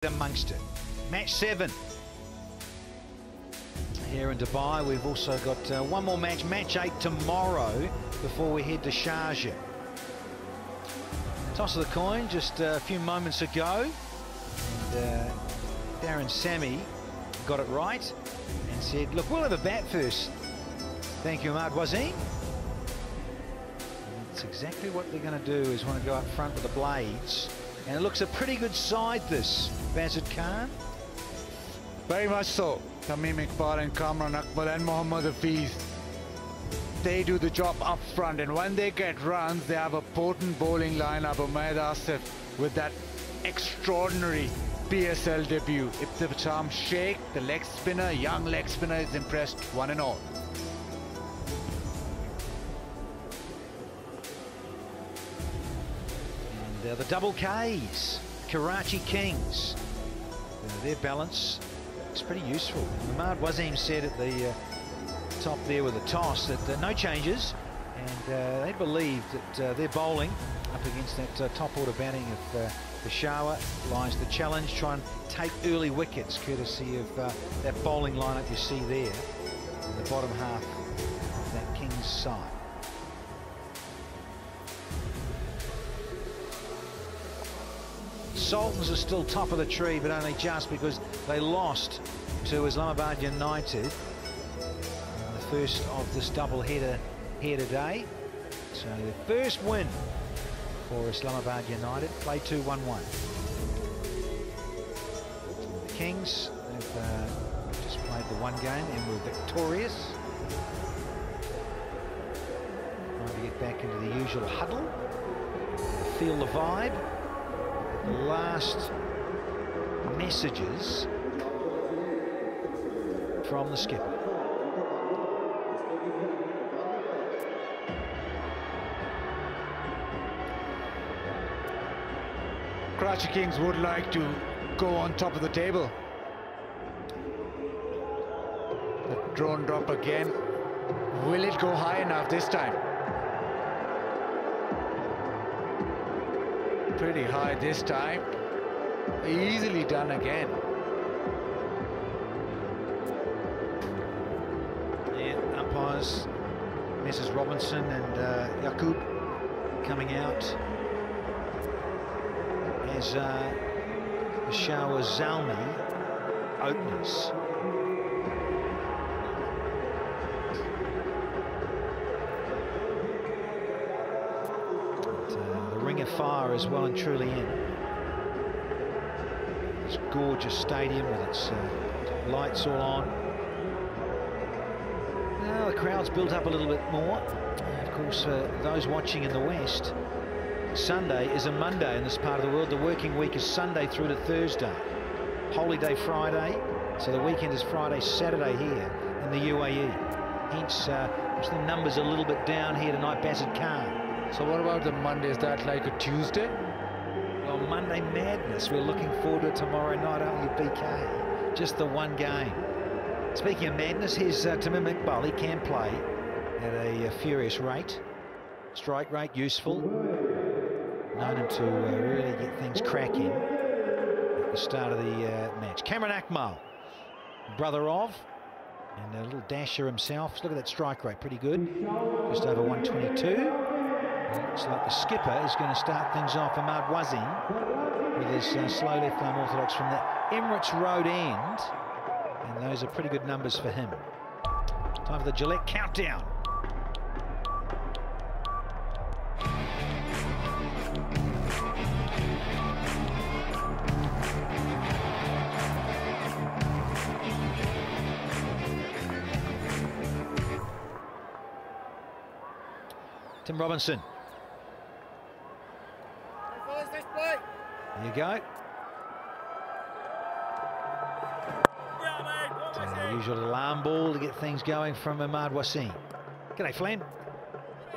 amongst it. Match 7 here in Dubai. We've also got one more match, match 8 tomorrow before we head to Sharjah. Toss of the coin just a few moments ago, and Darren Sammy got it right and said, look, we'll have a bat first. Thank you, Ahmad Wazim. That's exactly what they're going to do, is want to go up front with the blades. And it looks a pretty good side, this, Bazid Khan. Very much so. Tamim Iqbal and Kamran Akmal and Mohammad Hafiz, they do the job up front, and when they get runs, they have a potent bowling lineup. Umaid Asif with that extraordinary PSL debut. Peshawar Sheikh, the leg spinner, young leg spinner, is impressed one and all. And the double Ks, Karachi Kings, their balance is pretty useful. Ahmad Wazim said at the top there with the toss that no changes, and they believe that their bowling up against that top order batting of Peshawar lies the challenge. Try and take early wickets, courtesy of that bowling lineup you see there in the bottom half of that Kings side. Sultans are still top of the tree, but only just because they lost to Islamabad United in the first of this double header here today. So the first win for Islamabad United, play 2-1-1. The Kings have just played the one game and were victorious. Trying to get back into the usual huddle, feel the vibe. The last messages from the skipper. Karachi Kings would like to go on top of the table. The drone drop again. Will it go high enough this time? Pretty high this time. Easily done again. Yeah, umpires, Mrs. Robinson and Yaqub coming out as Peshawar Zalm openers. Ring of fire is well and truly in. This gorgeous stadium with its lights all on. Now the crowd's built up a little bit more. Of course, those watching in the West, Sunday is a Monday in this part of the world. The working week is Sunday through to Thursday. Holy Day Friday, so the weekend is Friday, Saturday here in the UAE. Hence, the numbers a little bit down here tonight, Bazid Khan. So what about the Monday? Is that like a Tuesday? Well, Monday madness. We're looking forward to it tomorrow night, only BK. Just the one game. Speaking of madness, here's Tamim Iqbal. He can play at a furious rate. Strike rate useful. Known him to really get things cracking at the start of the match. Kamran Akmal, brother of, and a little dasher himself. Look at that strike rate, pretty good. Just over 122. Looks like the skipper is going to start things off, Ahmad Wazim, with his slow left-arm orthodox from the Emirates Road end. And those are pretty good numbers for him. Time for the Gillette countdown. Tim Robinson. There you go. Usual alarm ball to get things going from Ahmad Wazim. G'day, Flan.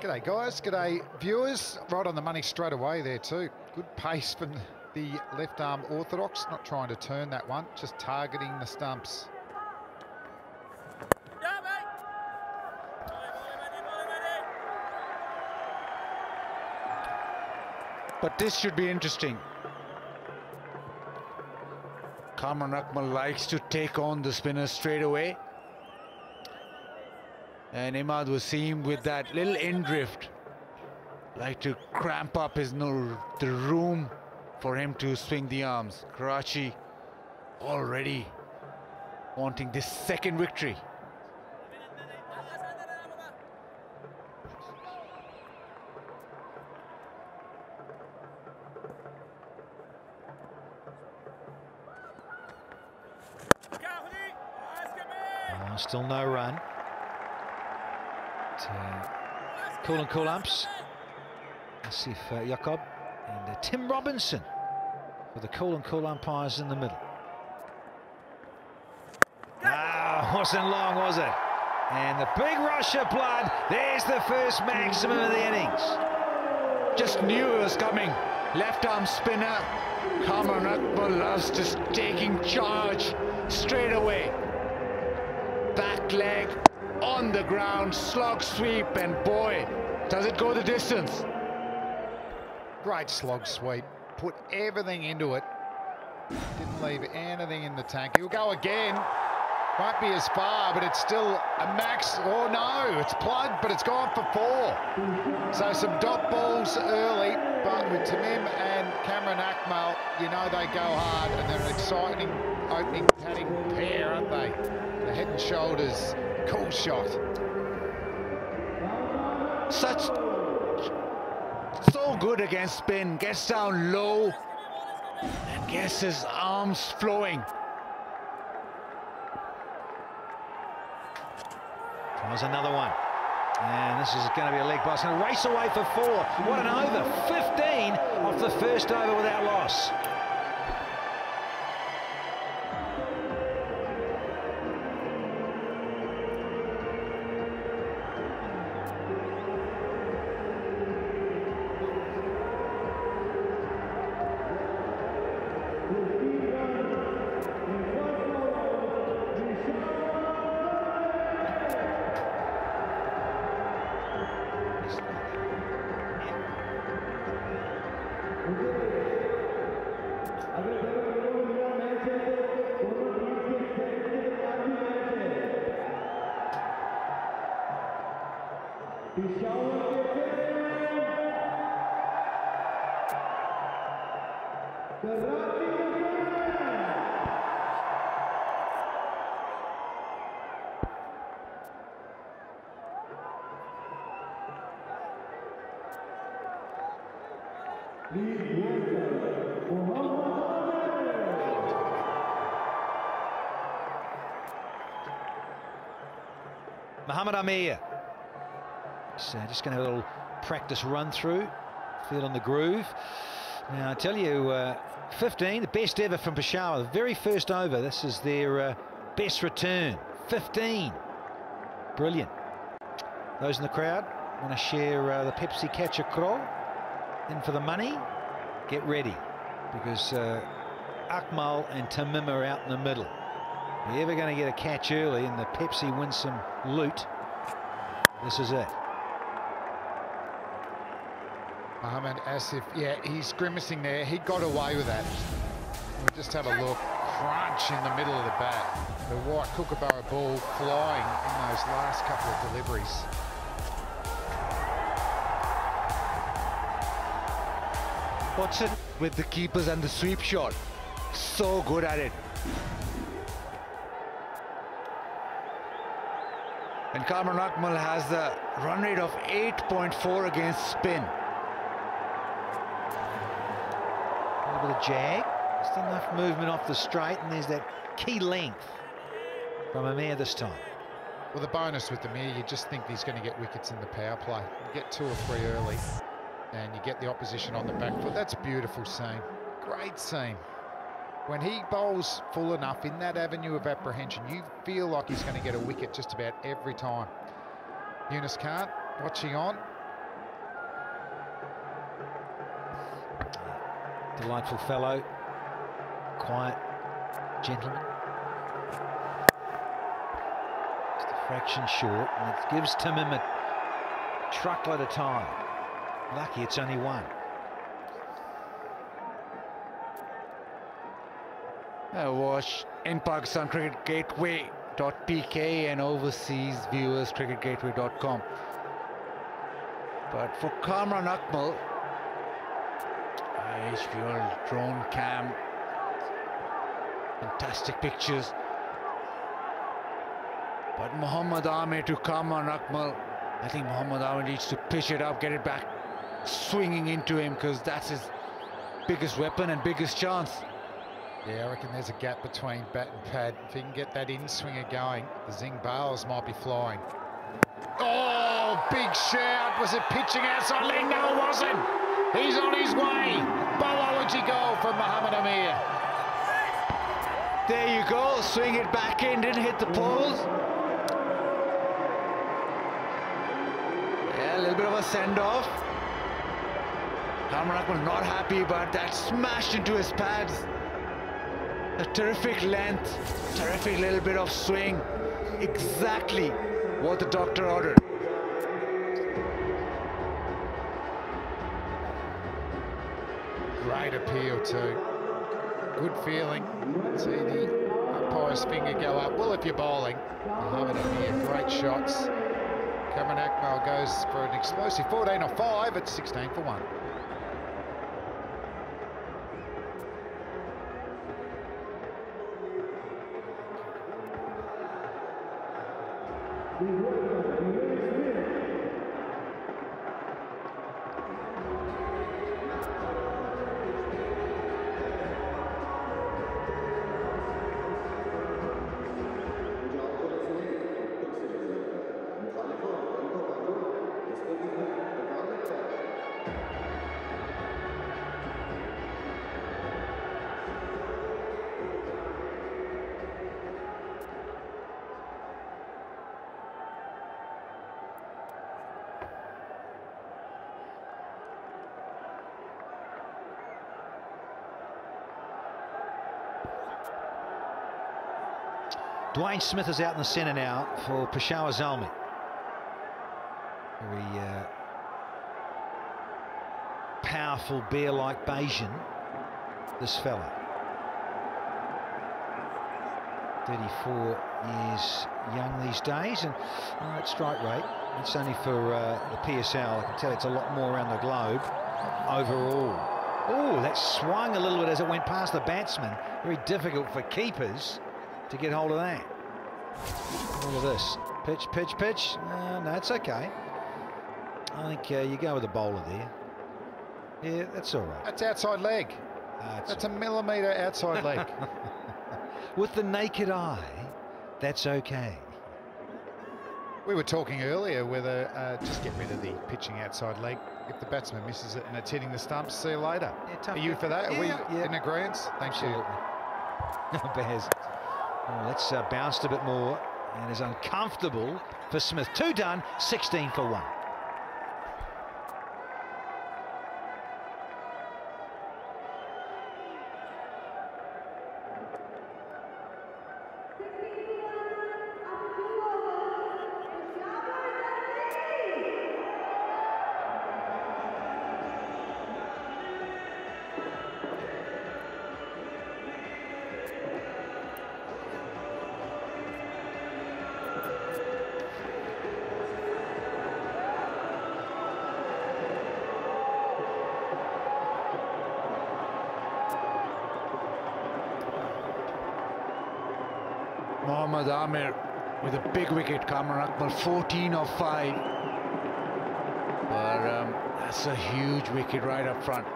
G'day, guys. G'day, viewers. Right on the money straight away there too. Good pace from the left arm orthodox. Not trying to turn that one, just targeting the stumps. But this should be interesting. Kamran Akmal likes to take on the spinner straight away. And Imad Wasim with that little in drift, like to cramp up the room for him to swing the arms. Karachi already wanting this second victory. Still no run. Cool and cool umps. Let's see if Jacob and Tim Robinson for the cool and cool umpires in the middle. Wasn't long, was it? And the big rush of blood. There's the first maximum of the innings. Just knew it was coming. Left arm spinner. Kamran Akmal loves just taking charge straight away. Back leg on the ground, slog sweep, and boy, does it go the distance. Great slog sweep. Put everything into it. Didn't leave anything in the tank. He'll go again. Won't be as far, but it's still a max. Oh no, it's plugged, but it's gone for 4. So some dot balls early, but with Tamim and Kamran Akmal, you know they go hard, and they're an exciting opening batting pair, aren't they? The head and shoulders, cool shot. So good against spin, gets down low and gets his arms flowing. Tries another one. And this is going to be a leg pass. Going to race away for 4. What an over. 15 off the first over without loss. Muhammad Amir. So just going to have a little practice run through, feeling the groove. Now I tell you, 15, the best ever from Peshawar, the very first over. This is their best return, 15. Brilliant. Those in the crowd want to share the Pepsi Catch a Crow in for the money. Get ready, because Akmal and Tamim are out in the middle. If you're ever going to get a catch early and the Pepsi wins some loot, this is it. Mohammed Asif, yeah, he's grimacing there. He got away with that. We'll just have a look. Crunch in the middle of the bat. The white Kookaburra ball flying in those last couple of deliveries. What's it with the keepers and the sweep shot? So good at it. And Kamran Akmal has the run rate of 8.4 against spin. A little bit of jag, just enough movement off the straight, and there's that key length from Amir this time. Well, the bonus with Amir, you just think he's going to get wickets in the power play. You get 2 or 3 early, and you get the opposition on the back foot. That's a beautiful seam. Great seam. When he bowls full enough in that avenue of apprehension, you feel like he's going to get a wicket just about every time. Yunus Khan watching on. Delightful fellow, quiet gentleman. Just a fraction short, and it gives Tamim a truckload of time. Lucky it's only 1. Watch in Pakistan Cricket Gateway.pk and overseas viewers cricketgateway.com. But for Kamran Akmal, HBL drone cam, fantastic pictures. But Mohammad Amir to Kamran Akmal, I think Mohammad Amir needs to pitch it up, get it back, swinging into him, because that's his biggest weapon and biggest chance. Yeah, I reckon there's a gap between bat and pad. If he can get that in-swinger going, the zing bales might be flying. Oh, big shout. Was it pitching outside leg? No, it wasn't. He's on his way. Bowlology goal from Mohammad Amir. There you go. Swing it back in. Didn't hit the poles. Yeah, a little bit of a send-off. Kamran Akmal not happy, but that smashed into his pads. A terrific length, terrific little bit of swing. Exactly what the doctor ordered. Great appeal too. Good feeling. See the umpire's finger go up. Well, if you're bowling, Mohammad Amir, great shots. Kamran Akmal goes for an explosive 14 or 5 at 16 for 1. Dwayne Smith is out in the centre now for Peshawar Zalm. Very powerful bear-like Bayesian, this fella. 34 years young these days, and at strike rate, it's only for the PSL. I can tell it's a lot more around the globe overall. Oh, that swung a little bit as it went past the batsman. Very difficult for keepers to get hold of that. Look at this. Pitch, pitch, pitch. No, it's okay. I think you go with the bowler there. Yeah, that's all right. That's outside leg. That's a millimetre outside leg. With the naked eye, that's okay. We were talking earlier whether just get rid of the pitching outside leg. If the batsman misses it and it's hitting the stumps, see you later. Yeah, Are you for that? Yeah, Are we yeah. in agreement? Thank you. No, Bears. Oh, that's bounced a bit more and is uncomfortable for Smith. 2 done, 16 for 1. Mohammad Amir with a big wicket. Kamran Akmal 14 of 5. But that's a huge wicket right up front.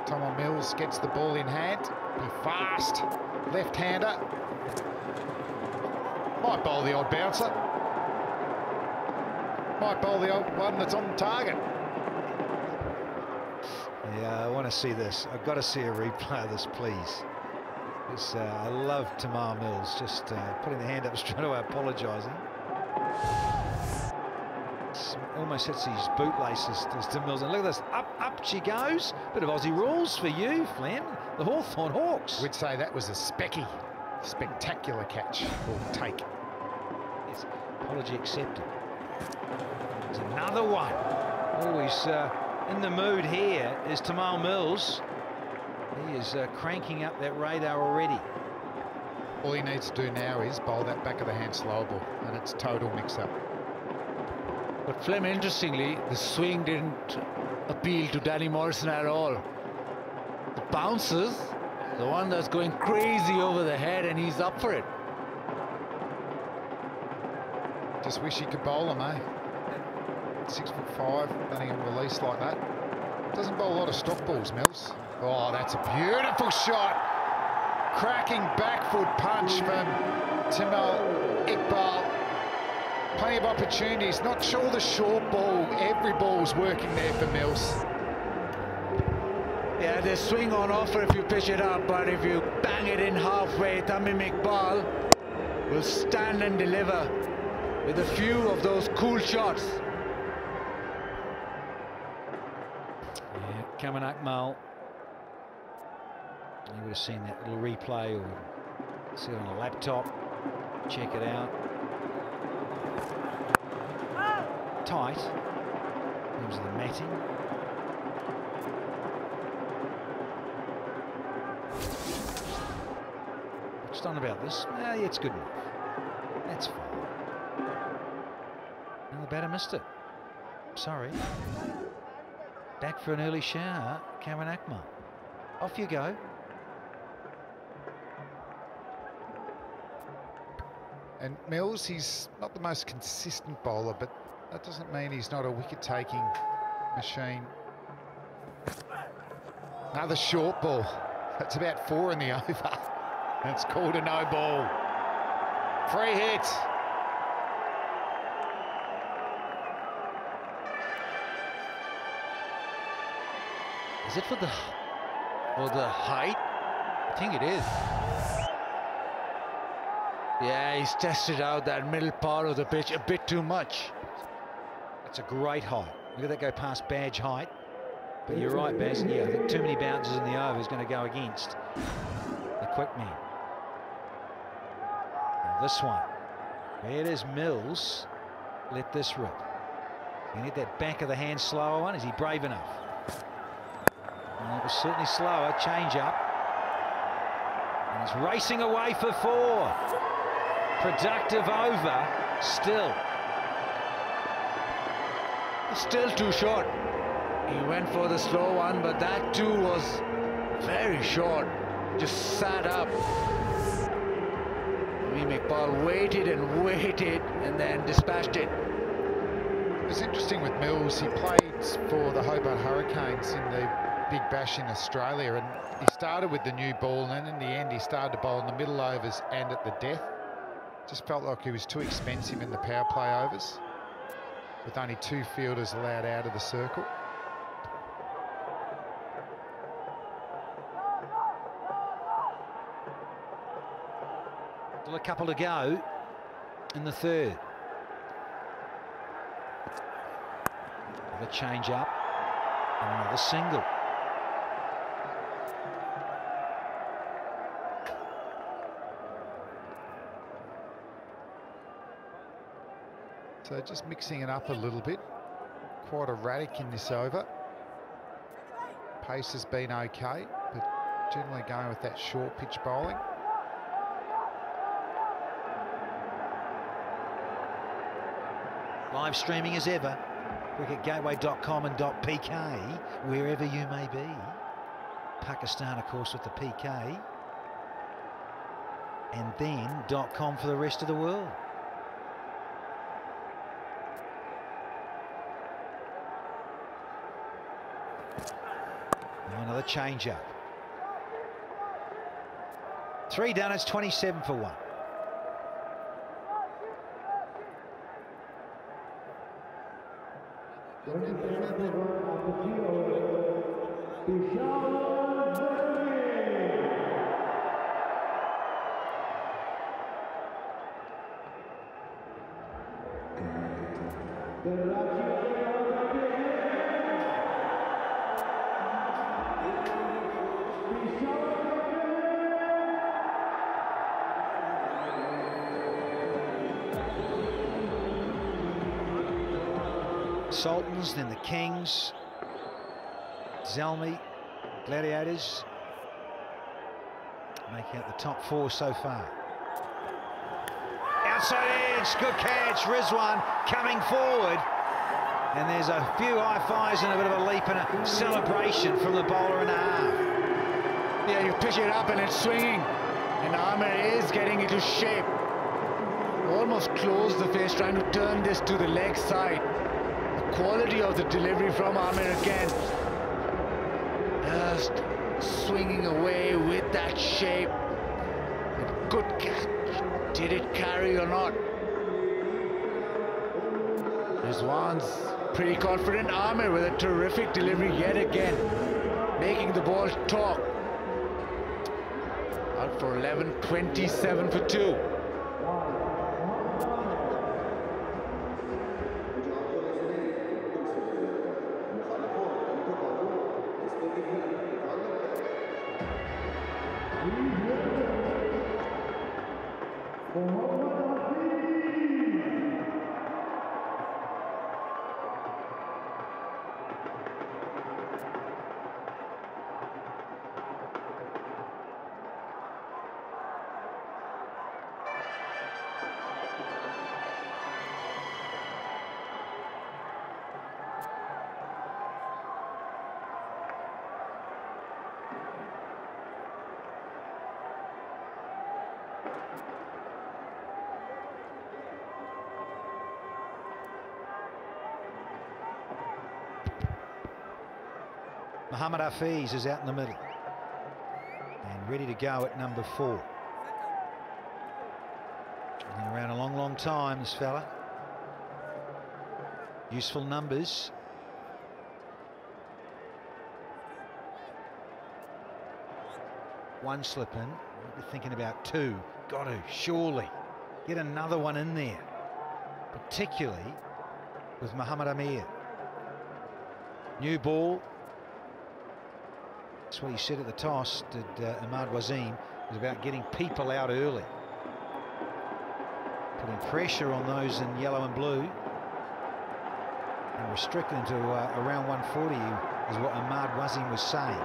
Tom Mills gets the ball in hand. Be fast. Left-hander. Might bowl the odd bouncer. Might bowl the odd one that's on target. Yeah, I want to see this. I've got to see a replay of this, please. Because I love Tamar Mills just putting the hand up straight away, apologising. Almost hits his bootlaces to Mills. And look at this, up she goes. Bit of Aussie rules for you, Flem. The Hawthorn Hawks. We'd say that was a spectacular catch or take. Yes, apology accepted. There's another one. Oh, In the mood here is Tamal Mills. He is cranking up that radar already. All he needs to do now is bowl that back of the hand slow ball, and it's total mix-up. But Flem, interestingly, the swing didn't appeal to Danny Morrison at all. The bounces, the one that's going crazy over the head, and he's up for it. Just wish he could bowl him, eh? 6'5", letting him release like that. Doesn't bowl a lot of stock balls, Mills. Oh, that's a beautiful shot. Cracking back foot punch from Tamal Iqbal. Plenty of opportunities. Not sure the short ball. Every ball's working there for Mills. Yeah, there's swing on offer if you pitch it up, but if you bang it in halfway, Tamim Iqbal will stand and deliver with a few of those cool shots. Yeah, Kamran Akmal. You would have seen that little replay or see it on a laptop. Check it out. Tight in terms of the matting. What's done about this? Yeah, it's good enough. That's fine. And the batter missed it. Sorry. Back for an early shower, Kamran Akmal. Off you go. And Mills, he's not the most consistent bowler, but that doesn't mean he's not a wicket-taking machine. Another short ball. That's about 4 in the over. And it's called a no ball. Free hit. Is it for the height? I think it is. Yeah, he's tested out that middle part of the pitch a bit too much. It's a great height. Look at that go past badge height. But you're right, Baz. Yeah, I think too many bounces in the over is going to go against the quick man. Now this one. Where does Mills let this rip? Can he hit that back of the hand slower one? Is he brave enough? And it was certainly slower. Change up. And he's racing away for 4. Productive over, still. Still too short. He went for the slow one, but that too was very short. Just sat up. Tamim Iqbal waited and waited and then dispatched it. It was interesting with Mills. He played for the Hobart Hurricanes in the Big Bash in Australia, and he started with the new ball, and then in the end he started to bowl in the middle overs and at the death. Just felt like he was too expensive in the power play overs, with only 2 fielders allowed out of the circle. Still a couple to go in the third. Another change up and another single. So just mixing it up a little bit. Quite erratic in this over. Pace has been okay, but generally going with that short pitch bowling. Live streaming as ever. cricketgateway.com and .pk, wherever you may be. Pakistan, of course, with the PK. And then .com for the rest of the world. Another change up. 3 done, it's 27 for 1. Sultans, then the Kings, Zalm, Gladiators, making it the top 4 so far. Outside edge, good catch, Rizwan coming forward. And there's a few high fives and a bit of a leap and a celebration from the bowler and a half. Yeah, you pitch it up and it's swinging. And Amir is getting into shape. Almost closed the face, trying to turn this to the leg side. The quality of the delivery from Amir again. Just swinging away with that shape. Good catch. Did it carry or not? Rizwan's pretty confident. Amir with a terrific delivery yet again, making the ball talk. Out for 11, 27 for 2. Mohammad Hafiz is out in the middle and ready to go at number 4. Been around a long, long time, this fella. Useful numbers. One slip in. We're thinking about 2. Got to, surely. Get another one in there. Particularly with Muhammad Amir. New ball. That's what he said at the toss, did Ahmad Wasim, was about getting people out early. Putting pressure on those in yellow and blue. And restricting to around 140 is what Ahmad Wasim was saying.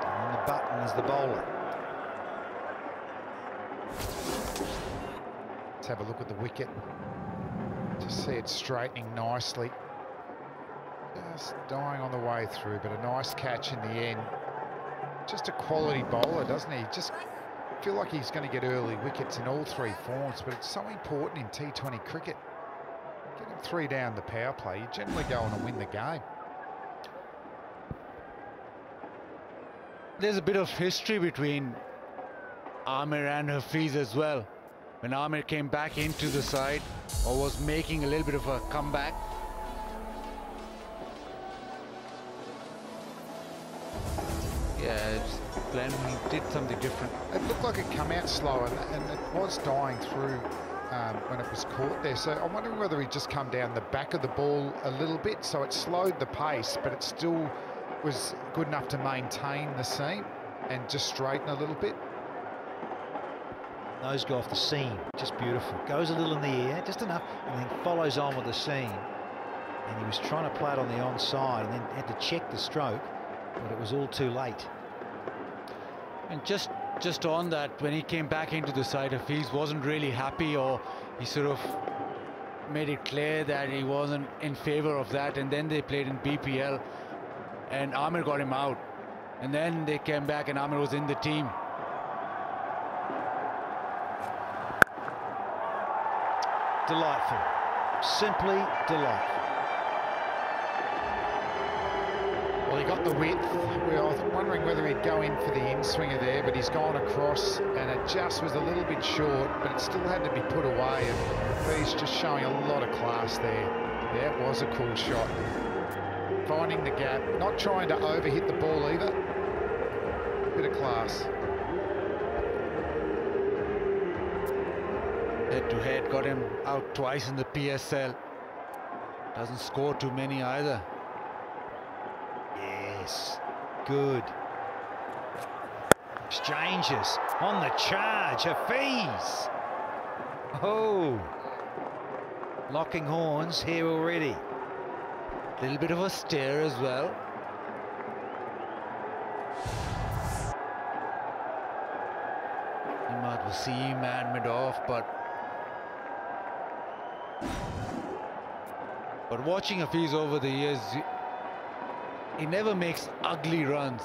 And on the button is the bowler. Let's have a look at the wicket. Just see it straightening nicely. Just dying on the way through, but a nice catch in the end. Just a quality bowler, doesn't he? Just feel like he's going to get early wickets in all 3 forms, but it's so important in T20 cricket. Getting 3 down the power play, you generally go on and win the game. There's a bit of history between Amir and Hafiz as well. When Amir came back into the side, or was making a little bit of a comeback, yeah, Glenn, he did something different. It looked like it come out slow, and it was dying through when it was caught there. So I'm wondering whether he just come down the back of the ball a little bit, so it slowed the pace, but it still was good enough to maintain the seam and just straighten a little bit. Those go off the seam, just beautiful. Goes a little in the air, just enough, and then follows on with the seam. And he was trying to play it on the onside and then had to check the stroke, but it was all too late. And just on that, when he came back into the side, Hafiz wasn't really happy, or he sort of made it clear that he wasn't in favor of that. And then they played in BPL and Amir got him out, and then they came back and Amir was in the team. Delightful, simply delightful. Well, he got the width. We were wondering whether he'd go in for the in-swinger there, but he's gone across, and it just was a little bit short, but it still had to be put away, and he's just showing a lot of class there. Yeah, it was a cool shot. Finding the gap, not trying to overhit the ball either. Bit of class. Head-to-head, got him out twice in the PSL. Doesn't score too many either. Yes, good. Exchanges on the charge, Hafiz. Oh, locking horns here already. Little bit of a stare as well. You might see man mid off, but watching Hafiz over the years, he never makes ugly runs.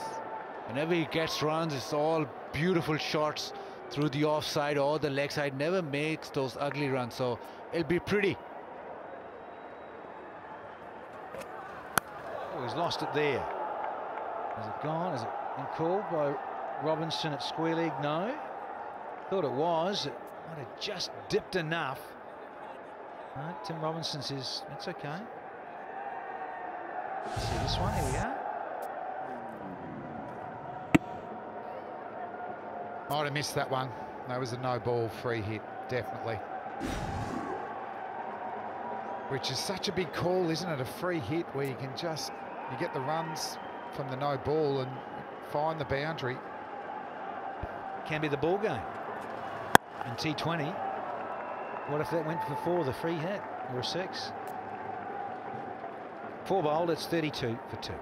Whenever he gets runs, it's all beautiful shots through the offside or the leg side. Never makes those ugly runs, so it'll be pretty. Oh, he's lost it there. Is it gone? Is it been called by Robinson at Square Leg? No. Thought it was. It might have just dipped enough. No, Tim Robinson says it's okay. Let's see this one. Here we are. Might have missed that one. That was a no ball free hit, definitely. Which is such a big call, isn't it? A free hit where you can just, you get the runs from the no ball and find the boundary. Can be the ball game in T20. What if that went for 4, the free hit, or a 6? 4 bowled, it's 32 for 2.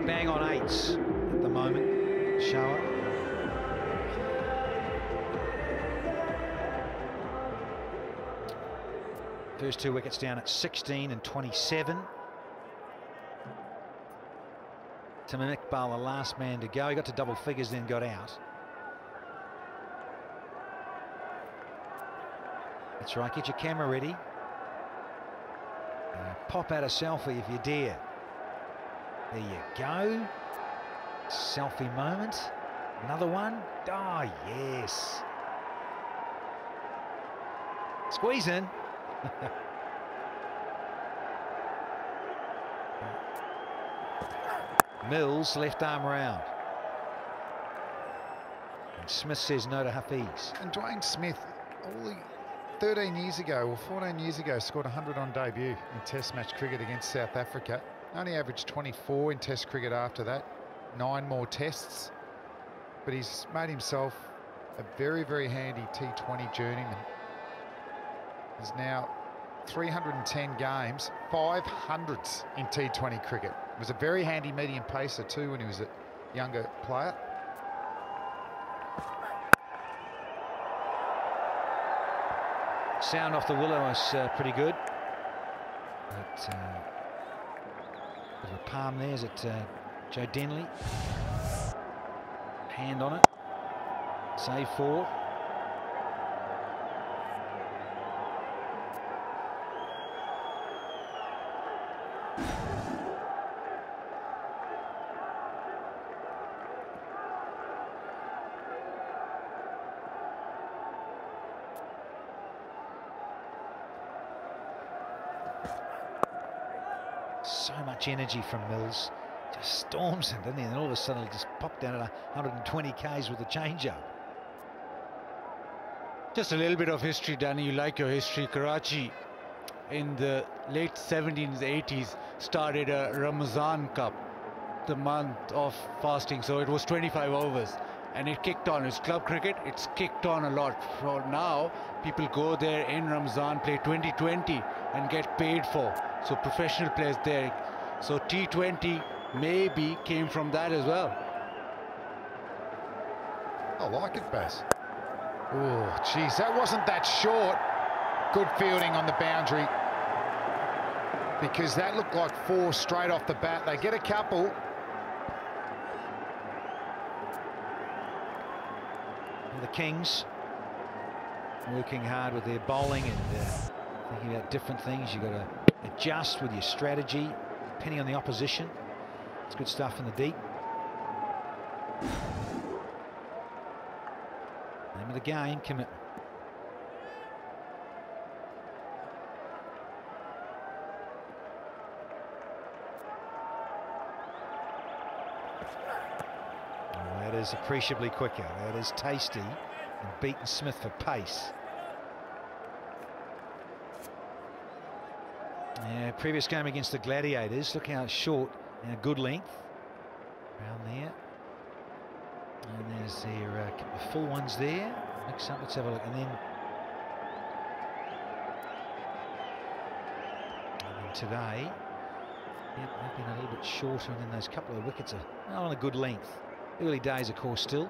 Bang on 8s at the moment, Peshawar. First 2 wickets down at 16 and 27. Tamim Iqbal, the last man to go. He got to double figures, then got out. That's right, get your camera ready. Pop out a selfie if you dare. There you go. Selfie moment. Another one. Oh, yes. Squeeze in. Mills, left arm round. And Smith says no to Hafiz. And Dwayne Smith, only 13 years ago or 14 years ago, scored 100 on debut in Test match cricket against South Africa. Only averaged 24 in Test cricket after that. 9 more tests. But he's made himself a very, very handy T20 journeyman. He's now 310 games, 500s in T20 cricket. Was a very handy medium pacer too when he was a younger player. Sound off the willow was pretty good. But, bit of a palm there. Is it Joe Denley? Hand on it. Save 4. So much energy from Mills. Just storms him, doesn't he? And all of a sudden it'll just pop down at 120 Ks with the change-up. Just a little bit of history, Danny. You like your history. Karachi in the late 70s, 80s started a Ramazan Cup, the month of fasting. So it was 25 overs and it kicked on. It's club cricket. It's kicked on a lot. For now, people go there in Ramazan, play 2020 and get paid for. So professional players there. So T20 maybe came from that as well. I like it, Baz. Oh, geez, that wasn't that short. Good fielding on the boundary. Because that looked like 4 straight off the bat. They get a couple. The Kings working hard with their bowling and thinking about different things. You've got to adjust with your strategy depending on the opposition. It's good stuff in the deep. Name of the game, commitment. Oh, that is appreciably quicker. That is tasty, and beaten Smith for pace. Yeah, previous game against the Gladiators. Look how short and good length around there. And there's their full ones there. Mix up. Let's have a look. And then today, yep, they've been a little bit shorter, and then those couple of wickets are on a good length. Early days, of course, still.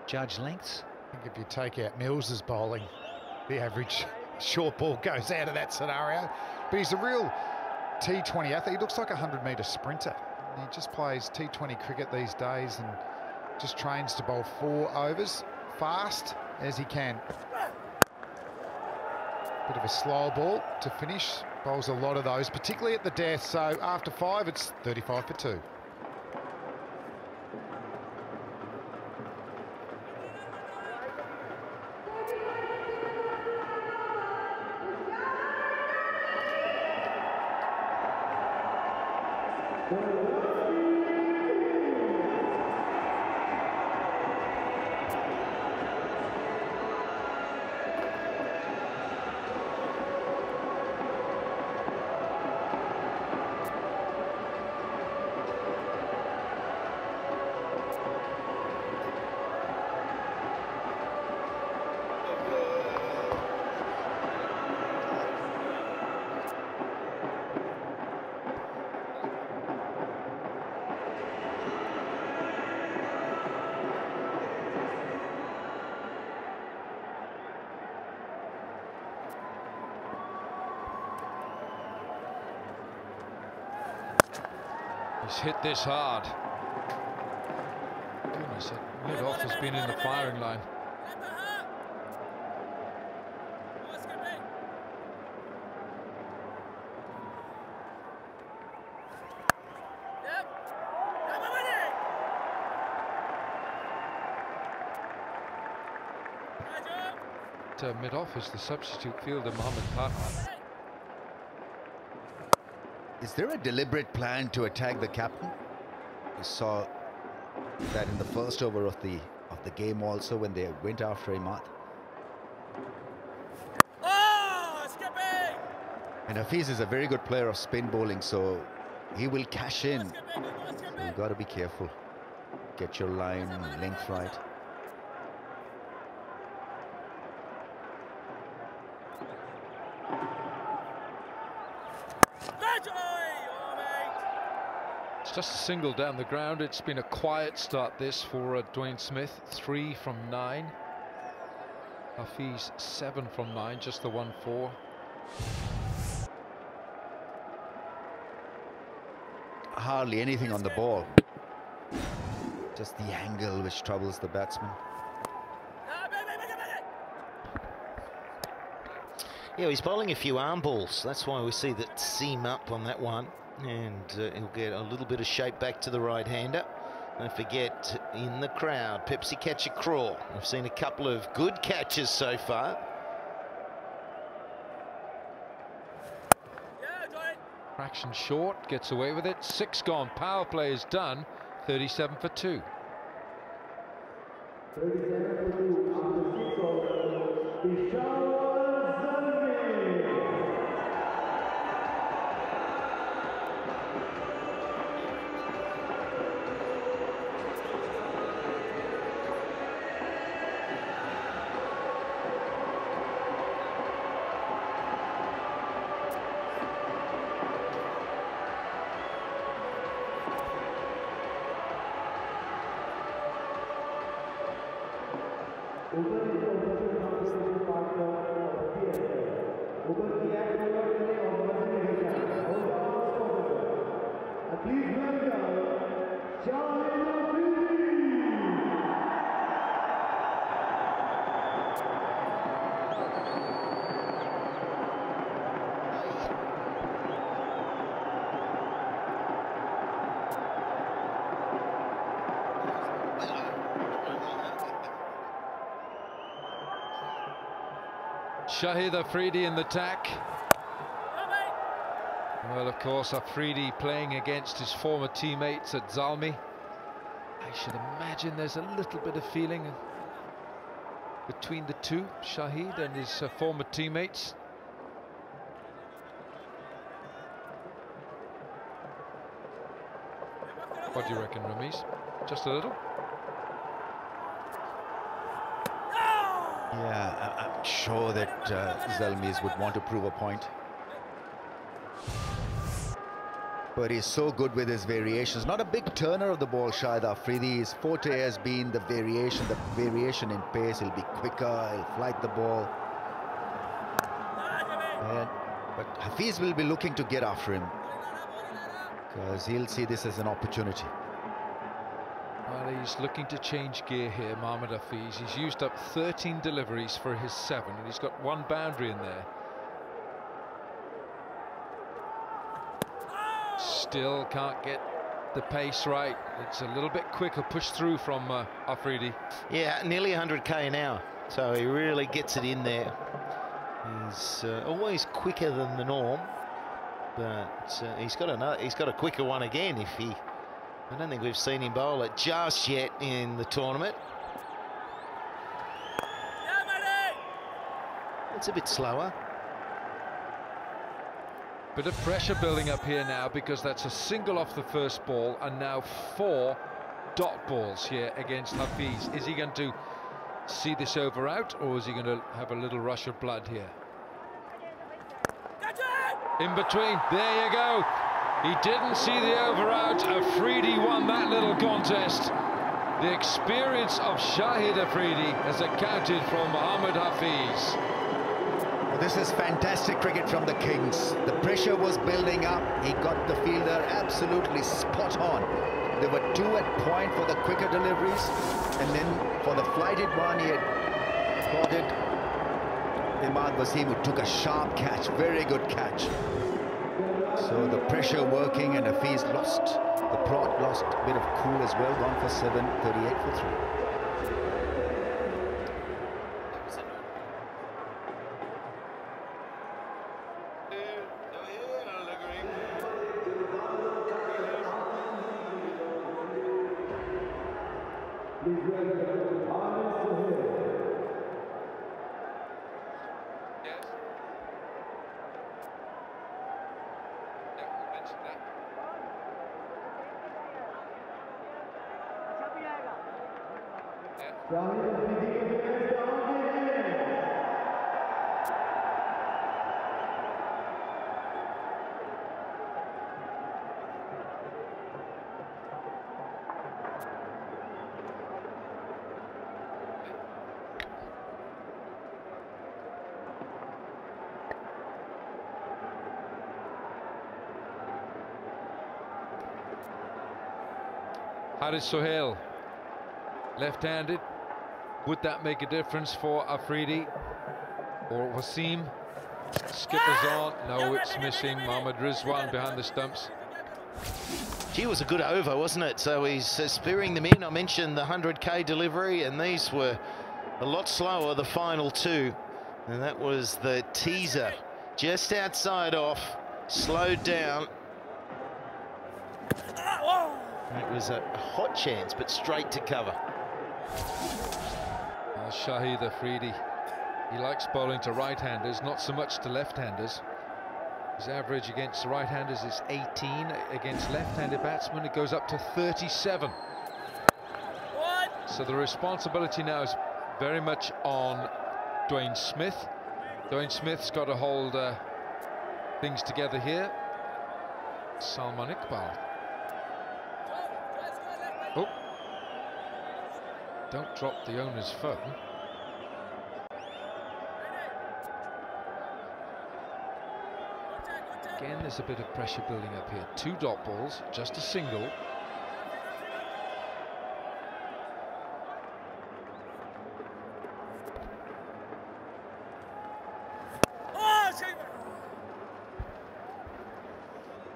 Judge lengths. I think if you take out Mills's bowling, the average short ball goes out of that scenario. But he's a real T20 athlete. He looks like a 100-metre sprinter. He just plays T20 cricket these days and just trains to bowl 4 overs fast as he can. Bit of a slow ball to finish. Bowls a lot of those, particularly at the death. So after 5, it's 35 for 2. He's hit this hard. Goodness, that mid-off has been in the firing line. Mid-off is the substitute fielder, Mohammad Farhan. Is there a deliberate plan to attack the captain? We saw that in the first over of the game also, when they went after Imad. Oh, skipping! And Hafiz is a very good player of spin bowling, so he will cash in. So you've got to be careful. Get your line length right. Just a single down the ground. It's been a quiet start this for Dwayne Smith. 3 from 9. Hafiz 7 from 9, just the 1-4. Hardly anything on the ball. Just the angle which troubles the batsman. Yeah, he's bowling a few arm balls. That's why we see that seam up on that one. And he'll get a little bit of shape back to the right-hander. Don't forget, in the crowd, Pepsi Catcher Crawl. I've seen a couple of good catches so far. Fraction short, gets away with it. 6 gone. Power play is done. 37 for 2. 37 for 2 after 6 overs. Peshawar Zalm. Over is the official competition partner of PSL. Over the act of Hold on, sponsor. Please welcome Shahid Afridi. Shahid Afridi in the tack. Well, of course, Afridi playing against his former teammates at Zalmi. I should imagine there's a little bit of feeling between the two, Shahid and his former teammates. What do you reckon, Ramiz? Just a little? Yeah, I'm sure that Zalmis would want to prove a point. But he's so good with his variations. Not a big turner of the ball, Shahid Afridi. His forte has been the variation in pace. He'll be quicker, he'll flight the ball. But Hafiz will be looking to get after him, because he'll see this as an opportunity. Well, he's looking to change gear here, Mohamed Hafiz. He's used up 13 deliveries for his 7, and he's got 1 boundary in there. Still can't get the pace right. It's a little bit quicker push through from Afridi. Yeah, nearly 100k an hour, so he really gets it in there. He's always quicker than the norm, but he's got a quicker one again. I don't think we've seen him bowl it just yet in the tournament. It's a bit slower. Bit of pressure building up here now, because that's a single off the first ball, and now 4 dot balls here against Hafiz. Is he going to see this over out, or is he going to have a little rush of blood here? In between, there you go. He didn't see the over out. Afridi won that little contest. The experience of Shahid Afridi has accounted for Mohamed Hafiz. This is fantastic cricket from the Kings. The pressure was building up. He got the fielder absolutely spot on. There were 2 at point for the quicker deliveries, and then for the flighted one, he had spotted Imad Wasim, who took a sharp catch, very good catch. So the pressure working, and Hafiz lost. The prod lost a bit of cool as well, gone for 7, 38 for 3. Haris Sohail, left-handed. Would that make a difference for Afridi or Wasim? Skippers on. No, it's missing. Mohammad Rizwan behind the stumps. Gee, it was a good over, wasn't it? So he's spearing them in. I mentioned the 100k delivery, and these were a lot slower, the final 2. And that was the teaser. Just outside off, slowed down. It was a hot chance, but straight to cover. Shahid Afridi, he likes bowling to right-handers, not so much to left-handers. His average against right-handers is 18. Against left-handed batsmen, it goes up to 37. So the responsibility now is very much on Dwayne Smith. Dwayne Smith's got to hold things together here. Salman Iqbal. Oh, don't drop the owner's phone. Again, there's a bit of pressure building up here. 2 dot balls, just a single.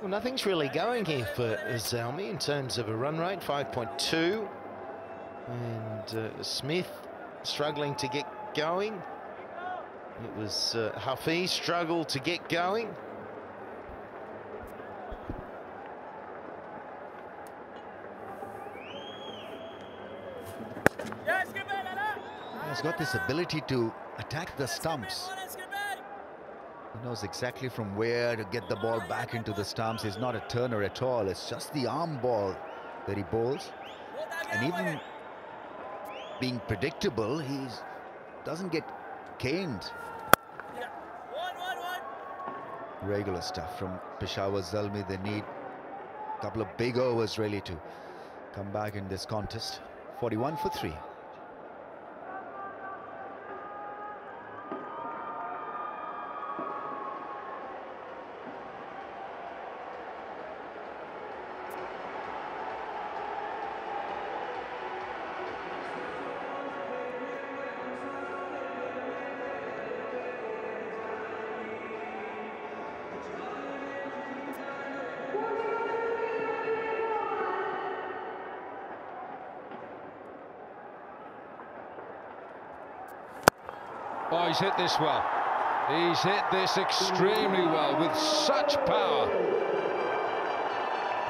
Well, nothing's really going here for Zalmi in terms of a run rate, 5.2. And Smith struggling to get going. It was Hafiz struggled to get going. He's got this ability to attack the stumps. He knows exactly from where to get the ball back into the stumps. He's not a turner at all. It's just the arm ball that he bowls. And even being predictable, he doesn't get caned. Regular stuff from Peshawar Zalm. They need a couple of big overs really to come back in this contest. 41 for 3. Oh, he's hit this well. He's hit this extremely well with such power.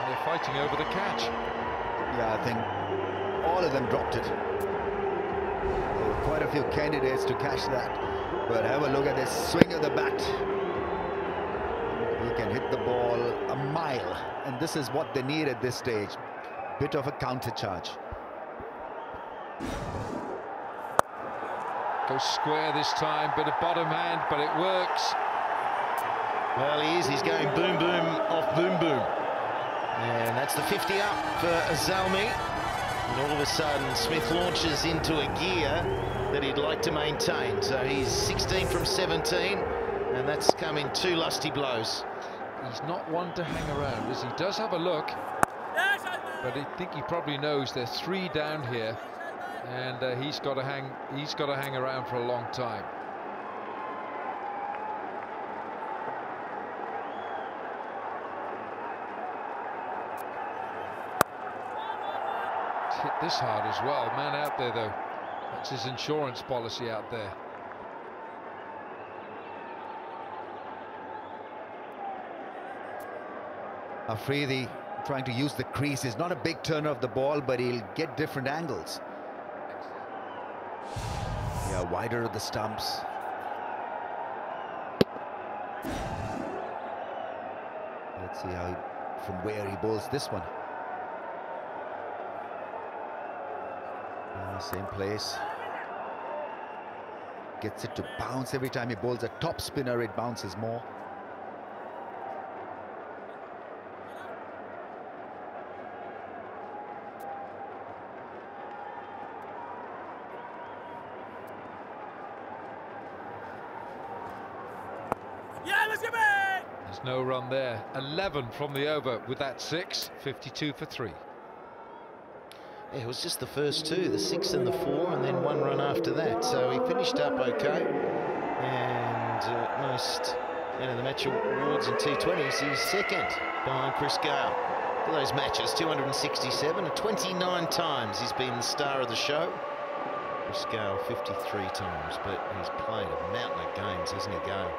And they're fighting over the catch. Yeah, I think all of them dropped it. There were quite a few candidates to catch that. But have a look at this swing of the bat. He can hit the ball a mile. And this is what they need at this stage. Bit of a counter charge. Goes square this time, bit of bottom hand, but it works. Well, he is. He's going boom, boom, off boom, boom. And that's the 50 up for Zalmi. And all of a sudden, Smith launches into a gear that he'd like to maintain. So he's 16 from 17, and that's come in 2 lusty blows. He's not one to hang around, as he does have a look. But I think he probably knows there's 3 down here. And he's got to hang around for a long time. He's hit this hard as well. Man out there though. That's his insurance policy out there. Afridi trying to use the crease. He's not a big turner of the ball, but he'll get different angles. Yeah, wider of the stumps. Let's see from where he bowls this one. Same place. Gets it to bounce every time he bowls a top spinner. It bounces more. There's no run there. 11 from the over with that 6. 52 for 3. Yeah, it was just the first 2, the 6 and the 4, and then 1 run after that. So he finished up okay. And most end of the match awards in T20s, he's second behind Chris Gale. For those matches, 267, and 29 times he's been the star of the show. Chris Gale 53 times, but he's played a mountain of games, hasn't he, Gale?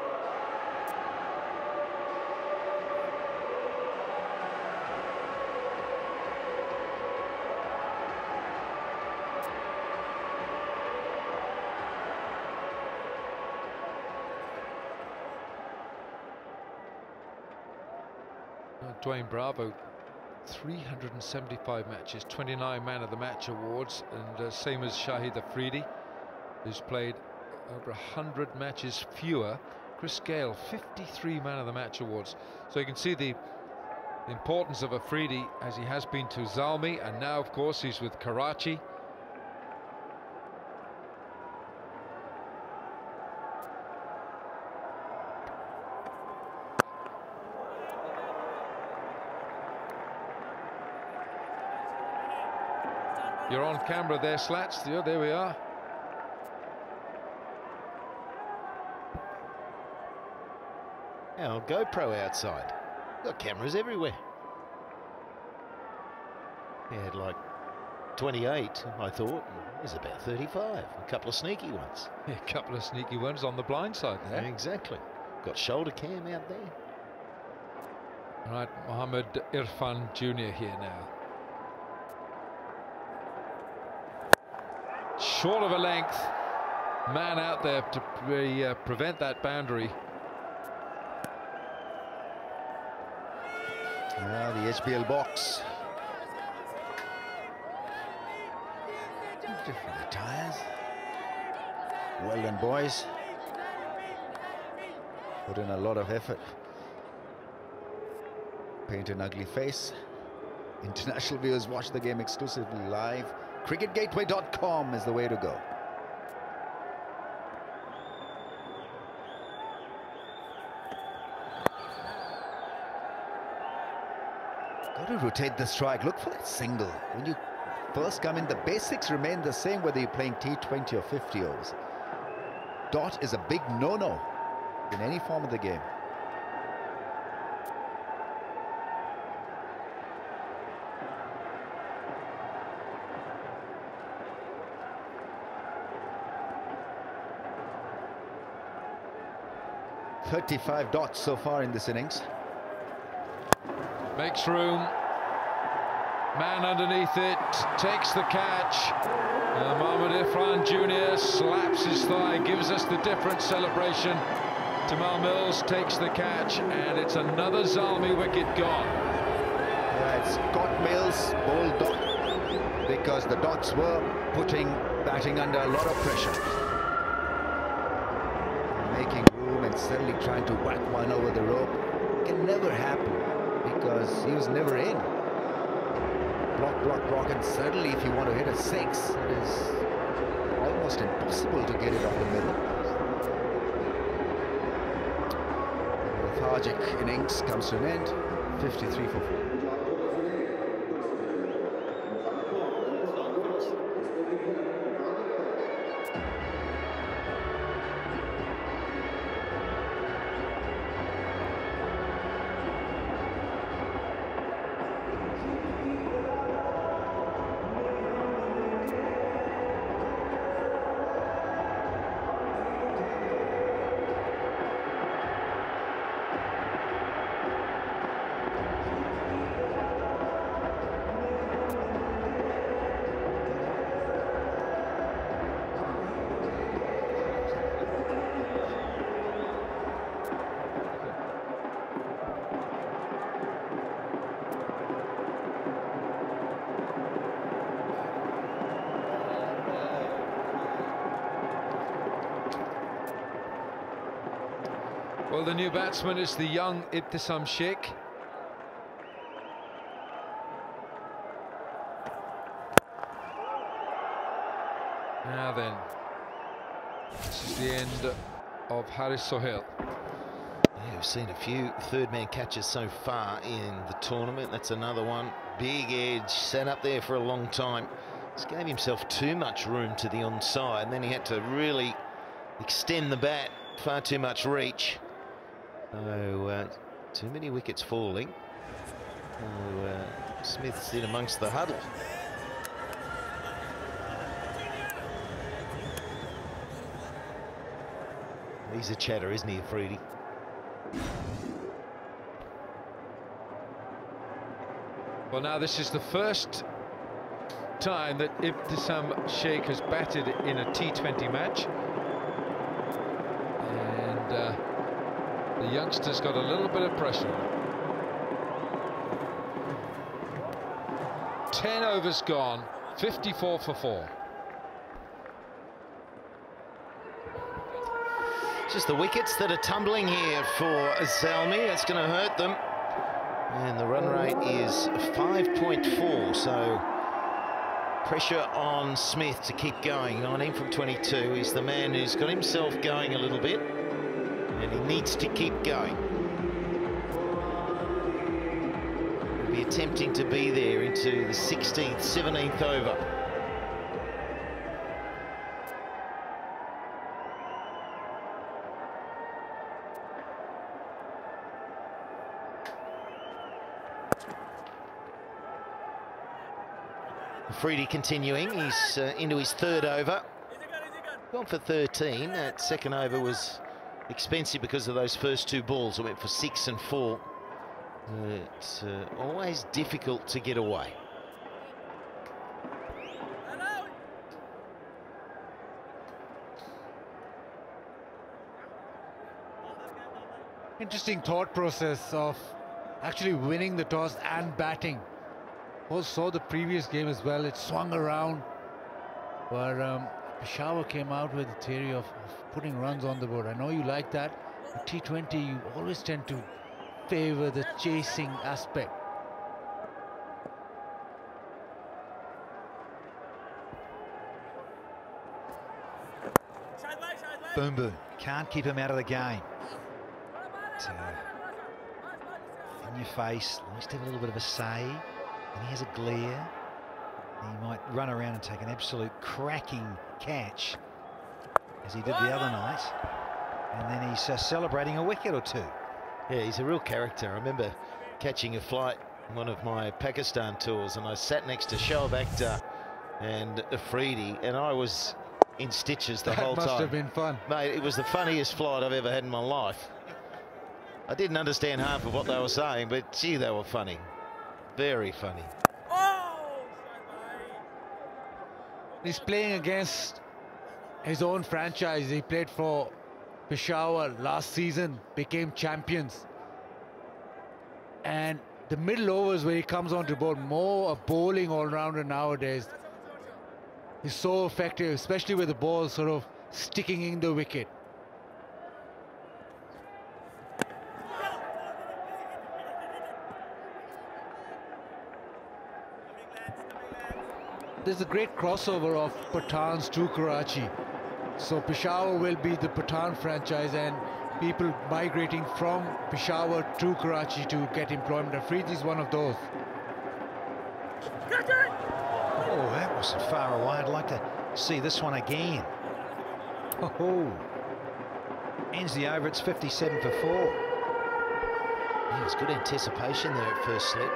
Dwayne Bravo, 375 matches, 29 man of the match awards, and same as Shahid Afridi, who's played over 100 matches fewer. Chris Gale, 53 man of the match awards. So you can see the importance of Afridi as he has been to Zalmi, and now of course he's with Karachi. You're on camera there, Slats. Yeah, there we are. Now GoPro outside. Got cameras everywhere. He had like 28, I thought. He's about 35. A couple of sneaky ones. Yeah, a couple of sneaky ones on the blind side there. Yeah, exactly. Got shoulder cam out there. Right, Mohammed Irfan Jr. here now. Short of a length, man out there to prevent that boundary. The HBL box. Different attires. Well done, boys. Put in a lot of effort. Paint an ugly face. International viewers watch the game exclusively live. cricketgateway.com is the way to go. Got to rotate the strike. Look for that single. When you first come in, the basics remain the same whether you're playing T20 or 50 overs. Dot is a big no-no in any form of the game. .35 dots so far in this innings. Makes room. Man underneath it, takes the catch. M1F1 Jr. slaps his thigh, gives us the different celebration. Tamal Mills takes the catch, and it's another Zalmi wicket gone. It's Scott Mills, bowled dot, because the dots were putting batting under a lot of pressure. Making room and suddenly trying to whack one over the rope. Can never happen because he was never in. Block, block, block, and suddenly if you want to hit a six, it is almost impossible to get it off the middle. The lethargic innings comes to an end, 53 for 4. Well, the new batsman is the young Fearsome. Now then, this is the end of Haris Sohail. Yeah, we've seen a few third-man catches so far in the tournament. That's another one. Big edge, sat up there for a long time. Just gave himself too much room to the onside, and then he had to really extend the bat. Far too much reach. So, too many wickets falling. So, Smith's in amongst the huddle. He's a chatter, isn't he, Afridi? Well, now this is the first time that Fearsome has batted in a T20 match. And the youngster's got a little bit of pressure. 10 overs gone, 54 for 4. Just the wickets that are tumbling here for Zalmi. It's going to hurt them. And the run rate is 5.4, so pressure on Smith to keep going. 19 from 22. He's the man who's got himself going a little bit, and he needs to keep going. He'll be attempting to be there into the 16th, 17th over. Afridi continuing, he's into his third over. Gone for 13. That second over was expensive because of those first two balls. It went for 6 and 4. It's always difficult to get away. Interesting thought process of actually winning the toss and batting. Also saw the previous game as well. It swung around, but Peshawar came out with the theory of putting runs on the board. I know you like that, but T20 you always tend to favor the chasing aspect. Boom, boom. Can't keep him out of the game. But, in your face, likes to have a little bit of a say, and he has a glare. He might run around and take an absolute cracking catch, as he did the other night, and then he's celebrating a wicket or two. Yeah, he's a real character. I remember catching a flight on one of my Pakistan tours, and I sat next to Shoaib Akhtar and Afridi, and I was in stitches the whole time. That must have been fun. Mate, it was the funniest flight I've ever had in my life. I didn't understand half of what they were saying, but gee, they were funny. Very funny. He's playing against his own franchise. He played for Peshawar last season, became champions. And the middle overs where he comes onto board, more a bowling all-rounder nowadays. He's so effective, especially with the ball sort of sticking in the wicket. There's a great crossover of Pathans to Karachi. So Peshawar will be the Pathan franchise, and people migrating from Peshawar to Karachi to get employment. Afridi is one of those. Oh, that wasn't far away. I'd like to see this one again. Oh, ends the over. It's 57 for 4. Yeah, it's good anticipation there at first slip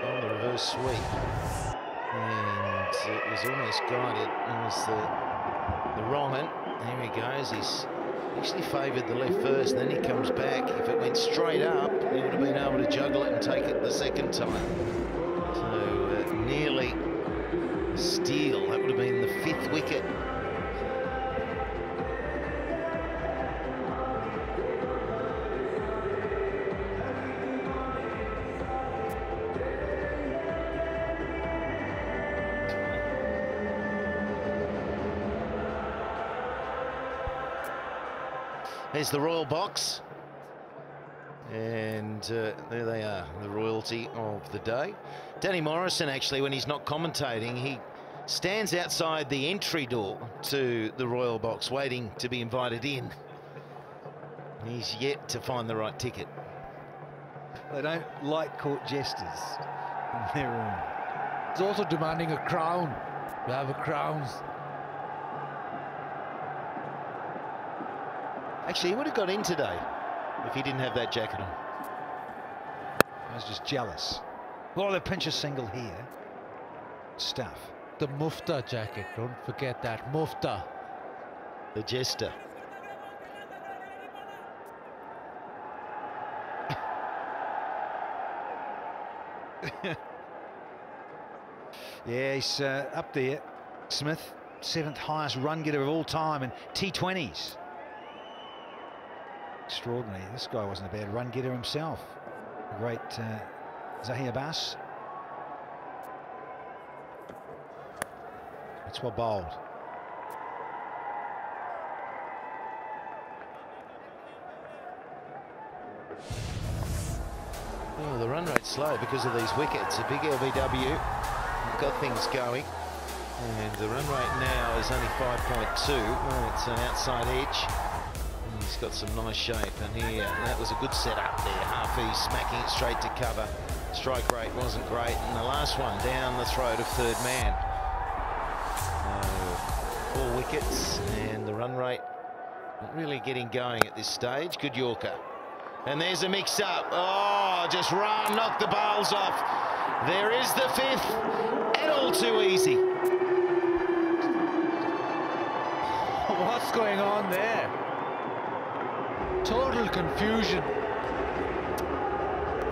on the reverse sweep, and it was almost guided. It was the wrong one. There he goes. He's actually favoured the left first, and then he comes back. If it went straight up, he would have been able to juggle it and take it the second time. So nearly a steal. That would have been the 5th wicket. There's the royal box, and there they are, the royalty of the day. Danny Morrison, actually, when he's not commentating, he stands outside the entry door to the royal box waiting to be invited in. He's yet to find the right ticket. They don't like court jesters in their room. He's also demanding a crown. You have a crowns. Actually, he would have got in today if he didn't have that jacket on. I was just jealous. Oh, they pinch a single here. Stuff. The Mufta jacket, don't forget that. Mufta. The jester. Yeah, he's up there. Smith, 7th highest run getter of all time in T20s. Extraordinary. This guy wasn't a bad run getter himself. The great Zahir Bass. That's well bowled. Oh, the run rate's slow because of these wickets. A big LBW. Got things going. And the run rate now is only 5.2. Oh, it's an outside edge. He's got some nice shape, and here, that was a good setup there. Hafiz smacking it straight to cover. Strike rate wasn't great, and the last one down the throat of third man. 4 wickets, and the run rate not really getting going at this stage. Good Yorker. And there's a mix-up. Oh, just run, knock the bowls off. There is the 5th, and all too easy. What's going on there? Total confusion.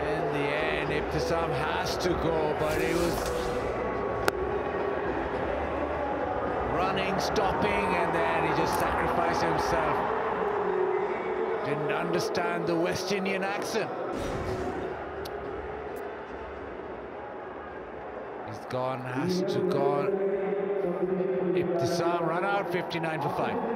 In the end, Ibtisam has to go, but he was running, stopping, and then he just sacrificed himself. Didn't understand the West Indian accent. He's gone, has to go. Ibtisam run out, 59 for 5.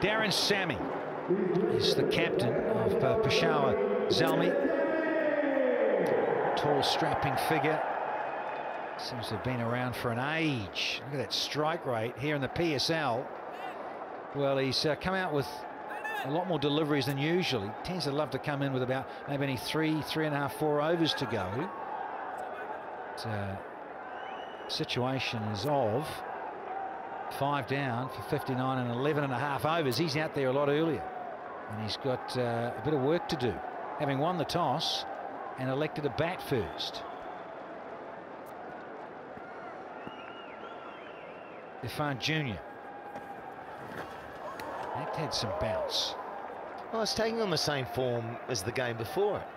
Darren Sammy is the captain of Peshawar Zalm. Tall, strapping figure. Seems to have been around for an age. Look at that strike rate here in the PSL. Well, he's come out with a lot more deliveries than usual. He tends to love to come in with about maybe only 3.5, 4 overs to go. But, situation is of 5 down for 59 and 11.5 overs. He's out there a lot earlier, and he's got a bit of work to do, having won the toss and elected to bat first. Irfan Jr. That had some bounce. Well, it's taking on the same form as the game before it,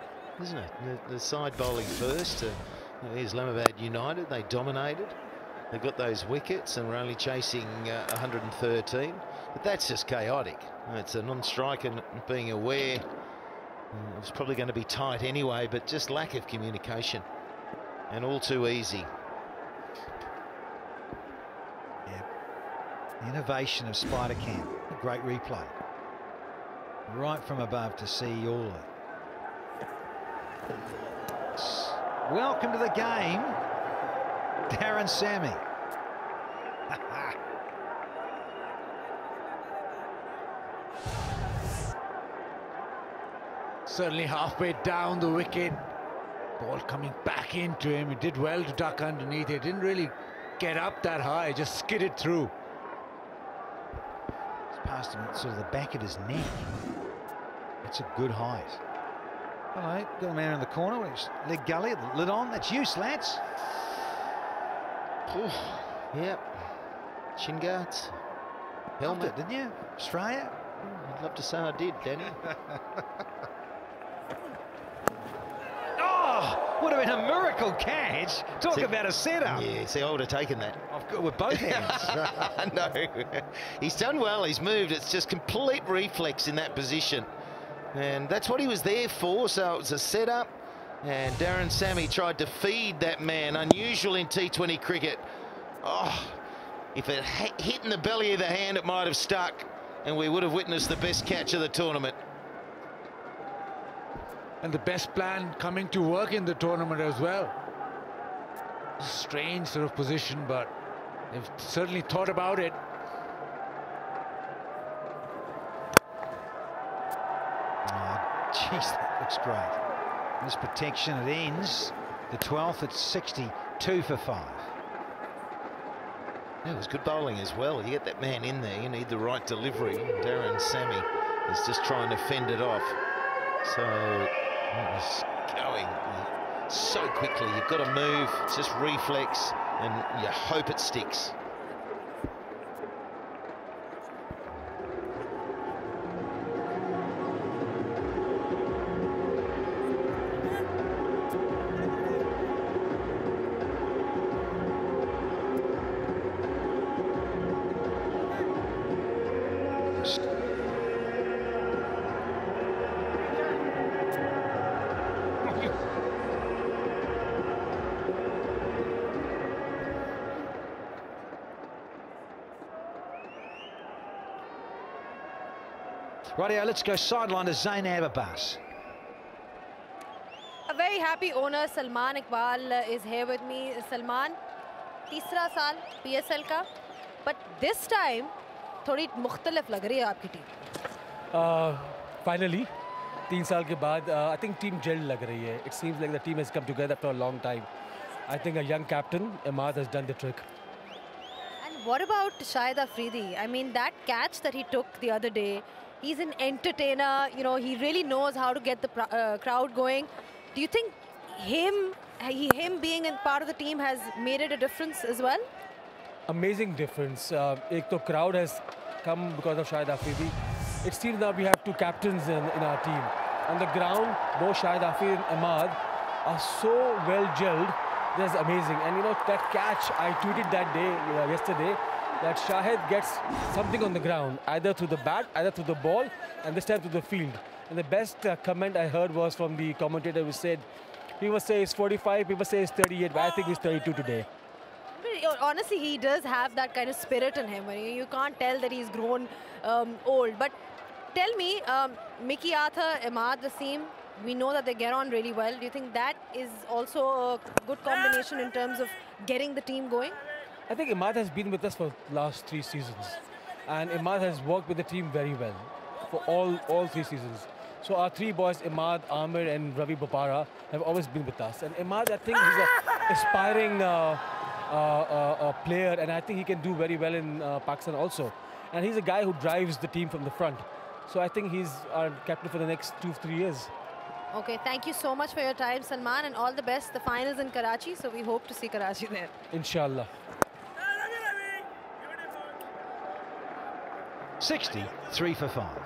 isn't it? The side bowling first. Islamabad United, they dominated. They got those wickets and were only chasing 113. But that's just chaotic. It's a non-striker being aware. It was probably going to be tight anyway, but just lack of communication. And all too easy. Yeah. The innovation of Spider Cam. A great replay. Right from above to see all of it. Welcome to the game, Darren Sammy. Certainly halfway down the wicket. Ball coming back into him. He did well to duck underneath it. Didn't really get up that high, just skidded through. It's past him at sort of the back of his neck. That's a good height. Hello, got a man in the corner with his leg gully, the lid on. That's you, Slats. Yep. Shin guards. Helmet, didn't you? Australia? I'd love to say I did, Danny. Oh, would have been a miracle catch. Talk about a setup. Yeah, see, I would have taken that. I've got with both hands. No, he's done well. He's moved. It's just complete reflex in that position. And that's what he was there for, so it was a setup. And Darren Sammy tried to feed that man. Unusual in T20 cricket. Oh, if it hit in the belly of the hand, it might have stuck, and we would have witnessed the best catch of the tournament. And the best plan coming to work in the tournament as well. Strange sort of position, but they've certainly thought about it. Jeez, that looks great. This protection, it ends the 12th at 62 for 5. That was good bowling as well. You get that man in there, you need the right delivery. Darren Sammy is just trying to fend it off. So it was going so quickly. You've got to move. It's just reflex, and you hope it sticks. Rightio, let's go sideline to Zainab Abbas. A very happy happy owner Salman Iqbal is here with me. Salman, तीसरा साल PSL का, but this time थोड़ी मुख्तलिफ लग रही है आपकी team. Finally, 3 साल के बाद, I think team gel लग रही है. It seems like the team has come together after a long time. I think a young captain, Imad, has done the trick. And what about Shahid Afridi? I mean, that catch that he took the other day, he's an entertainer. You know, he really knows how to get the crowd going. Do you think him being a part of the team has made it a difference as well? Amazing difference. Ek to crowd has come because of Shahid Afridi. It seems now we have 2 captains in our team. On the ground, both Shahid Afridi and Imad are so well gelled. That's amazing. And you know, that catch, I tweeted that day, yesterday, that Shahid gets something on the ground, either through the bat, either through the ball, and this time through the field. And the best comment I heard was from the commentator who said, people say he's 45, people say he's 38, but I think he's 32 today. Honestly, he does have that kind of spirit in him. You can't tell that he's grown old. But tell me, Mickey Arthur, Imad Wasim, we know that they get on really well. Do you think that is also a good combination in terms of getting the team going? I think Imad has been with us for the last 3 seasons. And Imad has worked with the team very well for all 3 seasons. So our 3 boys, Imad, Amir and Ravi Bopara, have always been with us. And Imad, I think he's an aspiring player, and I think he can do very well in Pakistan also. And he's a guy who drives the team from the front. So I think he's our captain for the next 2-3 years. Okay, thank you so much for your time, Salman, and all the best. The finals in Karachi, so we hope to see Karachi there. Inshallah. 60, 3 for 5.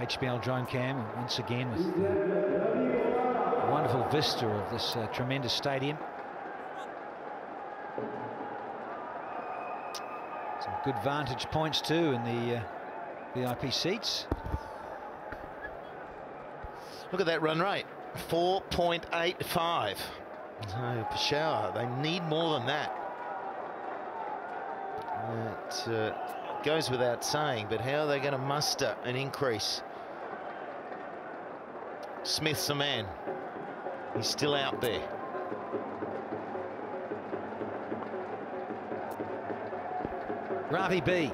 HBL drone cam once again with the wonderful vista of this tremendous stadium. Some good vantage points too in the VIP seats. Look at that run rate, 4.85. So Peshawar, they need more than that. It goes without saying, but how are they going to muster an increase? Smith's the man. He's still out there. Ravi B.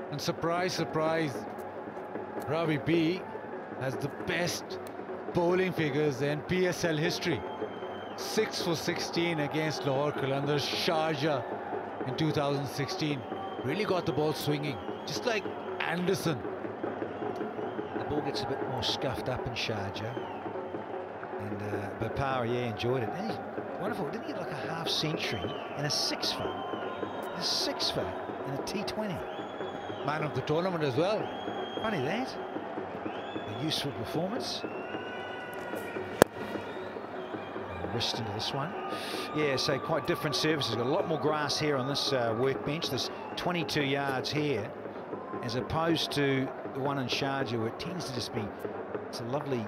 And surprise, surprise, Ravi B has the best bowling figures in PSL history. 6 for 16 against Lahore Qalandars Sharjah in 2016. Really got the ball swinging, just like Anderson. The ball gets a bit more scuffed up in Sharjah. And but Power, yeah, enjoyed it. And he's wonderful. Didn't he get like a half century and a 6-for? A 6-for in a T20. Man of the tournament as well. Funny that. A useful performance. Wrist into this one. Yeah, so quite different surfaces. Got a lot more grass here on this workbench. There's 22 yards here, as opposed to the one in Sharjah, where it tends to just be, it's a lovely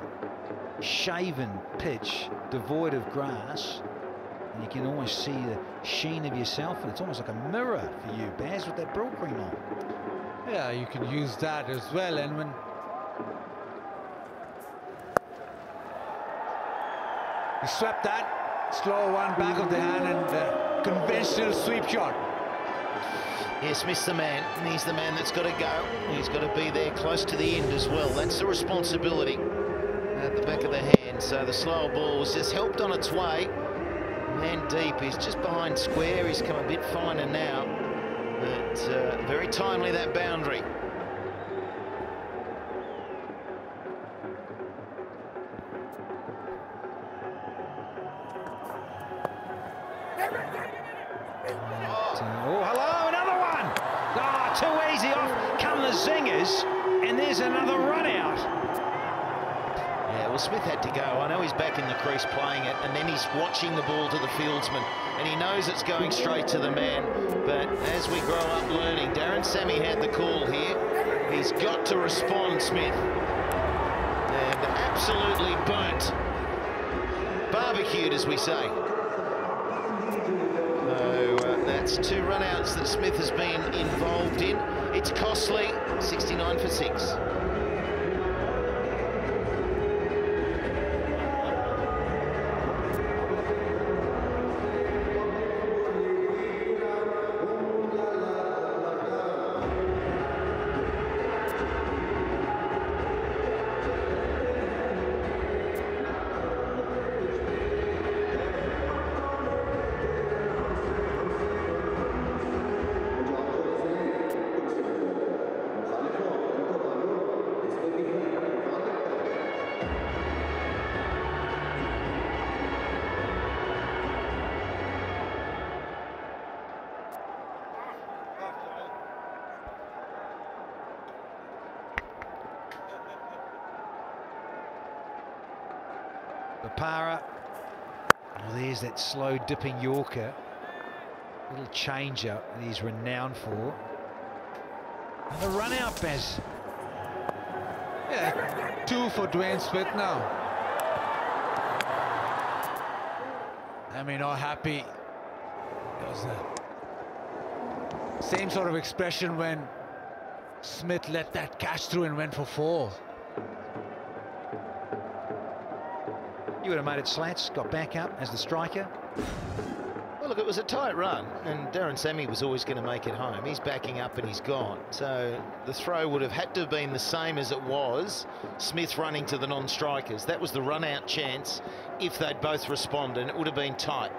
shaven pitch, devoid of grass, and you can almost see the sheen of yourself, and it's almost like a mirror for you, Baz, with that brill cream on. Yeah, you can use that as well. And when he swept that, slow one back of the hand, and conventional sweep shot. Yeah, Smith's the man, and he's the man that's got to go. He's got to be there close to the end as well. That's the responsibility at the back of the hand. So the slower ball was just helped on its way. Man deep, he's just behind square. He's come a bit finer now, but very timely, that boundary. Oh, hello, another one. Oh, too easy. Off come the zingers, and there's another run out. Yeah, well, Smith had to go. I know he's back in the crease playing it, and then he's watching the ball to the fieldsman, and he knows it's going straight to the man. But as we grow up learning, Darren Sammy had the call here. He's got to respond, Smith. And absolutely burnt. Barbecued, as we say. So that's 2 run-outs that Smith has been involved in. It's costly, 69 for 6. Para. Oh, there's that slow dipping Yorker. Little changer that he's renowned for. And the run out, Baz. Yeah, 2 for Dwayne Smith now. I mean, how happy. It was the same sort of expression when Smith let that catch through and went for 4. You would have made it slats, got back up as the striker. Well, look, it was a tight run, and Darren Sammy was always going to make it home. He's backing up and he's gone. So the throw would have had to have been the same as it was. Smith running to the non-strikers. That was the run-out chance if they'd both responded, and it would have been tight.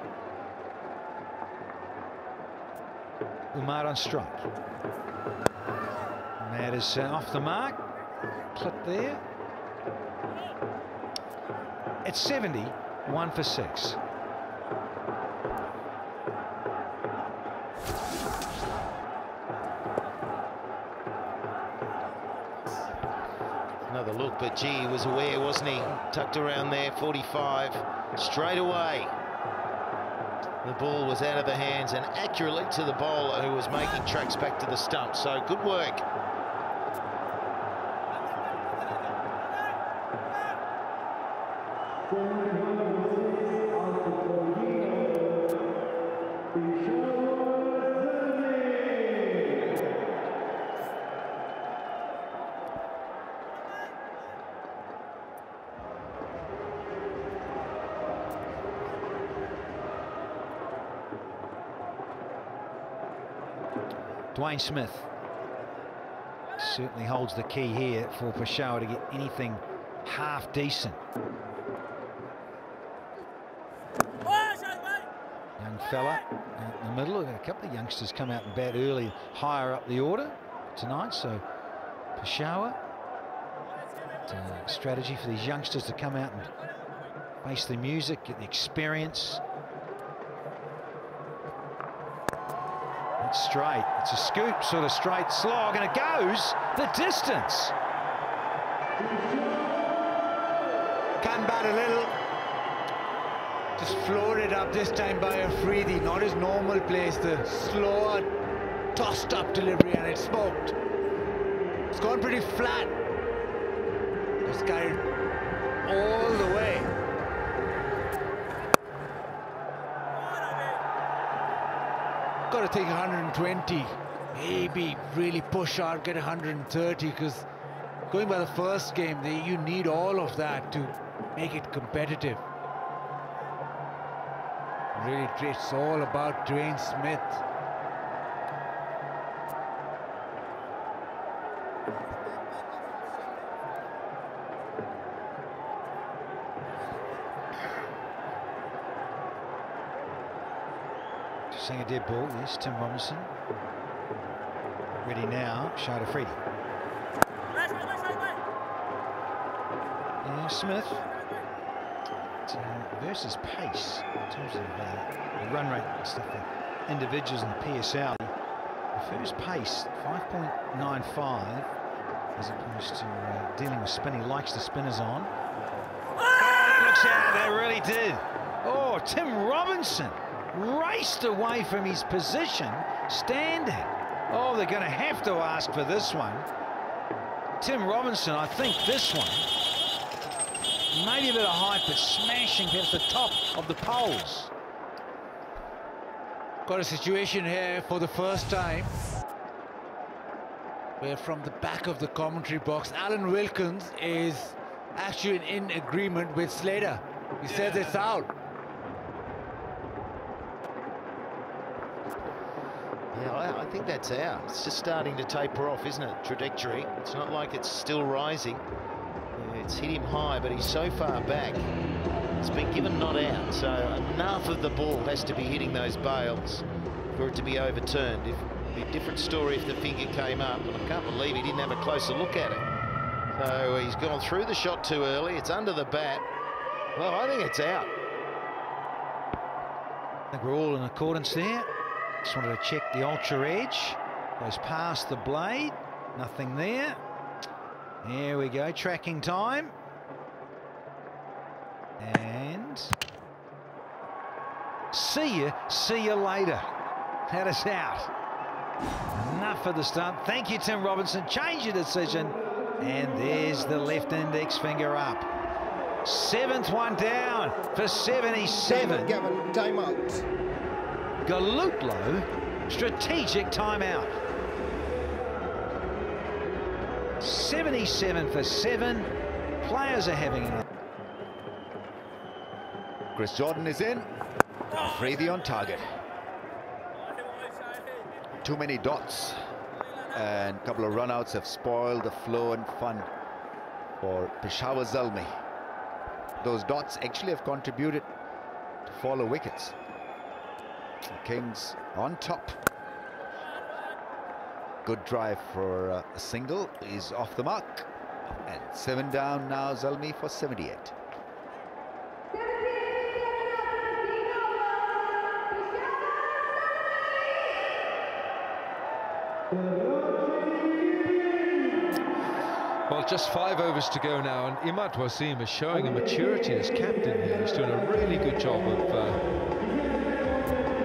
Umar on strike. And that is off the mark. Clip there. It's 70, 1 for 6. Another look, but gee, he was aware, wasn't he? Tucked around there, 45, straight away. The ball was out of the hands and accurately to the bowler who was making tracks back to the stump. So good work. Dwayne Smith certainly holds the key here for Peshawar to get anything half decent. Young fella out in the middle. A couple of youngsters come out and bat early, higher up the order tonight. So Peshawar, strategy for these youngsters to come out and face the music, get the experience. It's straight. It's a scoop, sort of straight slog, and it goes the distance. Can bat a little. Just floated up this time by Afridi, not his normal place. The slower, tossed up delivery, and it smoked. It's gone pretty flat. Just carried all the way. Got to take 120, maybe really push hard, get 130, because going by the first game, you need all of that to make it competitive. Really, it's all about Dwayne Smith. Seeing a dead ball, yes, Tim Robinson. Ready now, Shada Freedy. Yeah, Smith. Versus pace in terms of the run rate and stuff for individuals in the PSL. The first pace, 5.95, as opposed to dealing with spin. He likes the spinners on. Oh, looks out, they really did. Oh, Tim Robinson raced away from his position, standing. Oh, they're going to have to ask for this one. Tim Robinson, I think this one, maybe a bit of height, but smashing perhaps the top of the poles. Got a situation here for the first time where from the back of the commentary box, Alan Wilkins is actually in agreement with Slater. He says it's out. Yeah, I think that's out. It's just starting to taper off, isn't it? Trajectory. It's not like it's still rising. It's hit him high, but he's so far back. It's been given not out, so enough of the ball has to be hitting those bails for it to be overturned. It'd be a different story if the finger came up, and I can't believe he didn't have a closer look at it. So he's gone through the shot too early. It's under the bat. Well, I think it's out. I think we're all in accordance there. Just wanted to check the ultra edge. Goes past the blade. Nothing there. There we go. Tracking time. And see you later. That is out. Enough of the stump. Thank you, Tim Robinson. Change your decision. And there's the left index finger up. 7th one down for 77. Gavin, time out. Galutlo, strategic timeout. 77 for 7. Players are having enough. Chris Jordan is in. Freedy on target. Too many dots. And a couple of runouts have spoiled the flow and fun for Peshawar Zalm. Those dots actually have contributed to follow wickets. The Kings on top. Good drive for a single. Is off the mark. And 7 down now, Zalmi for 78. Well, just 5 overs to go now, and M1F1 is showing a maturity as captain here. He's doing a really good job of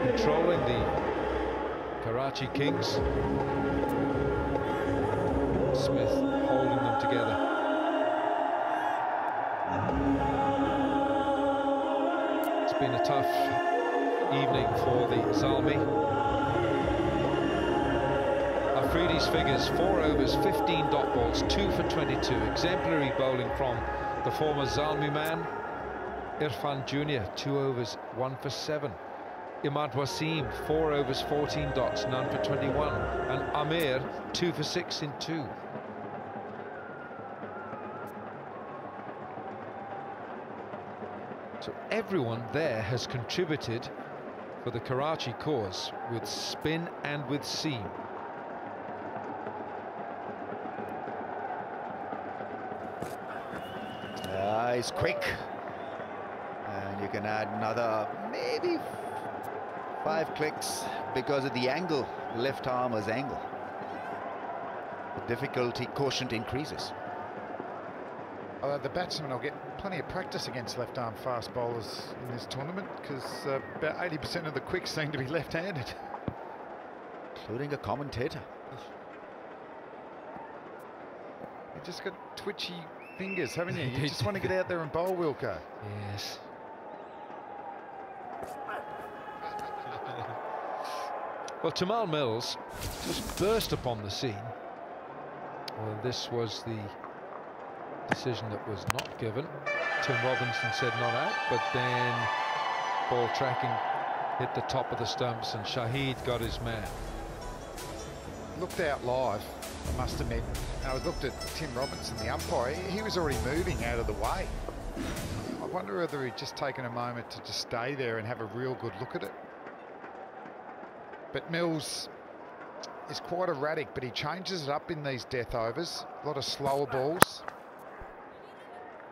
controlling the Karachi Kings. Smith holding them together. It's been a tough evening for the Zalmi. Afridi's figures: 4 overs, 15 dot balls, 2 for 22. Exemplary bowling from the former Zalmi man. Irfan Jr., 2 overs, 1 for 7. M1F1, 4 overs, 14 dots, none for 21. And Amir, 2 for 6 in 2. So everyone there has contributed for the Karachi cause with spin and with seam. He's quick. And you can add another maybe 5 clicks because of the angle, left armer's angle. The difficulty quotient increases. The batsmen will get plenty of practice against left-arm fast bowlers in this tournament, because about 80% of the quicks seem to be left-handed. Including a commentator. You've just got twitchy fingers, haven't you? You just want to get out there and bowl, Wilco. Yes. Well, Tamal Mills just burst upon the scene. Well, this was the decision that was not given. Tim Robinson said not out, but then ball tracking hit the top of the stumps and Shahid got his man. Looked out live, I must admit. I looked at Tim Robinson, the umpire. He was already moving out of the way. I wonder whether he'd just taken a moment to just stay there and have a real good look at it. But Mills is quite erratic, but he changes it up in these death overs. A lot of slower balls.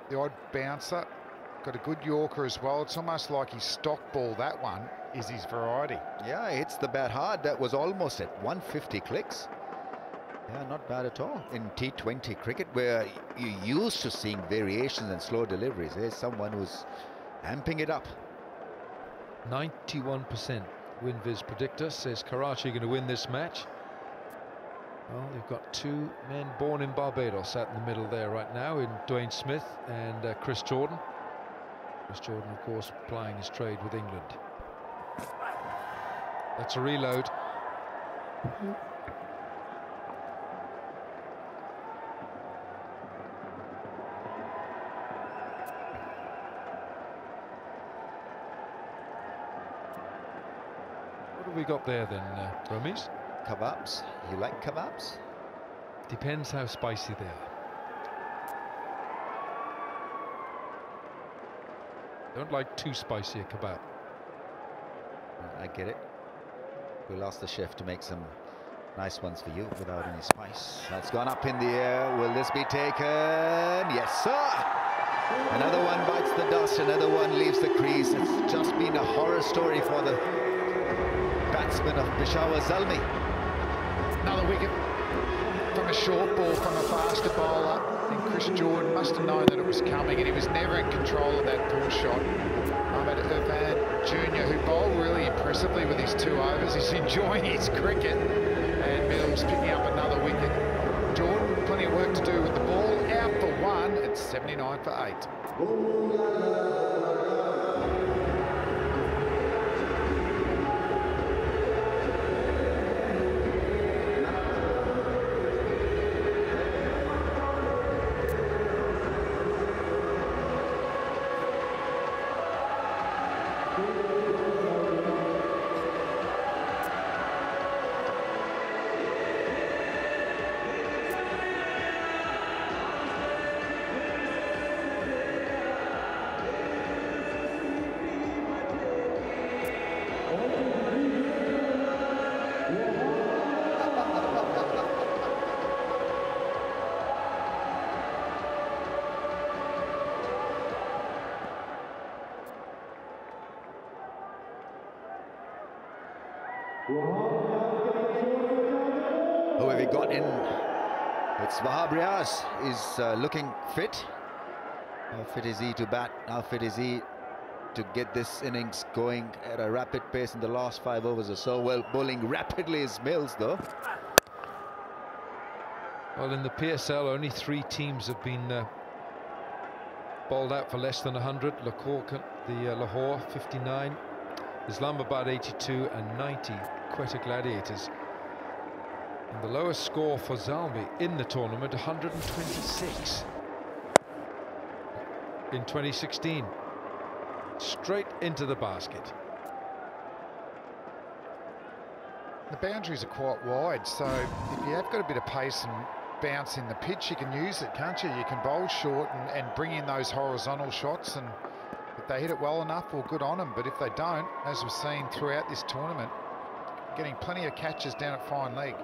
The odd bouncer. Got a good Yorker as well. It's almost like his stock ball, that one, is his variety. Yeah, hits the bat hard. That was almost at 150 clicks. Yeah, not bad at all. In T20 cricket, where you're used to seeing variations and slow deliveries, there's someone who's amping it up. 91% WinViz predictor says Karachi are going to win this match. Well, they've got two men born in Barbados out in the middle there right now, in Dwayne Smith and Chris Jordan. Chris Jordan, of course, plying his trade with England. That's a reload. What have we got there then, Romies? Kebabs. You like kebabs? Depends how spicy they are. Don't like too spicy a kebab. I get it. We'll ask the chef to make some nice ones for you without any spice. That's gone up in the air. Will this be taken? Yes, sir! Another one bites the dust, another one leaves the crease. It's just been a horror story for the batsman of Peshawar Zalm. Another wicket from a short ball from a faster bowler. And Chris Jordan must have known that it was coming, and he was never in control of that pull shot. M1F1 Jr., who bowled really impressively with his 2 overs. He's enjoying his cricket, and Mills picking up another wicket. Jordan, plenty of work to do with the ball. Out for 1 at 79 for 8. Who have we got in? It's Wahab Riaz is looking fit. How fit is he to bat? How fit is he to get this innings going at a rapid pace in the last 5 overs or so? Well, bowling rapidly is Mills, though. Well, in the PSL, only 3 teams have been bowled out for less than 100. Lahore 59, Islamabad 82 and 90, Quetta Gladiators. And the lowest score for Zalmi in the tournament, 126 in 2016. Straight into the basket. The boundaries are quite wide, so if you have got a bit of pace and bounce in the pitch, you can use it, can't you? You can bowl short and bring in those horizontal shots, and if they hit it well enough, well, good on them. But if they don't, as we've seen throughout this tournament, getting plenty of catches down at fine leg.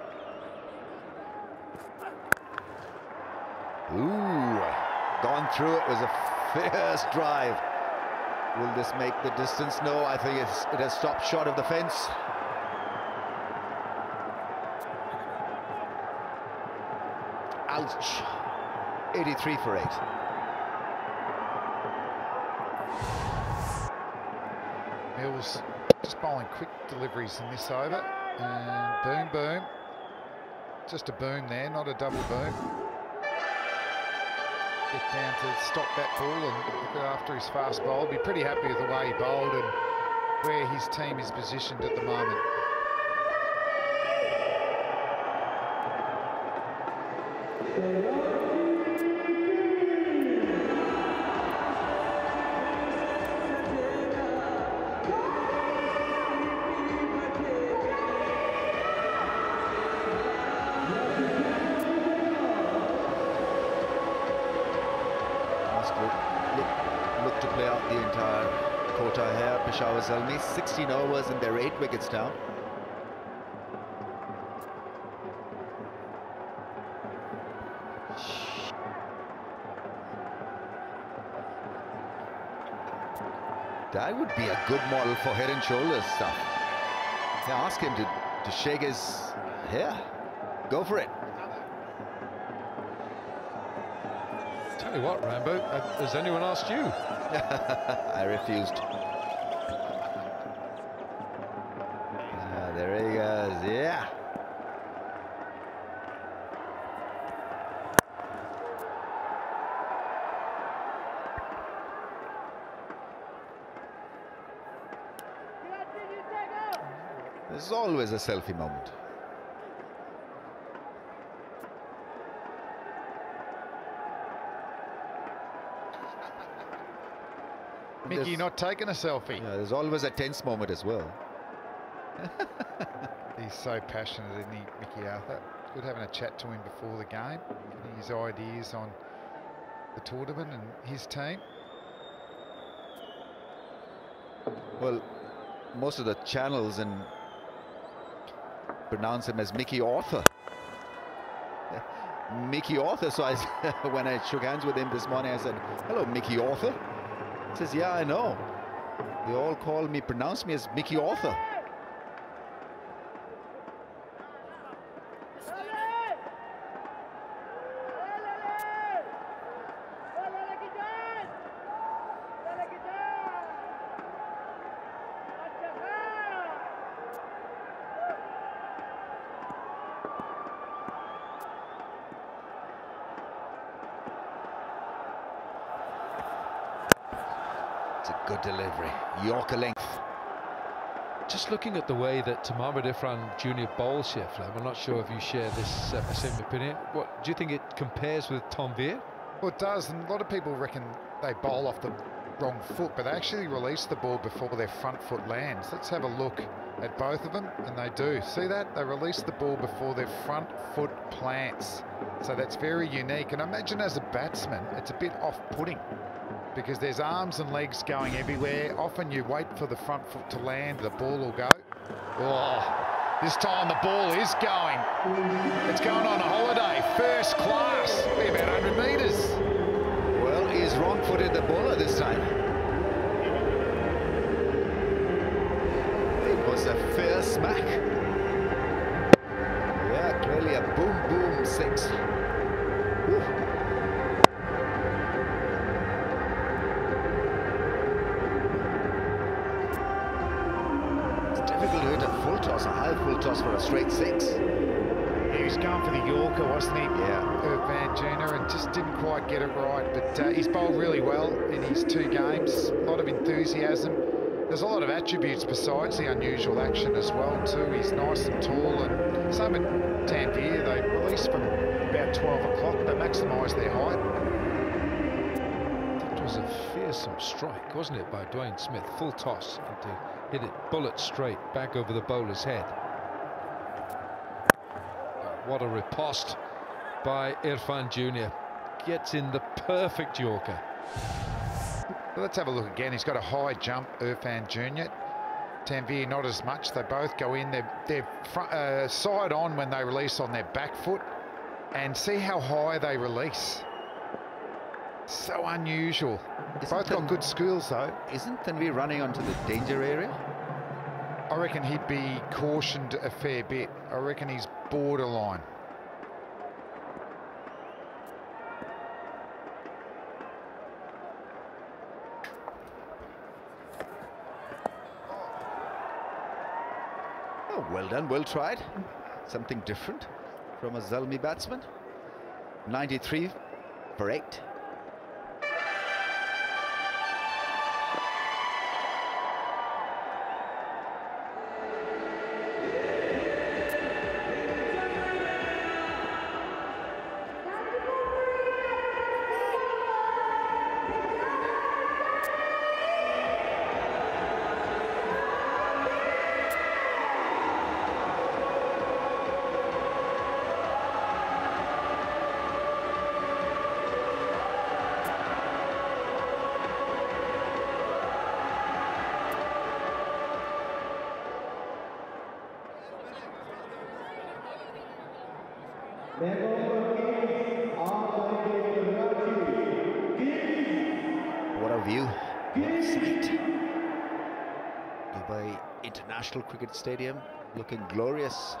Ooh, gone through. It was a fierce drive. Will this make the distance? No, I think it has stopped short of the fence. Ouch. 83 for 8. Mills just bowling quick deliveries in this over. And boom, boom. Just a boom there, not a double boom. Get down to stop that ball and look after his fast bowl. Be pretty happy with the way he bowled and where his team is positioned at the moment. Look to play out the entire quota here. Peshawar Zalm, 16 overs and they're 8 wickets down. That would be a good model for head and shoulders stuff. Yeah, ask him to shake his hair. Go for it. Tell you what, Rambo, has anyone asked you? I refused. There he goes, yeah. There's always a selfie moment. Mickey not taking a selfie. Yeah, there's always a tense moment as well. He's so passionate, isn't he, Mickey Arthur? Good having a chat to him before the game, getting his ideas on the tournament and his team. Well, most of the channels and pronounce him as Mickey Arthur. Mickey Arthur. So when I shook hands with him this morning, I said, "Hello, Mickey Arthur." He says, "Yeah, I know. They all pronounce me as Mickey Arthur." Good delivery, Yorker length. Just looking at the way that Mohamed Irfan Jr. bowls here, Flam, I'm not sure if you share this same opinion. What do you think it compares with Tom Veer? Well, it does, and a lot of people reckon they bowl off the wrong foot, but they actually release the ball before their front foot lands. Let's have a look at both of them, and they do. See that? They release the ball before their front foot plants. So that's very unique, and I imagine as a batsman, it's a bit off-putting, because there's arms and legs going everywhere. Often you wait for the front foot to land, the ball will go. Oh, this time the ball is going. It's going on a holiday, first class, be about 100 metres. Well, he's wrong-footed the bowler this time. It was a fair smack. Yeah, clearly a boom-boom six. Whew. A high full toss for a straight six. He was going for the Yorker, wasn't he? Yeah. Irfan Jr. and just didn't quite get it right. But he's bowled really well in his 2 games. A lot of enthusiasm. There's a lot of attributes besides the unusual action as well too. He's nice and tall, and same at Tanveer. They release from about 12 o'clock. They maximise their height. That was a fearsome strike, wasn't it, by Dwayne Smith? Full toss and to hit it bullet straight back over the bowler's head. What a riposte by Irfan Jr. Gets in the perfect Yorker. Well, let's have a look again. He's got a high jump, Irfan Jr. Tanveer not as much. They both go in. They're front, side on when they release on their back foot. And see how high they release. So unusual. Both got good skills though. Isn't Tanveer running onto the danger area? I reckon he'd be cautioned a fair bit. I reckon he's borderline. Oh, well done, well tried. Something different from a Zalmi batsman. 93 for 8. What a view, what a sight. Dubai International Cricket Stadium, looking glorious.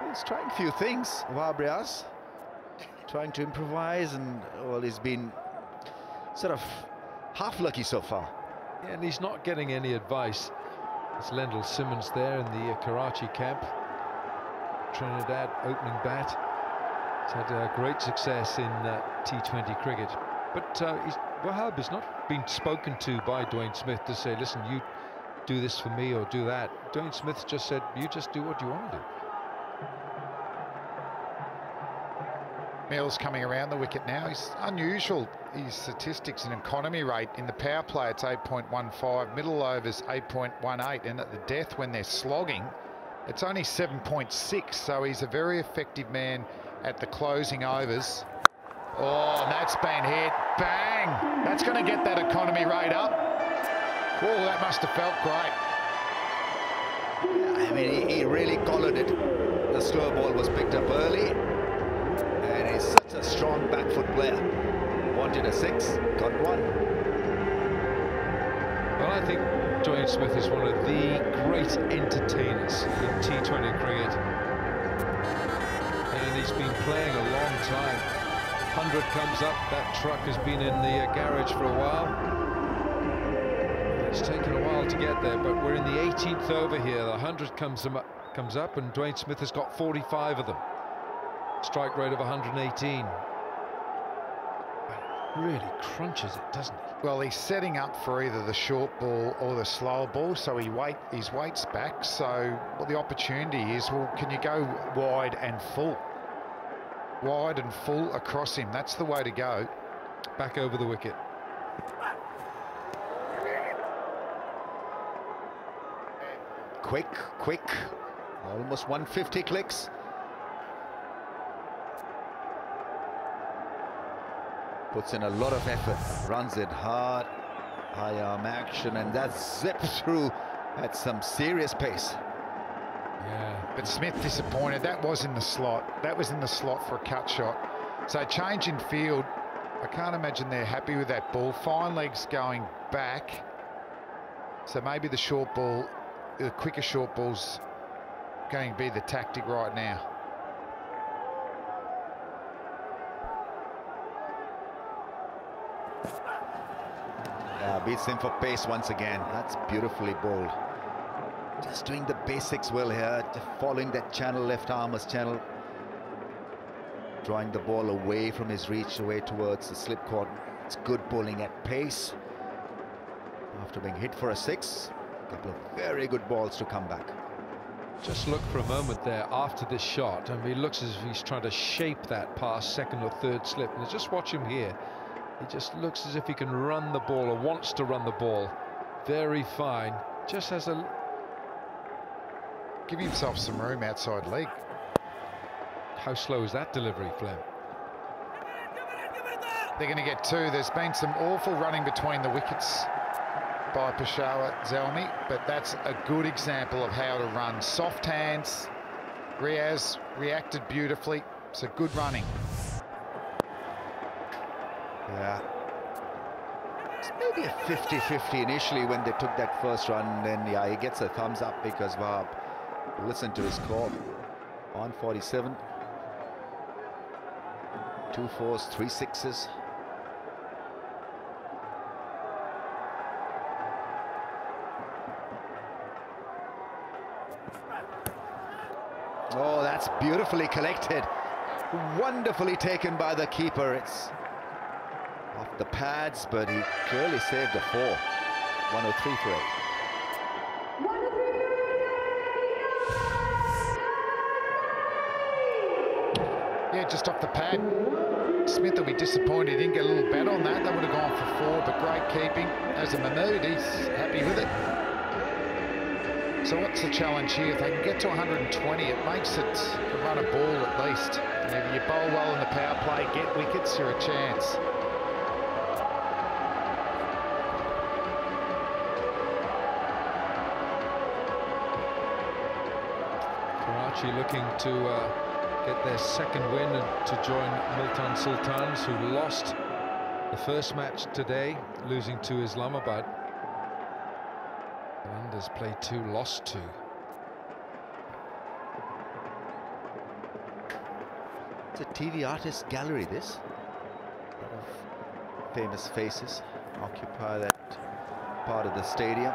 He's trying a few things, Wahab Riaz, trying to improvise, and well, he's been sort of half lucky so far. Yeah, and he's not getting any advice. It's Lendl Simmons there in the Karachi camp. Trinidad opening bat. He's had great success in T20 cricket. But Wahab has not been spoken to by Dwayne Smith to say, listen, you do this for me or do that. Dwayne Smith just said, you just do what you want to do. Mills coming around the wicket now. He's unusual. His statistics and economy rate in the power play, it's 8.15, middle overs 8.18, and at the death when they're slogging, it's only 7.6. So he's a very effective man at the closing overs. Oh, and that's been hit. Bang! That's going to get that economy rate up. Oh, that must have felt great. I mean, he really collared it. The slow ball was picked up early. And he's such a strong back foot player. Wanted a 6, got 1. Well, I think Dwayne Smith is one of the great entertainers in T20 cricket. And he's been playing a long time. 100 comes up, that truck has been in the garage for a while. It's taken a while to get there, but we're in the 18th over here. The 100 comes up, and Dwayne Smith has got 45 of them. Strike rate of 118. Really crunches it, doesn't he? Well, he's setting up for either the short ball or the slower ball, so his weight's back. So what the opportunity is, well, can you go wide and full? Wide and full across him. That's the way to go. Back over the wicket. Quick. Almost 150 clicks. Puts in a lot of effort, runs it hard, high arm action, and that zips through at some serious pace. Yeah, but Smith disappointed. That was in the slot. That was in the slot for a cut shot. So change in field. I can't imagine they're happy with that ball. Fine legs going back. So maybe the short ball, the quicker short ball's going to be the tactic right now. Beats him for pace once again. That's beautifully bowled. Just doing the basics well here, following that channel, left armer's channel, drawing the ball away from his reach, away towards the slip cord. It's good bowling at pace. After being hit for a 6, a couple of very good balls to come back. Just look for a moment there after this shot. I mean, it looks as if he's trying to shape that past second or third slip. And just watch him here. He just looks as if he can run the ball, or wants to run the ball. Very fine. Just has a... Give himself some room outside leg. How slow is that delivery, Flem? They're going to get 2. There's been some awful running between the wickets by Peshawar Zalm, but that's a good example of how to run. Soft hands. Riaz reacted beautifully. So good running. Yeah. It's maybe a 50-50 initially when they took that first run, and then yeah, he gets a thumbs up because Wahab listened to his call. 147. 2 4s, 3 6s. Oh, that's beautifully collected. Wonderfully taken by the keeper. It's off the pads, but he clearly saved a 4. 103 for 8. Yeah, just off the pad. Smith will be disappointed he didn't get a little bat on that. They would have gone for 4, but great keeping. As a Mahmood, he's happy with it. So what's the challenge here? If they can get to 120, it makes it a run a ball at least. And if you bowl well in the power play, get wickets, you're a chance. Karachi looking to get their second win and to join Multan Sultans, who lost the first match today, losing to Islamabad. Qalandars played 2, lost 2. It's a TV artist gallery, this. A lot of famous faces occupy that part of the stadium.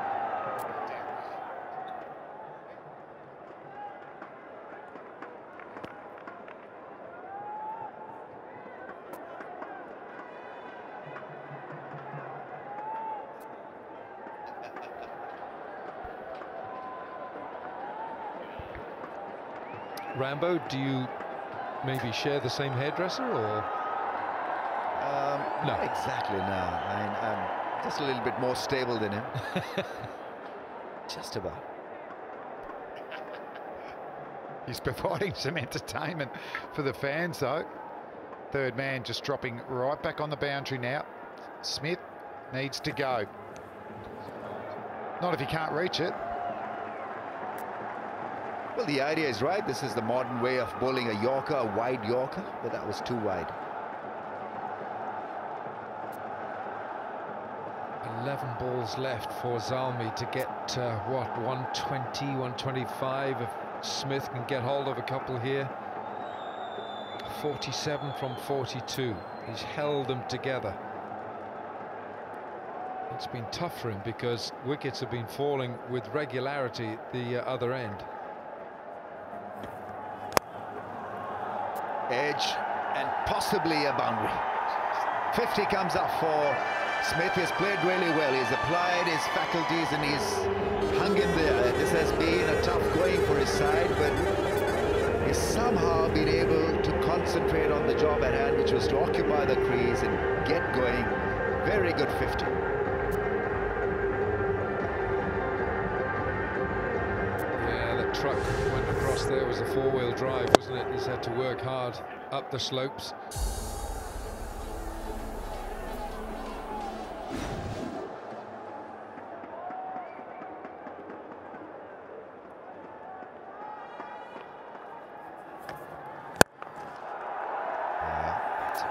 Rambo, do you maybe share the same hairdresser, or? No. Not exactly, no. I'm just a little bit more stable than him. Just about. He's providing some entertainment for the fans, though. Third man just dropping right back on the boundary now. Smith needs to go. Not if he can't reach it. Well, the idea is right. This is the modern way of bowling a Yorker, a wide Yorker, but that was too wide. 11 balls left for Zalmi to get, what, 120, 125. If Smith can get hold of a couple here. 47 from 42. He's held them together. It's been tough for him because wickets have been falling with regularity at the other end. Edge and possibly a boundary. 50 comes up for Smith. Has played really well. He's applied his faculties and he's hung in there. This has been a tough going for his side, but he's somehow been able to concentrate on the job at hand, which was to occupy the crease and get going. Very good 50. Yeah, the truck went across there. Was a 4-wheel drive, wasn't it? He's had to work hard up the slopes.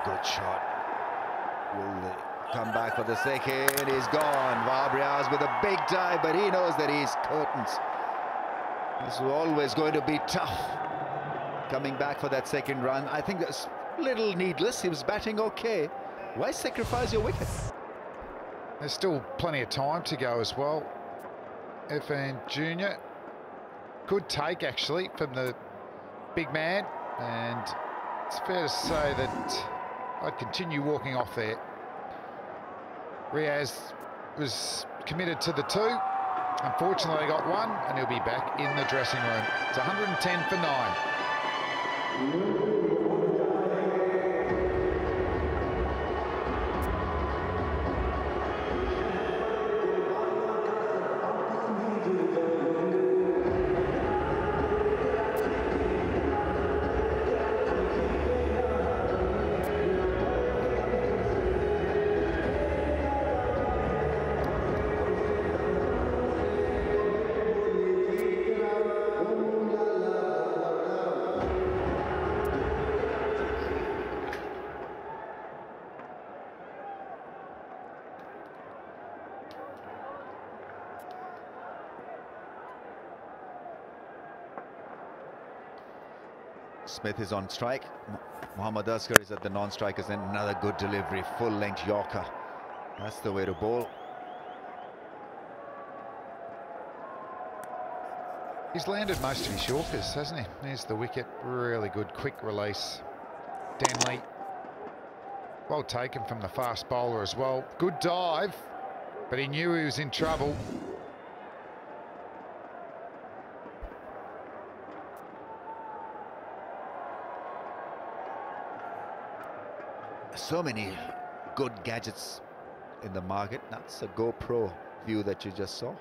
Good shot. Will come back for the second. He's gone. Vabriaz with a big dive, but he knows that he's curtains. This is always going to be tough. Coming back for that second run. I think that's a little needless. He was batting okay. Why sacrifice your wicket? There's still plenty of time to go as well. FN Junior. Good take, actually, from the big man. And it's fair to say that I'd continue walking off there. Riaz was committed to the 2. Unfortunately, got 1, and he'll be back in the dressing room. It's 110 for 9. Smith is on strike. Mohammad Asghar is at the non-strikers, and another good delivery, full-length Yorker. That's the way to bowl. He's landed most of his Yorkers, hasn't he? There's the wicket. Really good quick release. Denley. Well taken from the fast bowler as well. Good dive, but he knew he was in trouble. So many good gadgets in the market. That's a GoPro view that you just saw.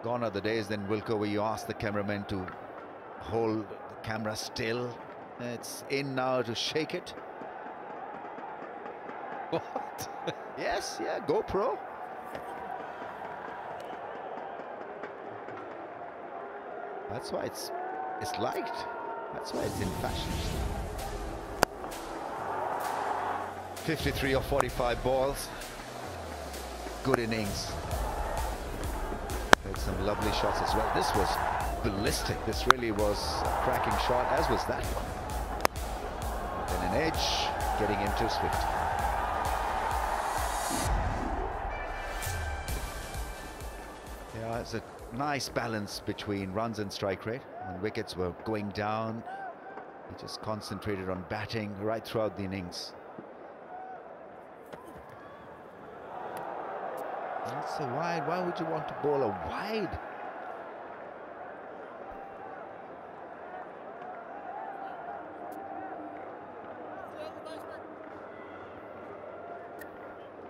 Gone are the days then, Wilco, where you ask the cameraman to hold the camera still. It's in now to shake it. What? Yes, yeah, GoPro. That's why it's liked. That's why it's in fashion. 53 or 45 balls. Good innings. Had some lovely shots as well. This was ballistic. This really was a cracking shot, as was that one. Then an edge, getting into Swift. Yeah, it's a nice balance between runs and strike rate. When wickets were going down, he just concentrated on batting right throughout the innings. That's a wide. Why would you want to bowl a wide?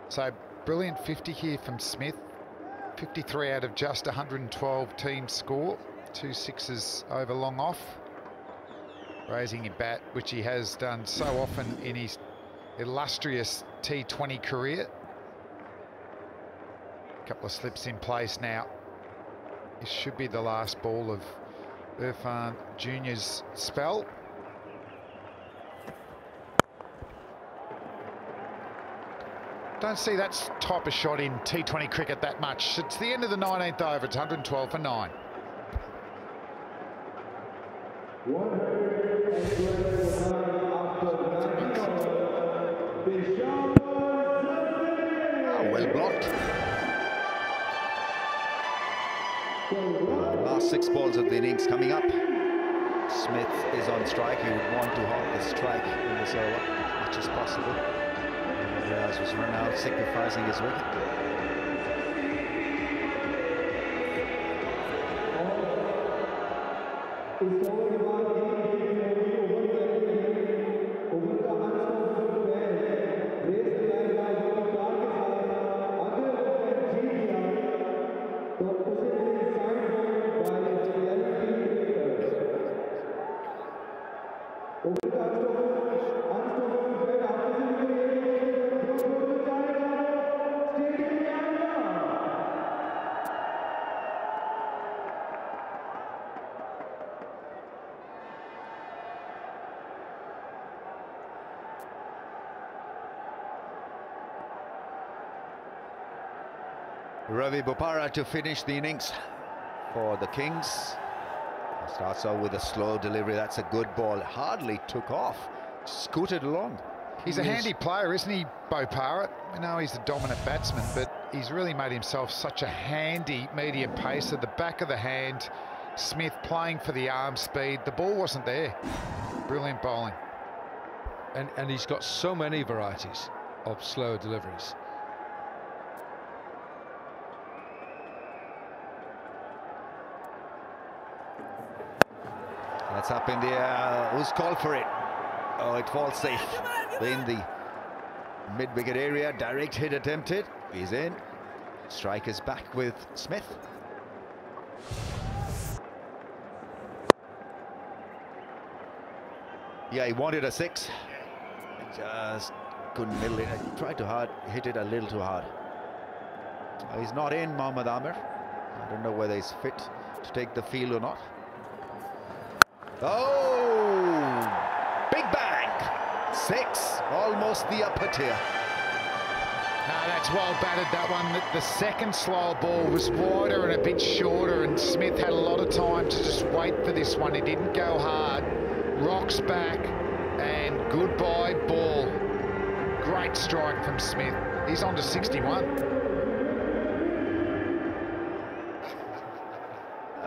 So brilliant 50 here from Smith. 53 out of just 112 team score. 2 sixes over long off. Raising your bat, which he has done so often in his illustrious T20 career. A couple of slips in place now. This should be the last ball of Irfan Jr.'s spell. Don't see that type of shot in T20 cricket that much. It's the end of the 19th over. It's 112 for 9. Oh, well blocked. Last 6 balls of the innings coming up. Smith is on strike. He would want to halt the strike in this over as much as possible. Riaz was run out, sacrificing his wicket. Ravi Bopara to finish the innings for the Kings. Starts out with a slow delivery. That's a good ball. Hardly took off. Scooted along. He's a handy player, isn't he, Bopara? I know he's the dominant batsman, but he's really made himself such a handy medium pacer. The back of the hand, Smith playing for the arm speed. The ball wasn't there. Brilliant bowling. And he's got so many varieties of slow deliveries. That's up in the air. Who's called for it? Oh, it falls safe in the mid-wicket area. Direct hit attempted. He's in. Strike is back with Smith. Yeah, he wanted a 6. Just couldn't middle it. I tried to hit it a little too hard. He's not in, Mohammad Amir. I don't know whether he's fit to take the field or not. Oh, big bang. 6, almost the upper tier. No, that's well batted, that one. The second slow ball was wider and a bit shorter, and Smith had a lot of time to just wait for this one. He didn't go hard. Rocks back, and goodbye ball. Great strike from Smith. He's on to 61.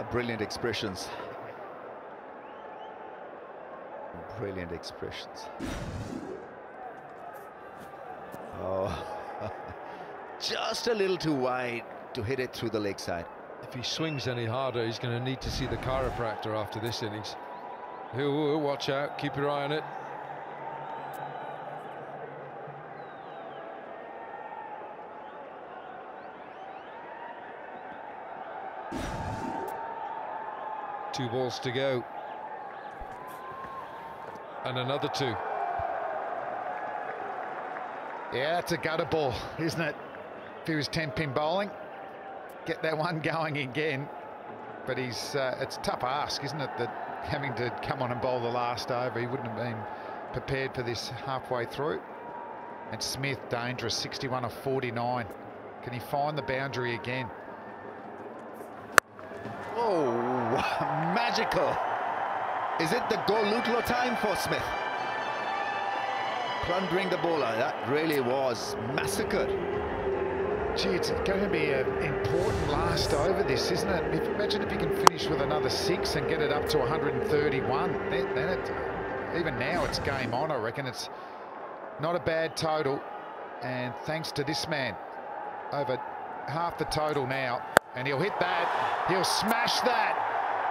Brilliant expressions. Brilliant expressions. Oh, just a little too wide to hit it through the leg side. If he swings any harder, he's going to need to see the chiropractor after this innings. Ooh, watch out, keep your eye on it. Two balls to go. And another 2. Yeah, that's a gutter ball, isn't it? If he was 10-pin bowling, get that one going again. but it's a tough ask, isn't it, that having to come on and bowl the last over, he wouldn't have been prepared for this halfway through. And Smith, dangerous, 61 of 49. Can he find the boundary again? Oh, magical. Is it the Golutlo time for Smith? Plundering the bowler, that really was massacred. Gee, it's going to be an important last over this, isn't it? Imagine if you can finish with another 6 and get it up to 131. Then even now it's game on, I reckon. It's not a bad total. And thanks to this man, over half the total now. And he'll hit that. He'll smash that.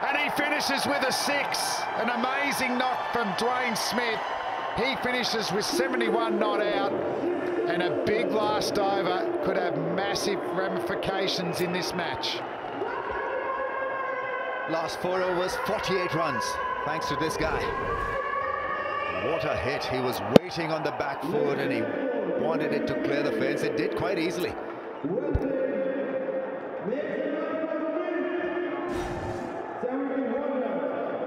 And he finishes with a 6. An amazing knock from Dwayne Smith. He finishes with 71 not out. And a big last over could have massive ramifications in this match. Last 4 overs, 48 runs, thanks to this guy. What a hit. He was waiting on the back foot and he wanted it to clear the fence. It did quite easily.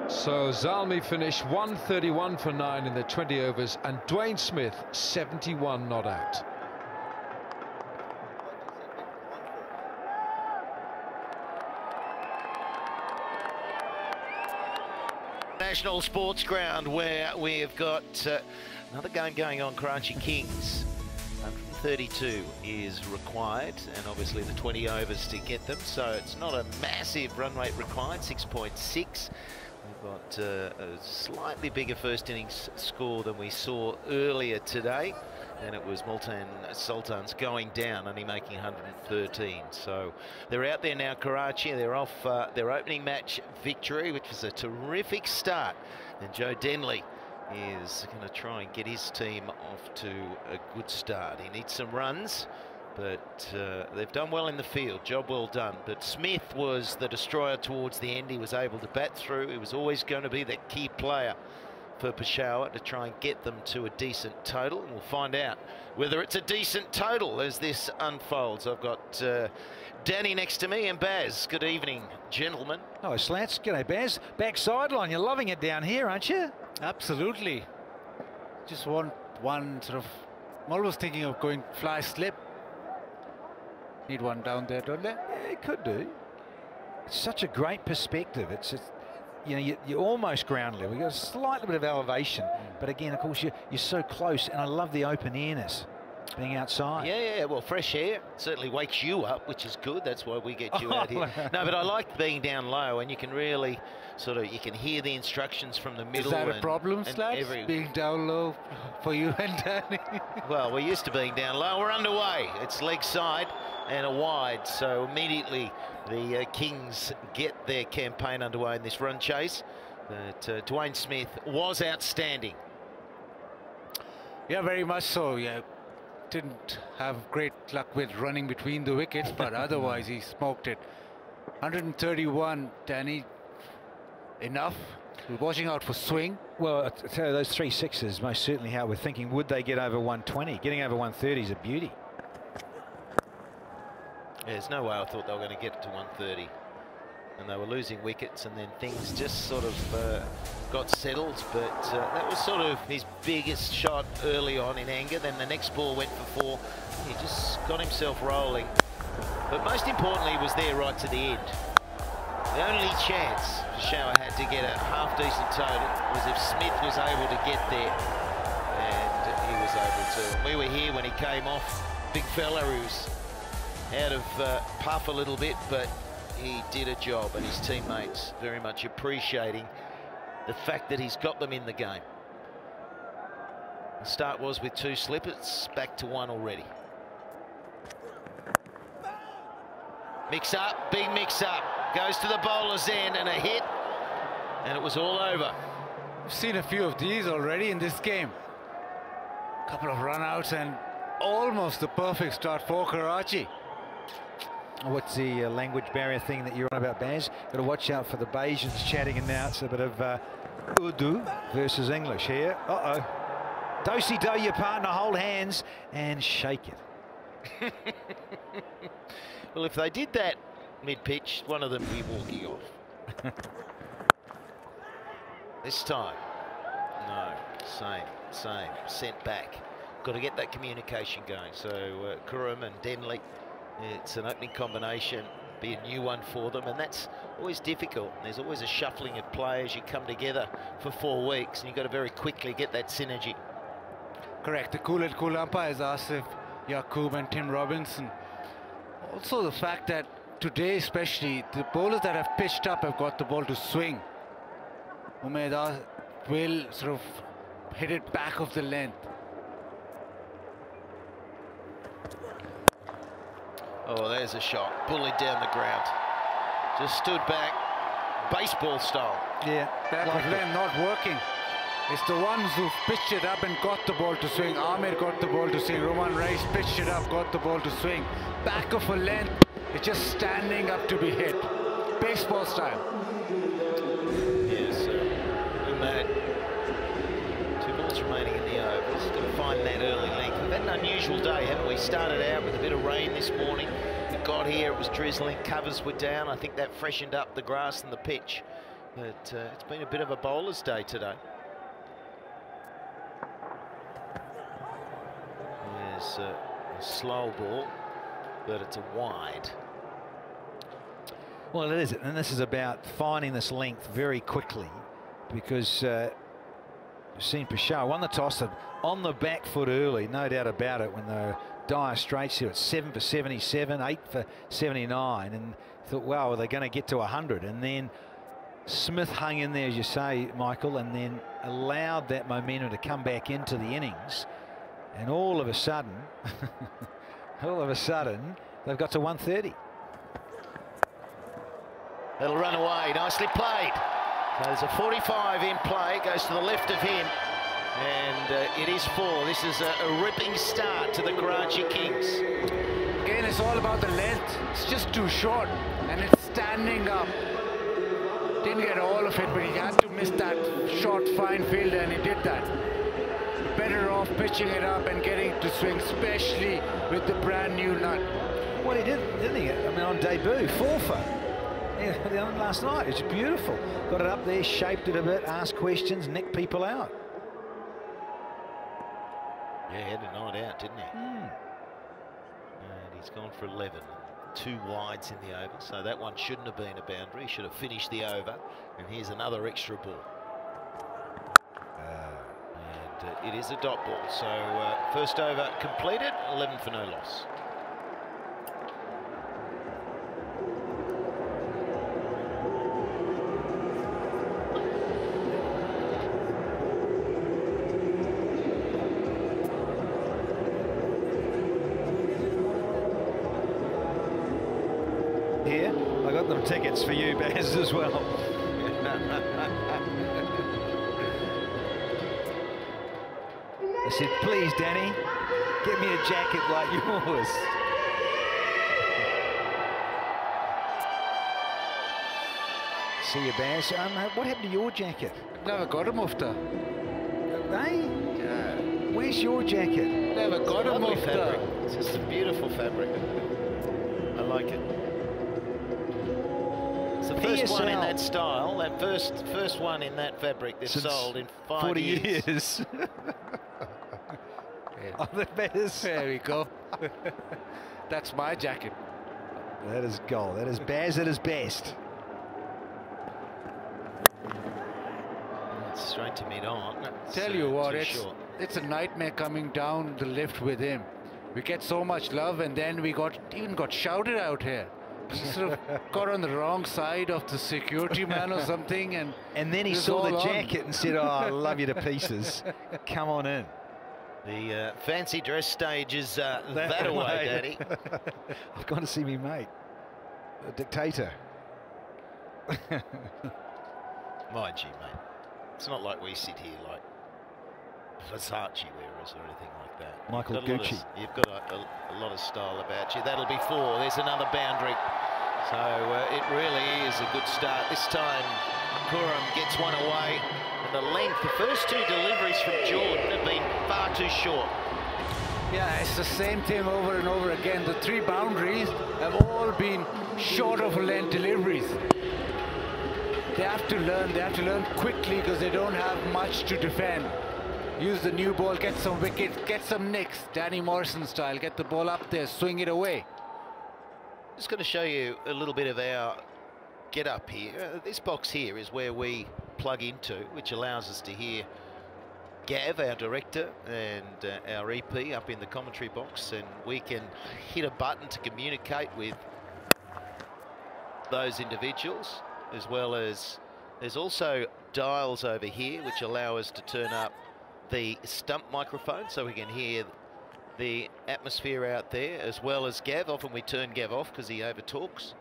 So Zalmi finished 131 for 9 in the 20 overs, and Dwayne Smith 71 not out. National Sports Ground, where we've got another game going on. Karachi Kings, 132 is required, and obviously the 20 overs to get them, so it's not a massive run rate required, 6.6. We've got a slightly bigger first innings score than we saw earlier today, and it was Multan Sultans going down, only making 113. So they're out there now, Karachi. They're off their opening match victory, which was a terrific start. And Joe Denley is going to try and get his team off to a good start. He needs some runs, but they've done well in the field. Job well done. But Smith was the destroyer towards the end. He was able to bat through. He was always going to be the key player for Peshawar to try and get them to a decent total. And we'll find out whether it's a decent total as this unfolds. I've got Danny next to me and Baz. Good evening, gentlemen. Oh, slants. G'day, Baz. Back sideline. You're loving it down here, aren't you? Absolutely. Just want one sort of... I'm always thinking of going fly slip. Need one down there, don't they? Yeah, it could do. It's such a great perspective. It's you know, you're almost ground level. You've got a slight bit of elevation, but again, of course, you're so close, and I love the open airness being outside. Yeah, well, fresh air certainly wakes you up, which is good. That's why we get you out here. No, but I like being down low, and you can really sort of, you can hear the instructions from the middle. Is that a problem, Slats, being down low for you and Danny? Well, we're used to being down low. We're underway. It's leg side and a wide, so immediately the Kings get their campaign underway in this run chase. But Dwayne Smith was outstanding. Yeah, very much so. Yeah, didn't have great luck with running between the wickets, but otherwise he smoked it. 131, Danny, enough? We're watching out for swing. Well, I tell you, those 3 sixes, most certainly how we're thinking, would they get over 120? Getting over 130 is a beauty. Yeah, there's no way I thought they were going to get to 130. And they were losing wickets, and then things just sort of got settled. But that was sort of his biggest shot early on in anger. Then the next ball went for 4. He just got himself rolling. But most importantly, he was there right to the end. The only chance Peshawar had to get a half-decent total was if Smith was able to get there. And he was able to. And we were here when he came off. Big fella who's out of puff a little bit, but he did a job, and his teammates very much appreciating the fact that he's got them in the game. The start was with 2 slippers, back to 1 already. Mix up, big mix up, goes to the bowler's end and a hit, and it was all over. I've seen a few of these already in this game. A couple of run-outs and almost the perfect start for Karachi. What's the language barrier thing that you're on about, Baz? Got to watch out for the Bayesians chatting, and now it's a bit of Urdu versus English here. Uh-oh. Do-si-do your partner, hold hands and shake it. Well, if they did that mid-pitch, one of them will be walking off. This time, no, same, sent back. Got to get that communication going. So Kurum and Denley, it's an opening combination, be a new one for them, and that's always difficult. There's always a shuffling of players. You come together for 4 weeks, and you've got to very quickly get that synergy. Correct. The cool and cool umpires, Asif, Yaqub and Tim Robinson. Also the fact that today especially, the bowlers that have pitched up have got the ball to swing. Umaid will sort of hit it back of the length. Oh, there's a shot. Bullied down the ground. Just stood back, baseball style. Yeah, back of length not working. It's the ones who've pitched it up and got the ball to swing. Amir got the ball to swing. Roman Reis pitched it up, got the ball to swing. Back of a length, it's just standing up to be hit. Baseball style. Yes, Umaid. 2 balls remaining in the over. He's got to find that early length. We've had an unusual day, haven't we? Started out with a bit of rain this morning. We got here, it was drizzling, covers were down. I think that freshened up the grass and the pitch. But it's been a bit of a bowler's day today. There's a slow ball, but it's a wide. Well, it is, and this is about finding this length very quickly, because we've seen Peshawar won the toss on the back foot early, no doubt about it, when the dire straits here at 7 for 77, 8 for 79, and thought, wow, are they going to get to 100? And then Smith hung in there, as you say, Michael, and then allowed that momentum to come back into the innings. And all of a sudden, they've got to 130. It'll run away, nicely played. So there's a 45 in play, goes to the left of him, and it is 4. This is a ripping start to the Karachi Kings. Again, it's all about the length. It's just too short, and it's standing up. Didn't get all of it, but he had to miss that short, fine fielder, and he did that. Better off pitching it up and getting it to swing, especially with the brand new nut. Well, he did, didn't he? I mean, on debut, 4 for. Yeah, last night. It's beautiful. Got it up there, shaped it a bit, asked questions, nicked people out. Yeah, he had a night out, didn't he? And he's gone for 11. 2 wides in the over, so that one shouldn't have been a boundary. He should have finished the over. And here's another extra ball. It is a dot ball, so first over completed, 11 for no loss. Here, I got them tickets for you, Baz, as well. I said, please, Danny, get me a jacket like yours. See you, Baz. What happened to your jacket? Never got a mufta. Hey? Yeah. Where's your jacket? Never got a mufta. It's just a beautiful fabric. I like it. It's the first one in that style, that first one in that fabric that's sold in 40 years. Oh, there we go. That's my jacket. That is gold. That is Baz at his best. It's straight to mid-on. Tell you what, it's a nightmare coming down the lift with him. We get so much love, and then we even got shouted out here. He sort of got on the wrong side of the security man or something, and then he saw the jacket and said, "Oh, I love you to pieces. Come on in." The fancy dress stage is that away, Daddy. I've gone to see me mate, a dictator. Mind you, mate, it's not like we sit here like Versace wearers or anything like that. Michael Gucci. You've got a lot of style about you. That'll be 4. There's another boundary. So it really is a good start. This time, Kurum gets one away. And the length, the first 2 deliveries from Jordan have been far too short. Yeah, it's the same thing over and over again. The 3 boundaries have all been short of length deliveries. They have to learn quickly because they don't have much to defend. Use the new ball, get some wickets, get some nicks, Danny Morrison style, get the ball up there, swing it away. Just going to show you a little bit of our get up here. This box here is where we plug into, which allows us to hear Gav, our director, and our EP up in the commentary box, and we can hit a button to communicate with those individuals, as well as there's also dials over here which allow us to turn up the stump microphone so we can hear the atmosphere out there, as well as Gav. Often we turn Gav off because he over talks.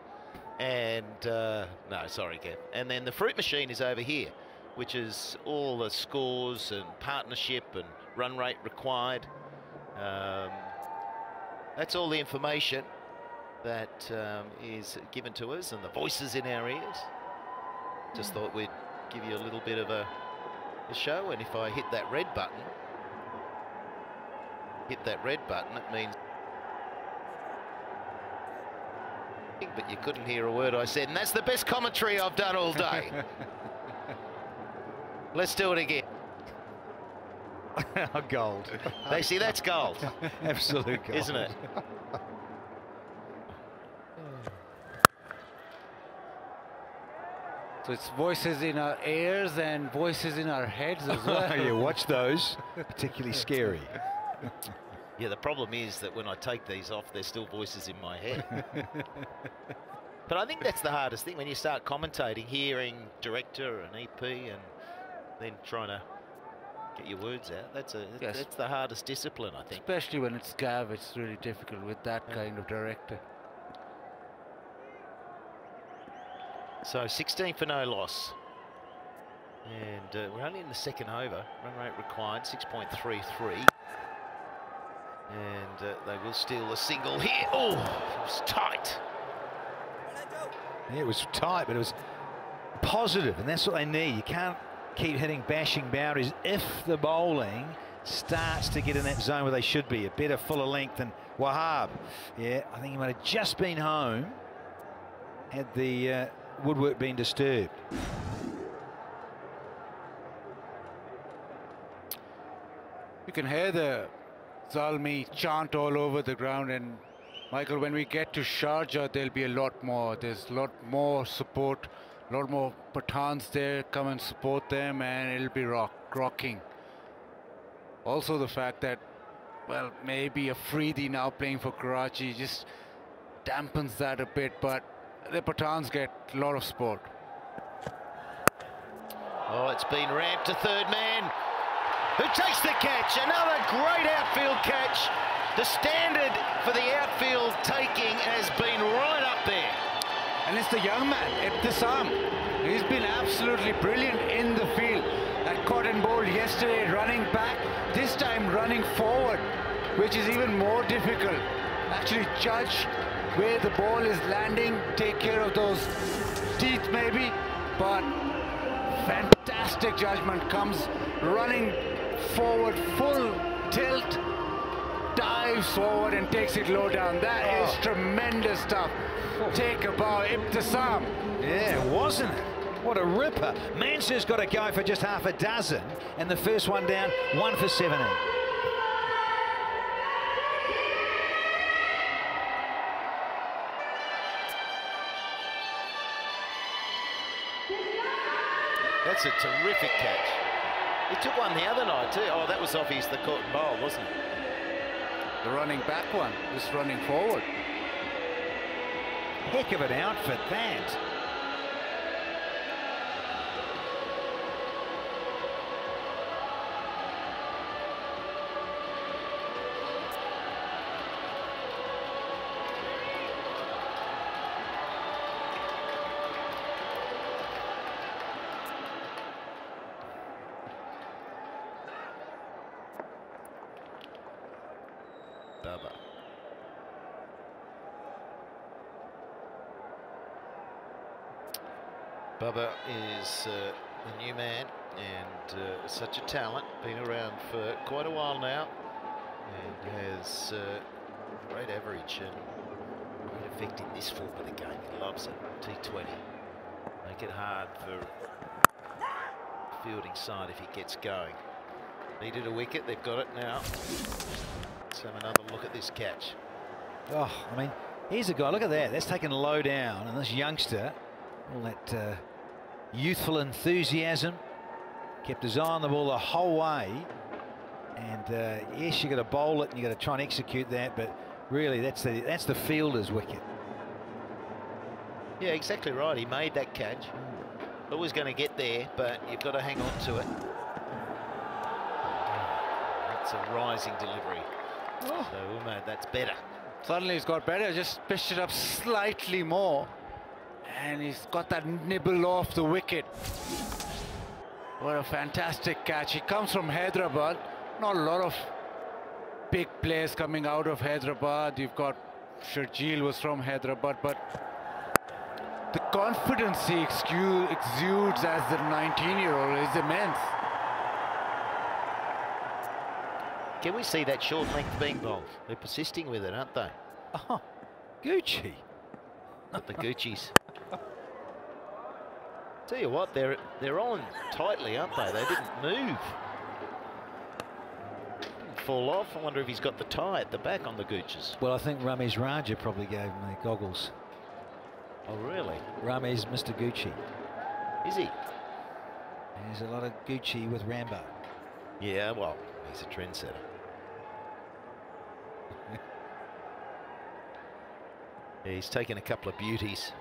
And no, sorry, Gav. And then the fruit machine is over here, which is all the scores and partnership and run rate required. That's all the information that is given to us, and the voices in our ears. Just thought we'd give you a little bit of a show. And if I hit that red button, it means... But you couldn't hear a word I said, and that's the best commentary I've done all day. Let's do it again. Gold. They see, that's gold. Absolute gold. Isn't it? So it's voices in our ears and voices in our heads as well. Yeah, watch those. Particularly scary. Yeah, the problem is that when I take these off, there's still voices in my head. But I think that's the hardest thing when you start commentating, hearing director and EP and then trying to get your words out. That's the hardest discipline, I think. Especially when it's Gav, it's really difficult with that kind of director. So 16 for no loss. And we're only in the second over. Run rate required, 6.33. And they will steal a single here. Oh, it was tight. Yeah, it was tight, but it was positive, and that's what they need. You can't keep hitting bashing boundaries if the bowling starts to get in that zone where they should be. A better fuller length than Wahab. Yeah, I think he might have just been home had the woodwork been disturbed. You can hear the Zalmi chant all over the ground, and Michael, when we get to Sharjah, there'll be a lot more. There's a lot more support, a lot more Pathans there. Come and support them, and it'll be rocking. Also the fact that, well, maybe Afridi now playing for Karachi just dampens that a bit, but the Pathans get a lot of support. Oh, it's been ramped to third man, who takes the catch. Another great outfield catch. The standard for the outfield taking has been right up there. And it's the young man, Fearsome. He's been absolutely brilliant in the field. That caught and bowled yesterday, running back, this time running forward, which is even more difficult. Actually judge where the ball is landing, take care of those teeth maybe, but fantastic judgment. Comes running forward, full tilt, dives forward and takes it low down. That is tremendous stuff. Take a bow, Fearsome. Yeah, wasn't it? What a ripper. Mansur's got to go for just half a dozen, and the first one down, 1 for 17. That's a terrific catch. He took one the other night too. Oh, that was off the caught and bowl, wasn't it? The running back one, just running forward. Heck of an outfit, that. Bubba is the new man and such a talent, been around for quite a while now, and has great average and great effect in this form of the game. He loves it. T20. Make it hard for fielding side if he gets going. Needed a wicket. They've got it now. Let's have another look at this catch. Oh, I mean, here's a guy. Look at that. That's taken low down, and this youngster, all that youthful enthusiasm, kept his eye on the ball the whole way. And yes, you got to bowl it and you got to try and execute that, but really that's the fielder's wicket. Yeah, exactly right. He made that catch. Always going to get there, but you've got to hang on to it. That's a rising delivery. Oh. So Umad, that's better. Suddenly he's got better, just pitched it up slightly more. And he's got that nibble off the wicket. What a fantastic catch. He comes from Hyderabad. Not a lot of big players coming out of Hyderabad. You've got Sharjeel was from Hyderabad, but the confidence he exudes as the 19-year-old is immense. Can we see that short length being bowled? They're persisting with it, aren't they? Oh, Gucci. Not the Gucci's. Tell you what, they're on tightly, aren't they? They didn't move. Didn't fall off. I wonder if he's got the tie at the back on the Gucci's. Well, I think Ramesh Raja probably gave him the goggles. Oh, really? Ramesh Mr. Gucci. Is he? There's a lot of Gucci with Rambo. Yeah, well, he's a trendsetter. Yeah, he's taken a couple of beauties.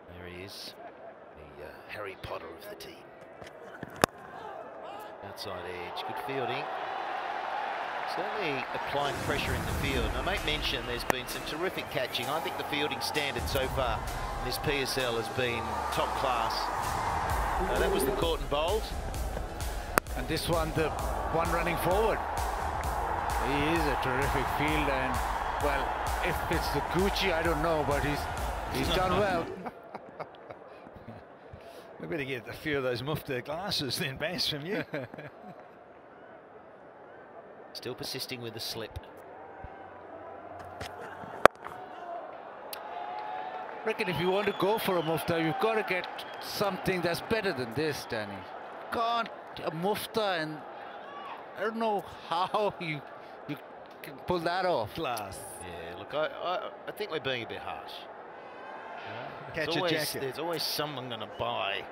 There he is, the Harry Potter of the team. Outside edge, good fielding. Certainly applying pressure in the field. And I make mention there's been some terrific catching. I think the fielding standard so far in this PSL has been top class. That was the caught and bowled. And this one, the one running forward. He is a terrific fielder, and well, if it's the Gucci, I don't know, but he's done well. We better get a few of those mufta glasses then, Bass, from you. Still persisting with the slip. I reckon if you want to go for a mufta, you've got to get something that's better than this, Danny. Can't a mufta, and I don't know how you can pull that off. Class. Yeah, look, I think we're being a bit harsh. Catch a jacket. There's always someone going to buy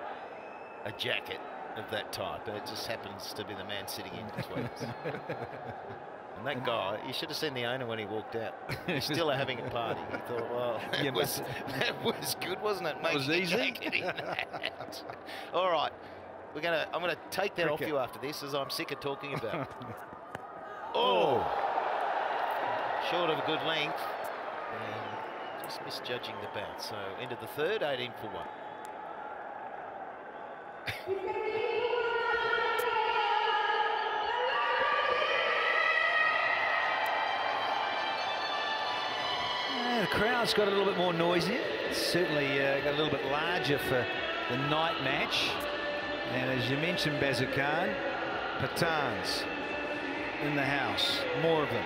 a jacket of that type. It just happens to be the man sitting in between us. And that guy, you should have seen the owner when he walked out. He's still having a party. He thought, well, that was good, wasn't it? That was easy. All right, I'm gonna take that off you after this, as I'm sick of talking about. Oh, short of a good length. And just misjudging the bat. So into the third, 18 for 1. The crowd's got a little bit more noisy. It's certainly got a little bit larger for the night match. And as you mentioned, Bazookan, Pathans in the house. More of them.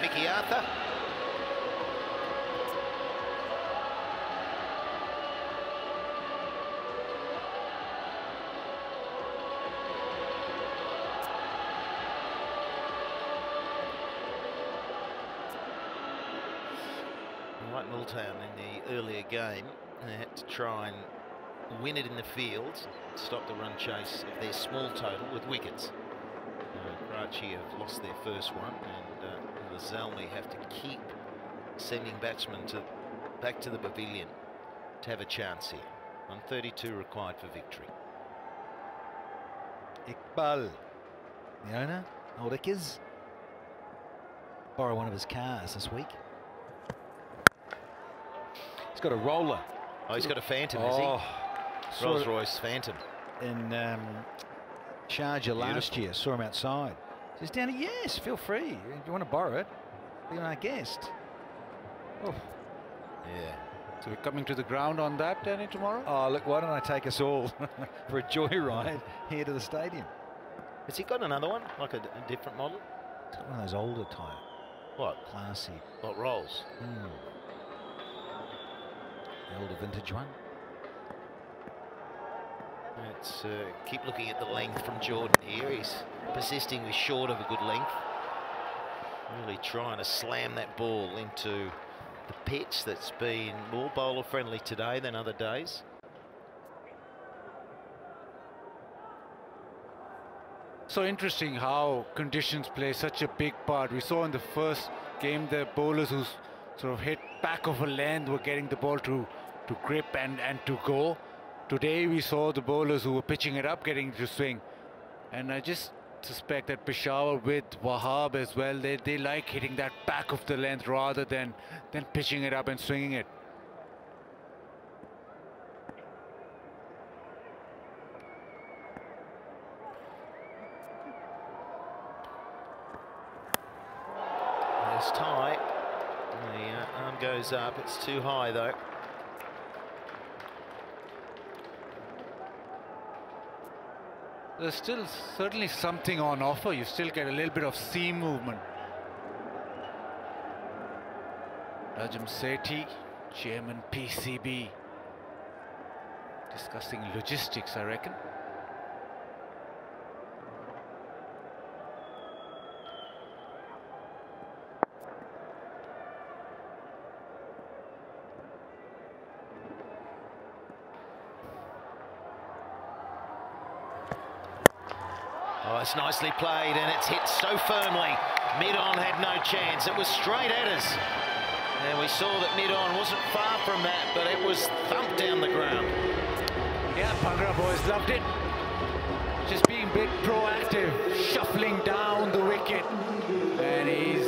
Mickey Arthur. Like Milltown in the earlier game, they had to try and win it in the field, stop the run chase of their small total with wickets. Karachi have lost their first one, and the Zalmi have to keep sending batsmen back to the pavilion to have a chance here. 132 required for victory. Iqbal, the owner, old Ickers, borrow one of his cars this week. He's got a roller. Oh, he's got a Phantom, is he? Rolls-Royce Phantom. In Sharjah last year, saw him outside. Says, Danny, yes, feel free. If you want to borrow it, be my guest. Oh. Yeah. So we're coming to the ground on that, Danny, tomorrow? Oh, look, why don't I take us all for a joyride here to the stadium? Has he got another one, like a different model? It's got one of those older type. What? Classy. What, Rolls? The older vintage one. Let's keep looking at the length from Jordan here. He's persisting with short of a good length. Really trying to slam that ball into the pitch that's been more bowler friendly today than other days. So interesting how conditions play such a big part. We saw in the first game the bowlers who sort of hit back of a length were getting the ball to grip and to go. Today we saw the bowlers who were pitching it up getting to swing. And I just suspect that Peshawar with Wahab as well, they like hitting that back of the length rather than pitching it up and swinging it. There's tie. The arm goes up. It's too high though. There's still certainly something on offer. You still get a little bit of seam movement. Rajam Sethi, Chairman PCB, discussing logistics, I reckon. Oh, it's nicely played and it's hit so firmly. Mid-on had no chance. It was straight at us. And we saw that mid-on wasn't far from that, but it was thumped down the ground. Yeah, Bhangra boys loved it. Just being a bit proactive, shuffling down the wicket. And he's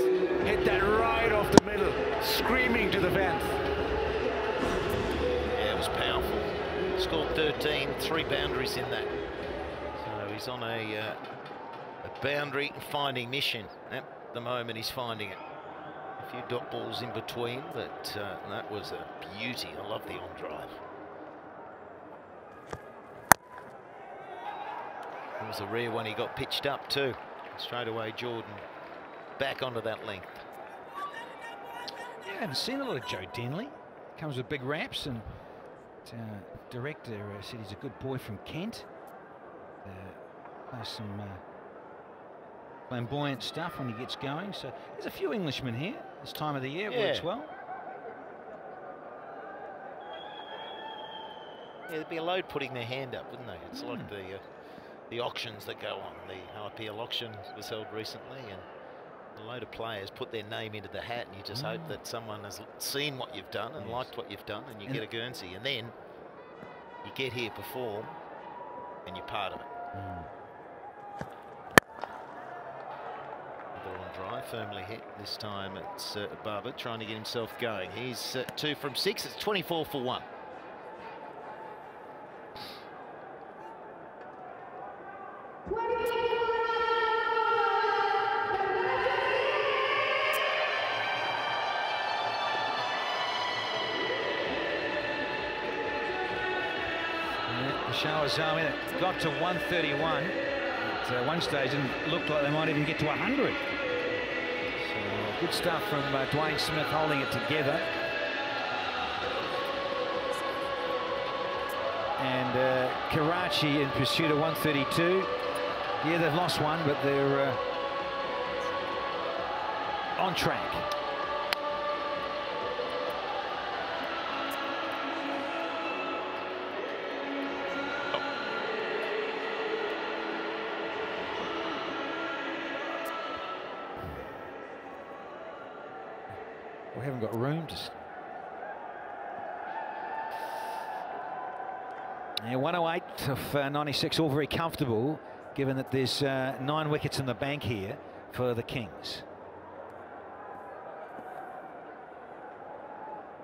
hit that right off the middle, screaming to the fence. Yeah, it was powerful. Scored 13, 3 boundaries in that. So he's on a boundary finding mission. At the moment he's finding it. A few dot balls in between, but that was a beauty. I love the on drive. It was a rare one. He got pitched up too. Straight away Jordan back onto that length. Yeah, I haven't seen a lot of Joe Denley. Comes with big raps, and director said he's a good boy from Kent. Plays some flamboyant stuff when he gets going. So there's a few Englishmen here this time of the year. It works well. Yeah, there'd be a load putting their hand up, wouldn't they? It's like the auctions that go on. The IPL auction was held recently, and a load of players put their name into the hat, and you just hope that someone has seen what you've done and liked what you've done, and you get a Guernsey, and then you get here, perform, and you're part of it. Ball on drive, firmly hit. This time it's Baba trying to get himself going. He's 2 from 6. It's 24 for 1. Peshawar Zalm, it got to 131. At one stage, didn't look like they might even get to 100. So good stuff from Dwayne Smith holding it together. And Karachi in pursuit of 132. Yeah, they've lost one, but they're on track. We haven't got room to... Yeah, 108 of 96, all very comfortable, given that there's 9 wickets in the bank here for the Kings.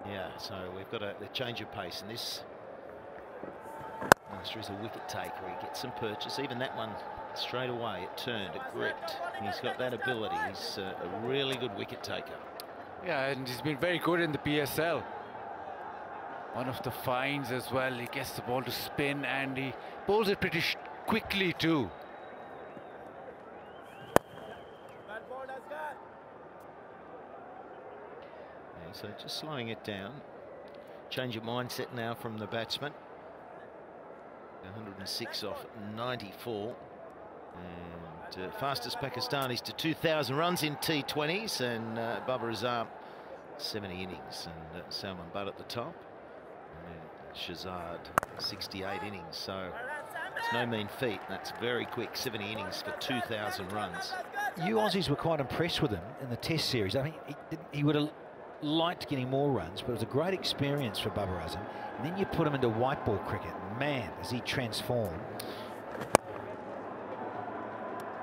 Yeah, so we've got a change of pace, and this Master is a wicket taker. He gets some purchase. Even that one straight away, it turned, it gripped. He's got that ability. He's a really good wicket taker. Yeah, and he's been very good in the PSL. One of the finds as well. He gets the ball to spin and he bowls it pretty quickly too. Yeah, so just slowing it down. Change of mindset now from the batsman. 106 off 94. And fastest Pakistanis to 2,000 runs in T20s, and Peshawar Zalm 70 innings, and Salman Butt at the top. And Shahzad 68 innings, so it's no mean feat. That's very quick, 70 innings for 2,000 runs. You Aussies were quite impressed with him in the Test series. I mean, he would have liked getting more runs, but it was a great experience for Peshawar Zalm. And then you put him into white ball cricket. Man, has he transformed.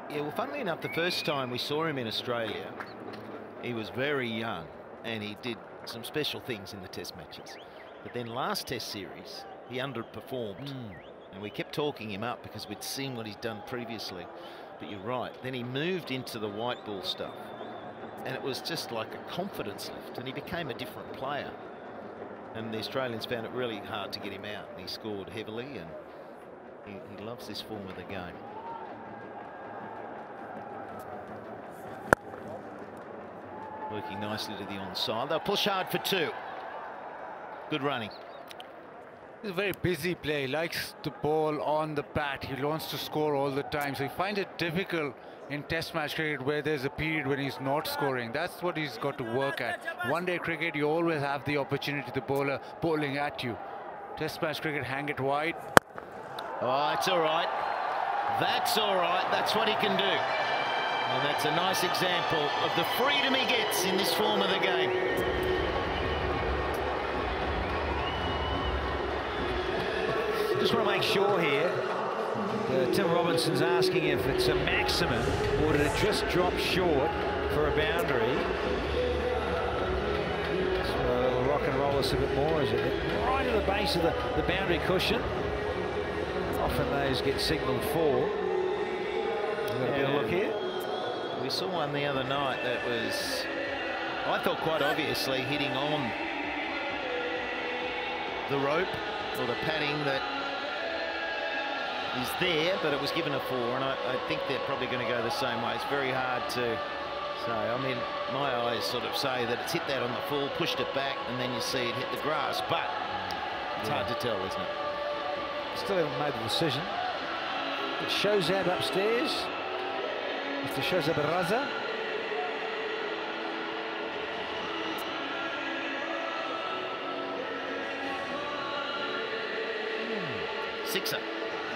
Yeah, well, funnily enough, the first time we saw him in Australia, he was very young and he did some special things in the Test matches. But then last Test series, he underperformed. And we kept talking him up because we'd seen what he's done previously. But you're right, then he moved into the white ball stuff. And it was just like a confidence lift, and he became a different player. And the Australians found it really hard to get him out. He scored heavily, and he loves this form of the game. Working nicely to the onside. They'll push hard for 2. Good running. He's a very busy player. He likes the ball on the bat. He wants to score all the time. So he finds it difficult in Test match cricket where there's a period when he's not scoring. That's what he's got to work at. One-day cricket, you always have the opportunity, the bowler bowling at you. Test match cricket, hang it wide. Oh, that's all right. That's all right. That's what he can do. And that's a nice example of the freedom he gets in this form of the game. Just want to make sure here. Tim Robinson's asking if it's a maximum or did it just drop short for a boundary. So we'll rock and roll this a bit more, is it? Right at the base of the boundary cushion. Often those get signalled for. We've got a bit of look here. We saw one the other night that was, I thought quite obviously, hitting on the rope or the padding that is there, but it was given a 4, and I think they're probably going to go the same way. It's very hard to say. I mean, my eyes sort of say that it's hit that on the full, pushed it back, and then you see it hit the grass, but it's hard to tell, isn't it? Still haven't made the decision. It shows up upstairs. Mr. Shahzad Raza. Sixer.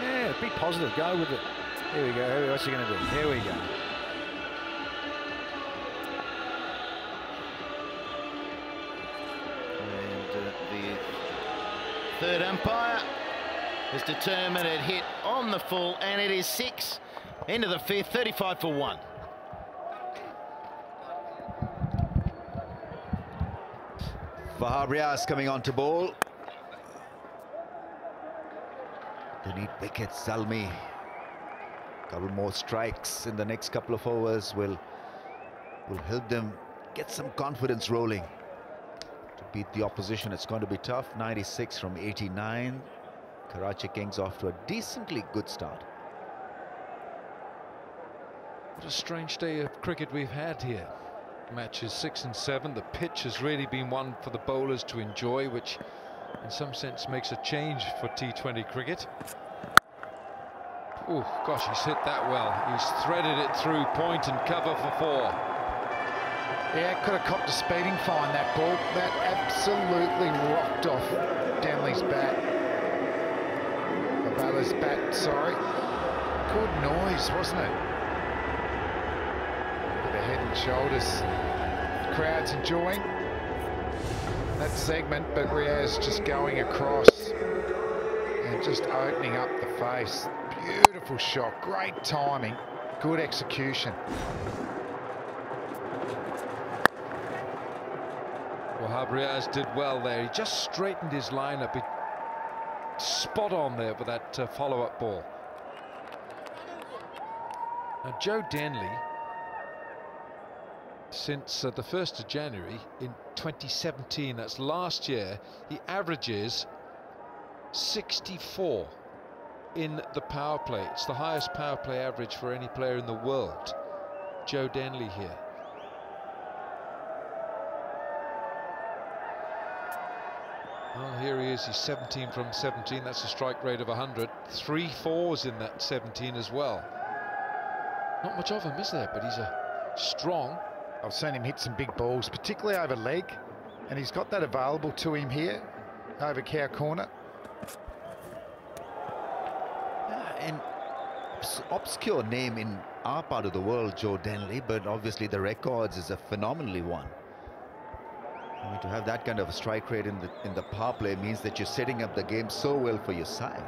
Yeah, be positive. Go with it. Here we go. What's he going to do? Here we go. And the third umpire has determined it hit on the full, and it is 6. End of the 5th, 35 for 1. Wahab Riaz coming on to bowl. They need wickets. Zalmi. Couple more strikes in the next couple of overs will help them get some confidence rolling. To beat the opposition, it's going to be tough. 96 from 89. Karachi Kings off to a decently good start. What a strange day of cricket we've had here. Matches 6 and 7. The pitch has really been one for the bowlers to enjoy, which in some sense makes a change for T20 cricket. Oh gosh, he's hit that well. He's threaded it through point and cover for 4. Yeah, could have copped a speeding fine, that ball. That absolutely rocked off Denley's bat. Baballa's bat, sorry. Good noise, wasn't it? The head and shoulders. The crowd's enjoying that segment, but Riaz just going across and just opening up the face. Beautiful shot, great timing, good execution. Wahab Riaz did well there. He just straightened his lineup. He spot on there with that follow-up ball. Now Joe Denley, since the 1st of January, in 2017, that's last year, he averages 64 in the power play. It's the highest power play average for any player in the world. Joe Denley here. Well, here he is, he's 17 from 17, that's a strike rate of 100. 3 fours in that 17 as well. Not much of him, is there? But he's a strong. I've seen him hit some big balls, particularly over leg, and he's got that available to him here, over cow corner. An obscure name in our part of the world, Joe Denley, but obviously the records is a phenomenally one. I mean, to have that kind of a strike rate in the power play means that you're setting up the game so well for your side.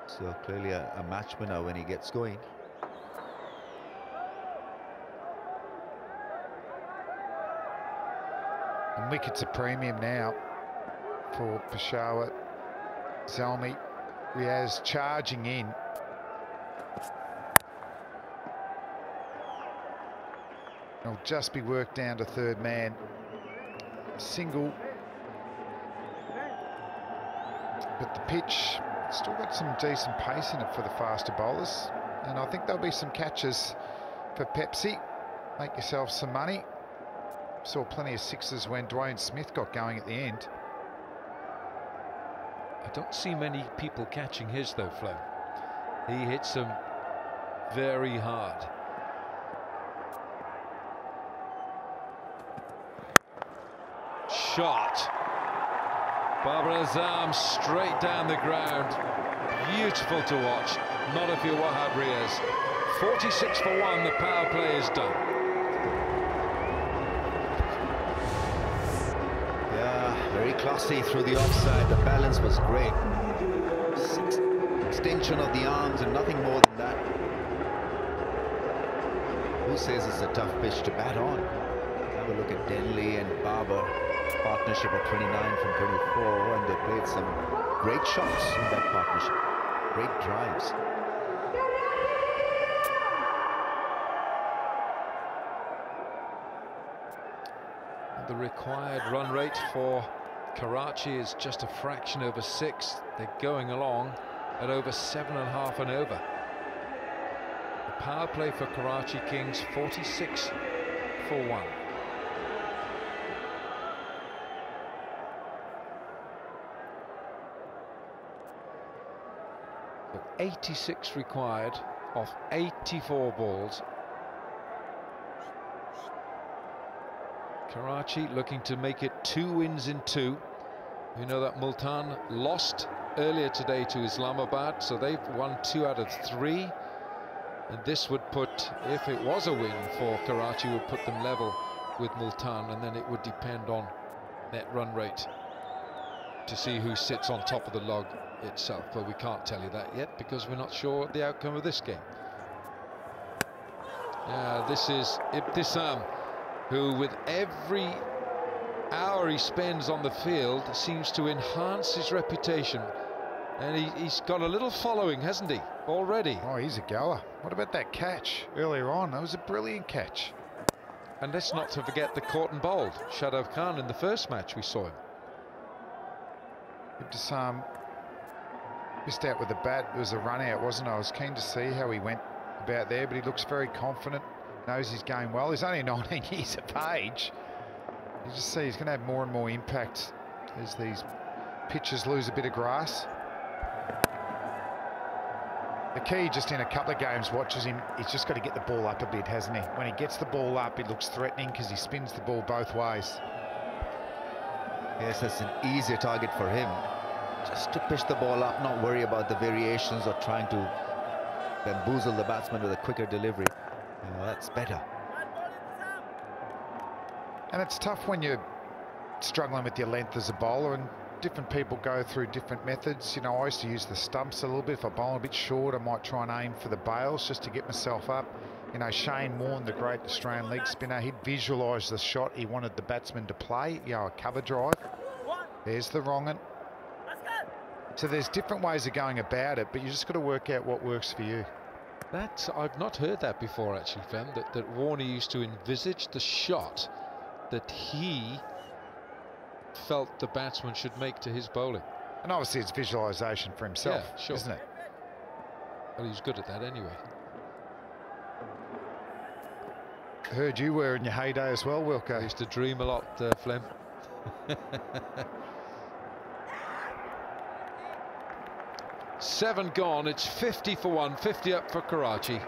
So clearly a match winner when he gets going. And wicket's a premium now for Peshawar Zalm. Riaz charging in. It'll just be worked down to third man. Single. But the pitch still got some decent pace in it for the faster bowlers. And I think there'll be some catches for Pepsi. Make yourself some money. Saw plenty of sixes when Dwayne Smith got going at the end. I don't see many people catching his though, Flo. He hits them very hard. Shot. Peshawar Zalm straight down the ground. Beautiful to watch. Not if you're Wahab Riaz. 46 for 1, the power play is done. Very classy through the offside. The balance was great. Extension of the arms and nothing more than that. Who says it's a tough pitch to bat on? Have a look at Denley and Barber. Partnership at 29 from 24, and they played some great shots in that partnership. Great drives. The required run rate for Karachi is just a fraction over 6. They're going along at over 7.5 and over. The power play for Karachi Kings, 46 for 1. So 86 required off 84 balls. Karachi looking to make it 2 wins in 2. We know that Multan lost earlier today to Islamabad, so they've won 2 out of 3. And this would put, if it was a win for Karachi, would put them level with Multan, and then it would depend on net run rate to see who sits on top of the log itself. But we can't tell you that yet because we're not sure the outcome of this game. This is Ibtisam, who with every hour he spends on the field seems to enhance his reputation, and he's got a little following, hasn't he, already? Oh, he's a goer. What about that catch earlier on? That was a brilliant catch. And let's not to forget the caught and bowled Shadab Khan in the first match we saw him. Ibtisam missed out with the bat. It was a run out, wasn't it? I was keen to see how he went about there, but he looks very confident. Knows he's going well. He's only 19 years of age. You just see he's going to have more and more impact as these pitchers lose a bit of grass. The key just in a couple of games watches him, he's just got to get the ball up a bit, hasn't he? When he gets the ball up, it looks threatening because he spins the ball both ways. Yes, that's an easier target for him. Just to pitch the ball up, not worry about the variations or trying to bamboozle the batsman with a quicker delivery. That's better. And it's tough when you're struggling with your length as a bowler, and different people go through different methods. You know, I used to use the stumps a little bit. If I bowl a bit short, I might try and aim for the bails just to get myself up. You know, Shane Warne, the great Australian leg spinner, he'd visualise the shot he wanted the batsman to play, you know, a cover drive. There's the wrong one. So there's different ways of going about it, but you just got to work out what works for you. I've not heard that before, actually, Fem, that Warner used to envisage the shot that he felt the batsman should make to his bowling. And obviously it's visualisation for himself, Yeah, sure. isn't it? Well, he's good at that anyway. Heard you were in your heyday as well, Wilco. I used to dream a lot, Flem. 7 gone, it's 50 for 1, 50 up for Karachi.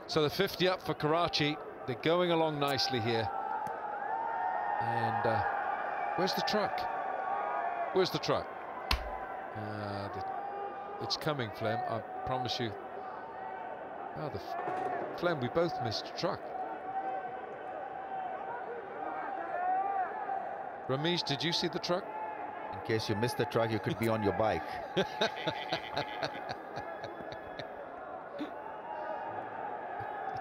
So the 50 up for Karachi. They're going along nicely here. And where's the truck? Where's the truck? It's coming, Flem, I promise you. Oh, Flem, we both missed a truck. Ramesh, did you see the truck? In case you missed the truck, you could be on your bike.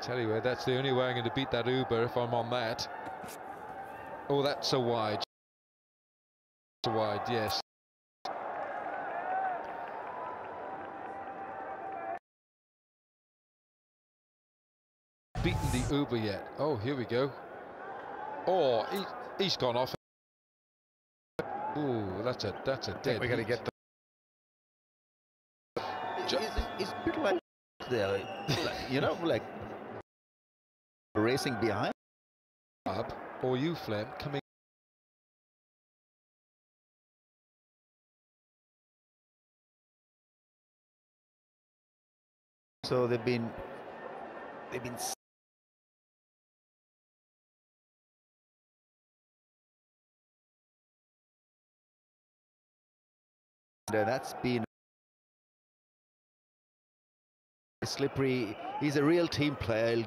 Tell you what, that's the only way I'm going to beat that Uber if I'm on that. Oh, that's so wide. So wide, yes. Beaten the Uber yet? Oh, here we go. Oh, he's gone off. Ooh, that's a dead. We're going to get the. It's a bit like there, you know, like racing behind. Or you, Flem, coming. So they've been. That's been slippery. He's a real team player.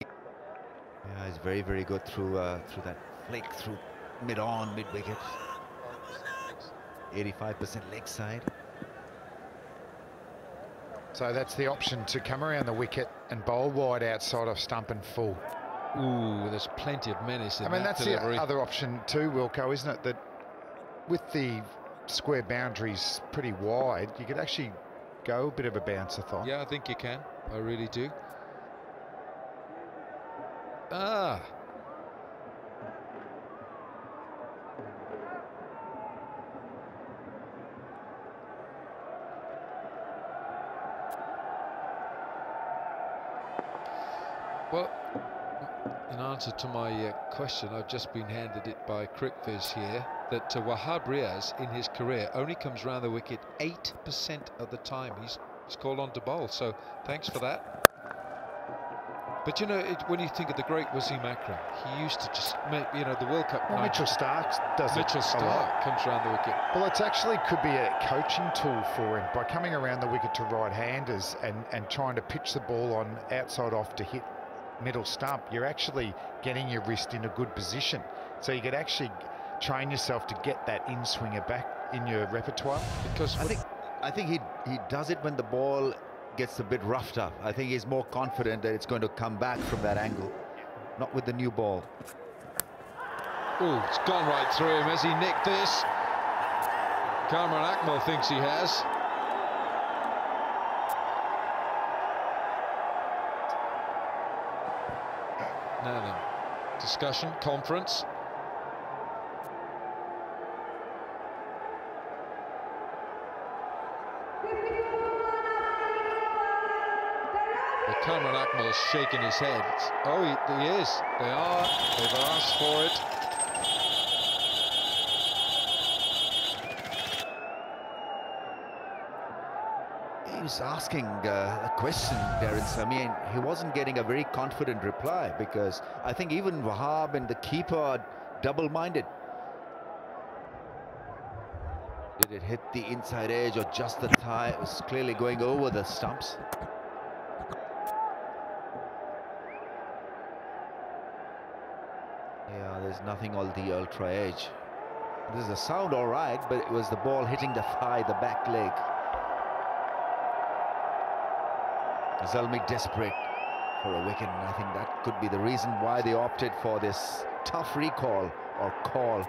Yeah, he's very, very good through that flick through mid-on, mid-wicket. 85% leg side. So that's the option to come around the wicket and bowl wide outside off stump and full. Ooh, there's plenty of menace in that. I mean, that's delivery. the other option too, Wilco, isn't it? That with the square boundaries pretty wide, you could actually go a bit of a bounce-a-thon. Yeah, I think you can. I really do. Ah. Well, in answer to my question, I've just been handed it by Crickviz here, that Wahab Riaz in his career only comes round the wicket 8% of the time he's called on to bowl, so thanks for that. But you know, when you think of the great Wasim Akram, he used to just make, you know, the World Cup. Well, Mitchell Stark does Mitchell Stark comes round the wicket. Well, it's actually could be a coaching tool for him by coming around the wicket to right-handers and trying to pitch the ball on outside off to hit middle stump. You're actually getting your wrist in a good position, so you could actually train yourself to get that in-swinger back in your repertoire. Because I think he does it when the ball gets a bit roughed up. I think he's more confident that it's going to come back from that angle, not with the new ball. Oh, it's gone right through him. Has he nicked this? Kamran Akmal thinks he has. Now then, discussion, conference. But Cameron Akmal's shaking his head. Oh, he is. They are. They've asked for it. He was asking a question, Darren Sami, and he wasn't getting a very confident reply, because I think even Wahab and the keeper are double-minded. Did it hit the inside edge or just the thigh? It was clearly going over the stumps. Yeah, there's nothing on the ultra edge. There's a sound all right, but it was the ball hitting the thigh, the back leg. Zalmi desperate for a wicket, and I think that could be the reason why they opted for this tough recall or call.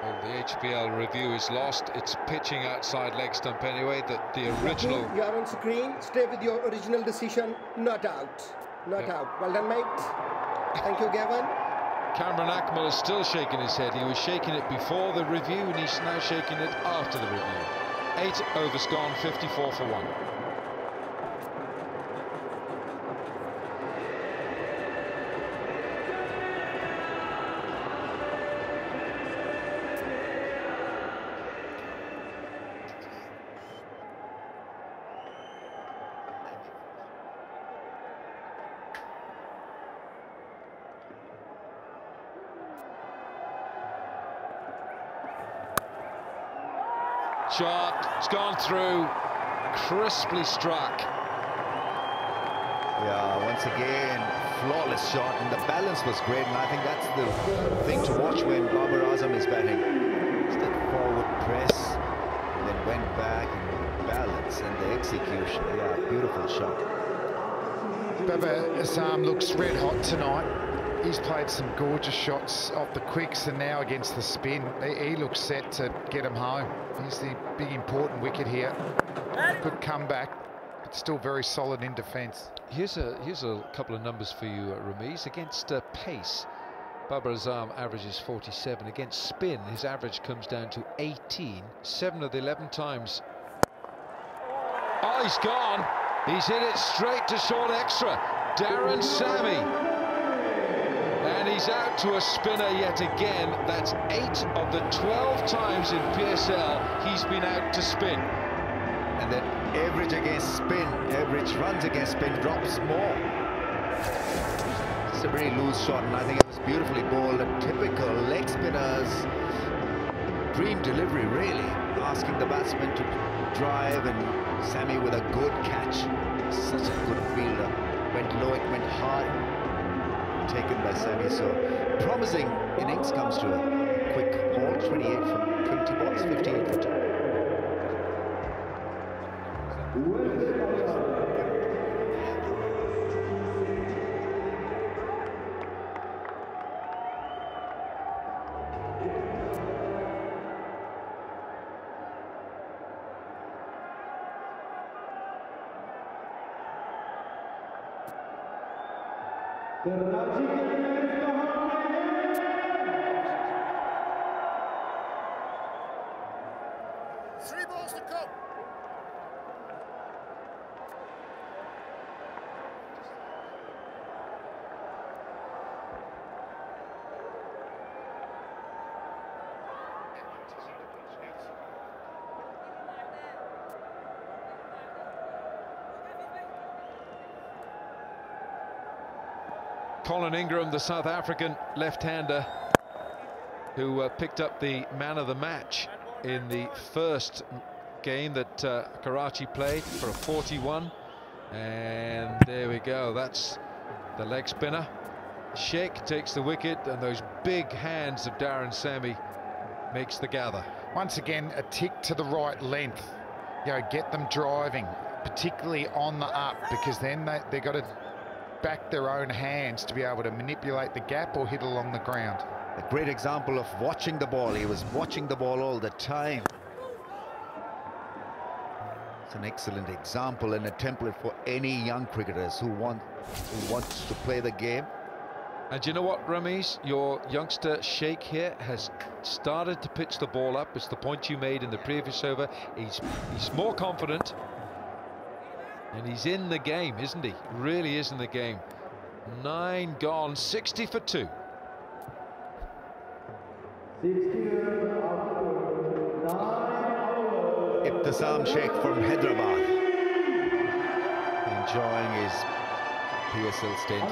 Well, the HBL review is lost. It's pitching outside leg stump anyway. The original. You are on screen. Stay with your original decision. Not out. Not out. Well done, mate. Thank you, Gavin. Cameron Akmal is still shaking his head. He was shaking it before the review, and he's now shaking it after the review. 8 overs gone, 54 for 1. Shot, it's gone through, crisply struck. Yeah, once again, flawless shot, and the balance was great, and I think that's the thing to watch when Babar Azam is batting. Step forward, press, and then went back, and the balance and the execution. Yeah, beautiful shot. Babar Azam looks red hot tonight. He's played some gorgeous shots off the quicks, and now against the spin, he looks set to get him home. He's the big important wicket here. Good comeback, but still very solid in defence. Here's a couple of numbers for you, Ramiz. Against pace, Babar Azam averages 47. Against spin, his average comes down to 18. 7 of the 11 times. Oh, he's gone. He's hit it straight to short extra. Darren Sami. And he's out to a spinner yet again. That's 8 of the 12 times in PSL he's been out to spin. And then average against spin, average runs against spin drops more. It's a very loose shot, and I think it was beautifully bowled. A typical leg spinner's dream delivery, really. Asking the batsman to drive, and Sami with a good catch. Such a good fielder. Went low, it went high. Taken by Sami, so promising innings. Comes to a quick haul. 28 from 20 balls, 58 for 2. Karachi Three balls to come. Colin Ingram, the South African left-hander, who picked up the man of the match in the first game that Karachi played for a 41. And there we go, that's the leg spinner. Sheikh takes the wicket, and those big hands of Darren Sami makes the gather. Once again, a tick to the right length. You know, get them driving, particularly on the up, because then they've got to back their own hands to be able to manipulate the gap or hit along the ground. A great example of watching the ball. He was watching the ball all the time. It's an excellent example and a template for any young cricketers who wants to play the game. And you know what, Ramiz? Your youngster Sheikh here has started to pitch the ball up. It's the point you made in the previous over. He's more confident. And he's in the game, isn't he? Really is in the game. 9 gone, 60 for 2. Fearsome Sheikh from Hyderabad, enjoying his PSL stint.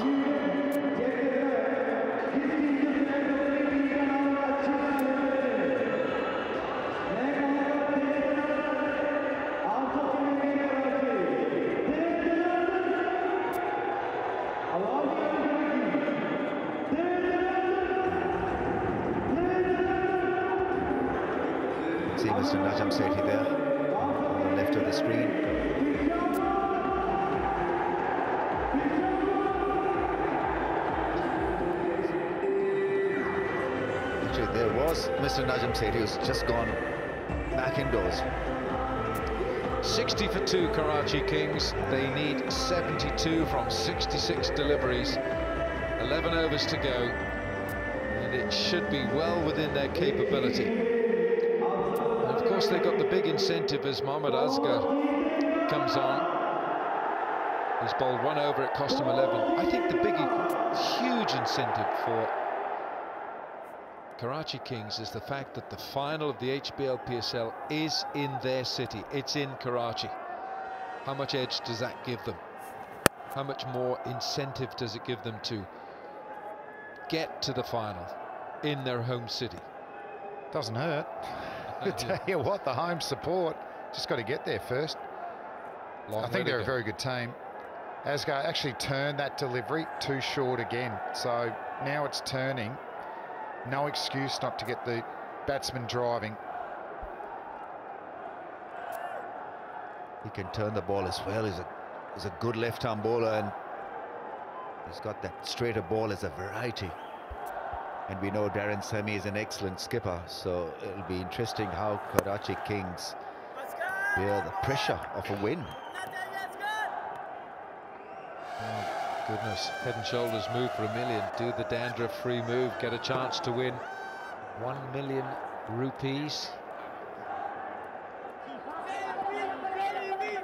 See Mr. Najam Sethi there on the left of the screen. Actually, there was Mr. Najam Sethi, who's just gone back indoors. 60 for 2, Karachi Kings. They need 72 from 66 deliveries. 11 overs to go, and it should be well within their capability. Of course, they've got the big incentive as Mohammad Asghar comes on. He's bowled 1 over, it cost him 11. I think the big, huge incentive for Karachi Kings is the fact that the final of the HBL PSL is in their city. It's in Karachi. How much edge does that give them? How much more incentive does it give them to get to the final in their home city? Doesn't hurt. I tell you what, the home support, just got to get there first. I think they're a very good team. Asghar actually turned that delivery too short again, so now it's turning. No excuse not to get the batsman driving. He can turn the ball as well. He's a good left-arm bowler, and he's got that straighter ball as a variety. And we know Darren Semi is an excellent skipper, so it'll be interesting how Karachi Kings bear the pressure of a win. Oh, goodness. Head and shoulders move for $1 million. Do the dandruff-free move. Get a chance to win 1 million rupees.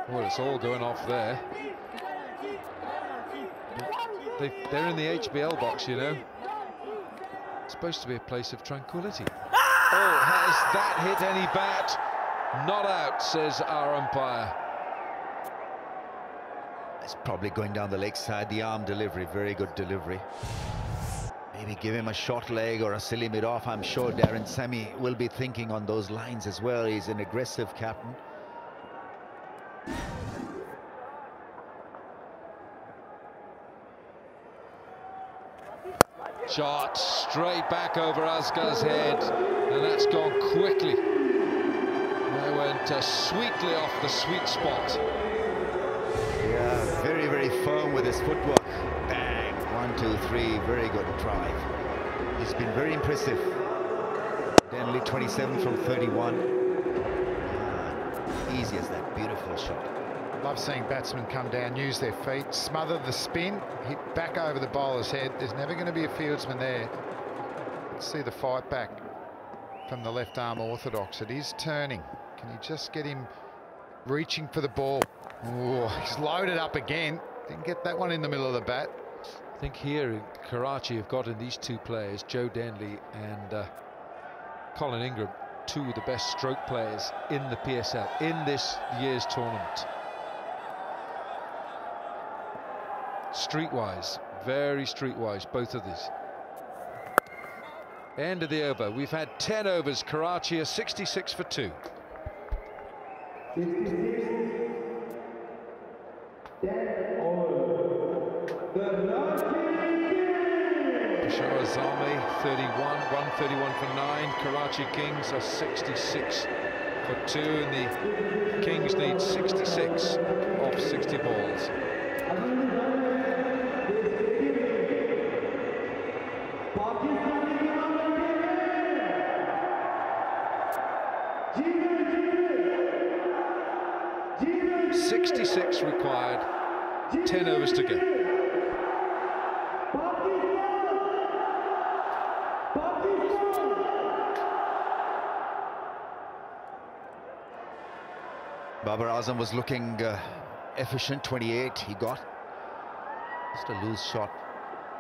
Well, it's all going off there. They're in the HBL box, you know. It's supposed to be a place of tranquility. Oh, has that hit any bat? Not out, says our umpire. It's probably going down the leg side. The arm delivery, very good delivery. Maybe give him a short leg or a silly mid-off. I'm sure Darren Semi will be thinking on those lines as well. He's an aggressive captain. Shot straight back over Asghar's head, and that's gone quickly. They went sweetly off the sweet spot. Yeah, very, very firm with his footwork. Bang, 1, 2, 3, very good drive. He's been very impressive. Denley 27 from 31. Easy as that beautiful shot. Love seeing batsmen come down, use their feet, smother the spin, hit back over the bowler's head. There's never going to be a fieldsman there. Let's see the fight back from the left arm orthodox. It is turning. Can you just get him reaching for the ball? Oh, he's loaded up again. Didn't get that one in the middle of the bat. I think here in Karachi have got in these two players, Joe Denley and Colin Ingram, two of the best stroke players in the PSL in this year's tournament. Streetwise, very streetwise, both of these. End of the over. We've had 10 overs. Karachi are 66 for 2. Peshawar Zalm 31, 131 for 9. Karachi Kings are 66 for 2, and the Kings need 66 off 60 balls. Required, 10 overs to go. Babar Azam was looking efficient. 28 he got. Just a loose shot.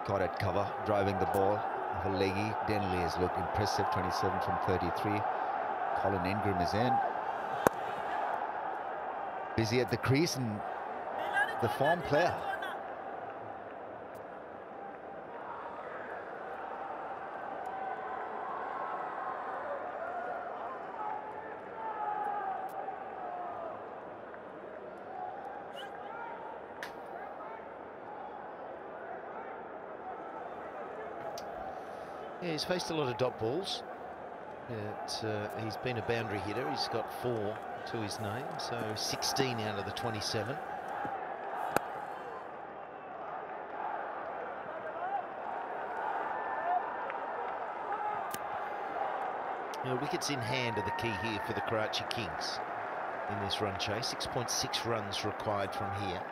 Got at cover, driving the ball. Leggy Denley has looked impressive. 27 from 33. Colin Ingram is in. Busy at the crease and the form player. Yeah, he's faced a lot of dot balls. He's been a boundary hitter. He's got 4 to his name, so 16 out of the 27. Wickets in hand are the key here for the Karachi Kings in this run chase. 6.6 runs required from here.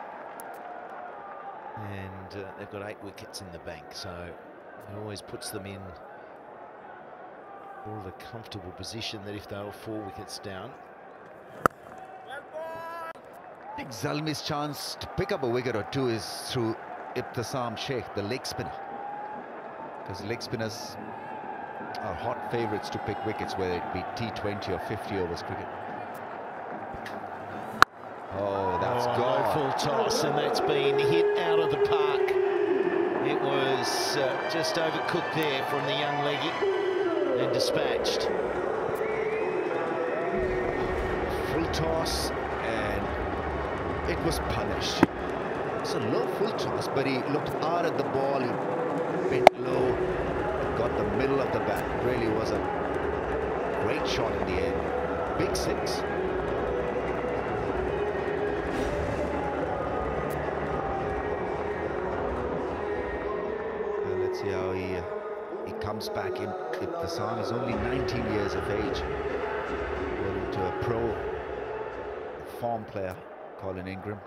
And they've got 8 wickets in the bank, so it always puts them in more of a comfortable position that if they were 4 wickets down. I think Zalmi's chance to pick up a wicket or 2 is through Fearsome Sheikh, the leg spinner. Because leg spinners are hot favourites to pick wickets, whether it be T20 or 50 overs cricket. Oh, that's gone. Full toss, and that's been hit out of the park. It was just overcooked there from the young leggy and dispatched. Full toss, and it was punished. It's a low full toss, but he looked hard at the ball. He bent low, got the middle of the bat. Really was a great shot in the end. Big 6. Let's see how he comes back in. Fearsome is only 19 years of age. Going to a pro form player, Colin Ingram.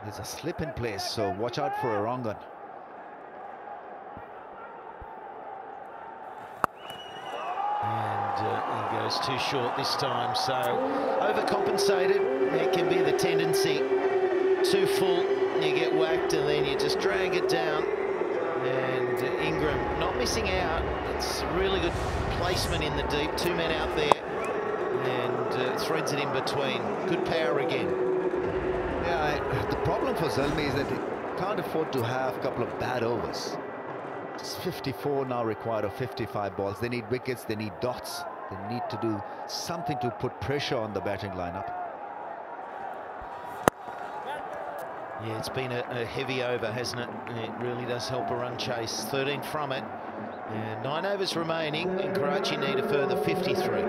There's a slip in place, so watch out for a wrong one. And he goes too short this time, so overcompensated. It can be the tendency. Too full, you get whacked, and then you just drag it down. And Ingram not missing out. It's really good placement in the deep. 2 men out there, and threads it in between. Good power again. Yeah, the problem for Zalmi is that he can't afford to have a couple of bad overs. It's 54 now required of 55 balls. They need wickets, they need dots. They need to do something to put pressure on the batting lineup. Yeah, it's been a heavy over, hasn't it? It really does help a run chase. 13 from it. And 9 overs remaining, and Karachi need a further 53.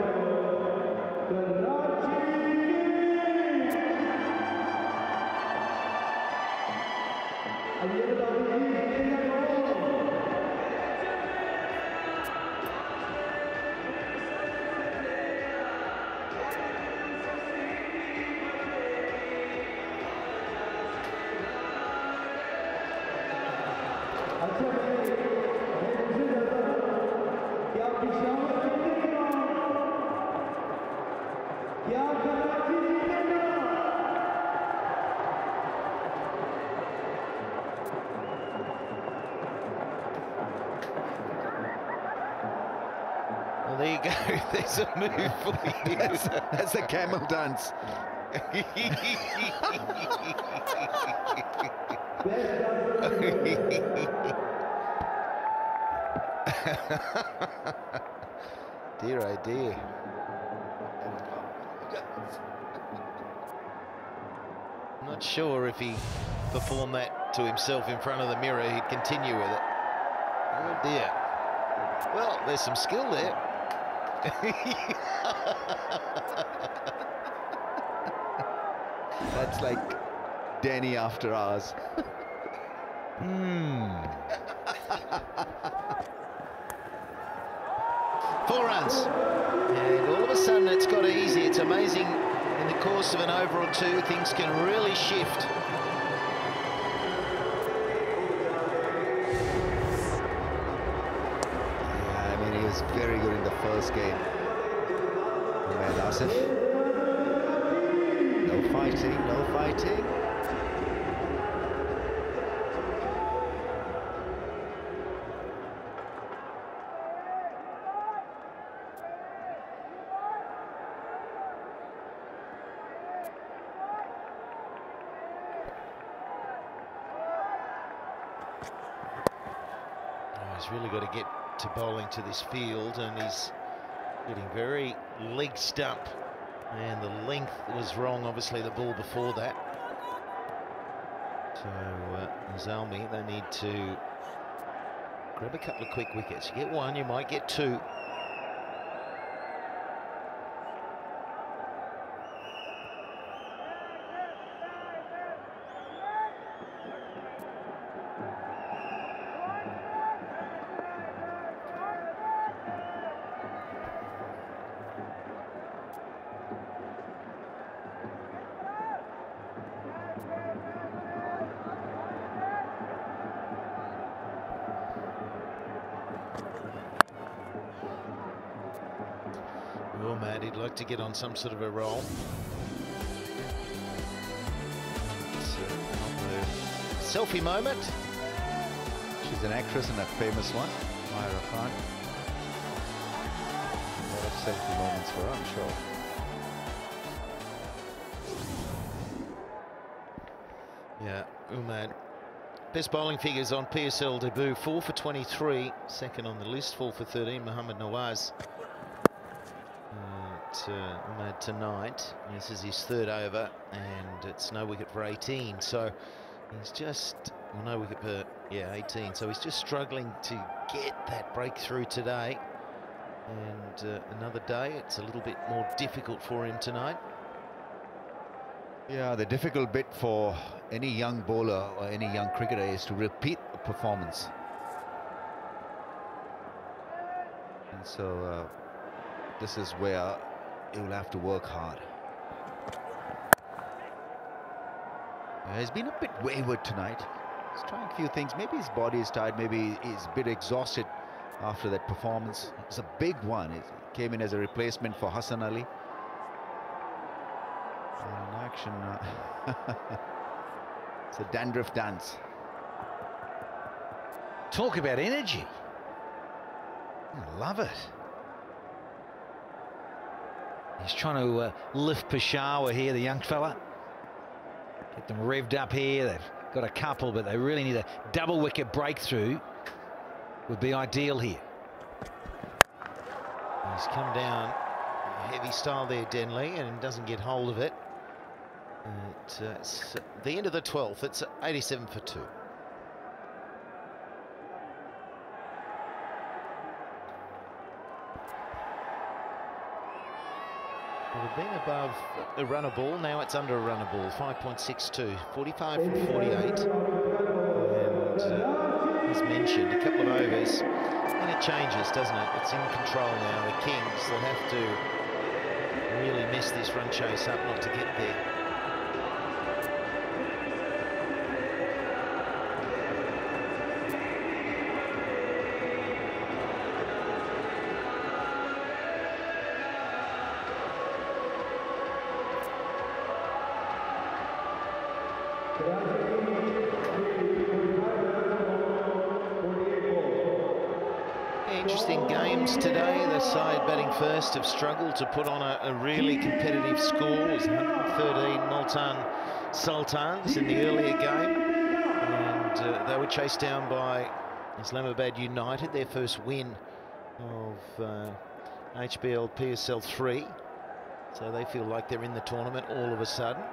Well, there you go. There's a move for you. That's a camel dance. Dear, oh dear. I'm not sure if he performed that to himself in front of the mirror, he'd continue with it. Oh dear. Well, there's some skill there. That's like Danny after hours. 4 runs. And all of a sudden it's got easy. It's amazing in the course of an over or 2, things can really shift. Yeah, I mean, he was very good in the first game. Ahmed Asif. fighting, no fighting. He's really got to get to bowling to this field, and he's getting very leg stump, and the length was wrong, obviously, the ball before that. So Zalmi, they need to grab a couple of quick wickets. You get one, you might get two. Well, Matt, he'd like to get on some sort of a roll. Selfie moment. She's an actress and a famous one, Myra Khan. A lot of selfie moments for her, I'm sure. Yeah, Umad. Best bowling figures on PSL debut, 4 for 23. Second on the list, 4 for 13, Mohammad Nawaz. Umad tonight. This is his third over, and it's no wicket for 18. So he's just, well, no wicket for, 18. So he's just struggling to get that breakthrough today. And another day, it's a little bit more difficult for him tonight. Yeah, the difficult bit for any young bowler or any young cricketer is to repeat the performance. And so this is where he will have to work hard. He's been a bit wayward tonight. He's trying a few things. Maybe his body is tired. Maybe he's a bit exhausted after that performance. It's a big one. It came in as a replacement for Hassan Ali. In action, it's a dandruff dance. Talk about energy. I love it. He's trying to lift Peshawar here, the young fella. Get them revved up here. They've got a couple, but they really need a double wicket breakthrough. Would be ideal here. He's come down heavy style there, Denley, and doesn't get hold of it. It's the end of the 12th. It's 87 for 2. It had been above a runner ball, now it's under a runner ball, 5.62, 45 from 48. And as mentioned, a couple of overs, and it changes, doesn't it? It's in control now. The Kings, they'll have to really mess this run chase up not to get there. Interesting games today. The side batting first have struggled to put on a really competitive score. It was 113 Multan Sultans in the earlier game, and they were chased down by Islamabad United, their first win of HBL PSL 3. So they feel like they're in the tournament all of a sudden.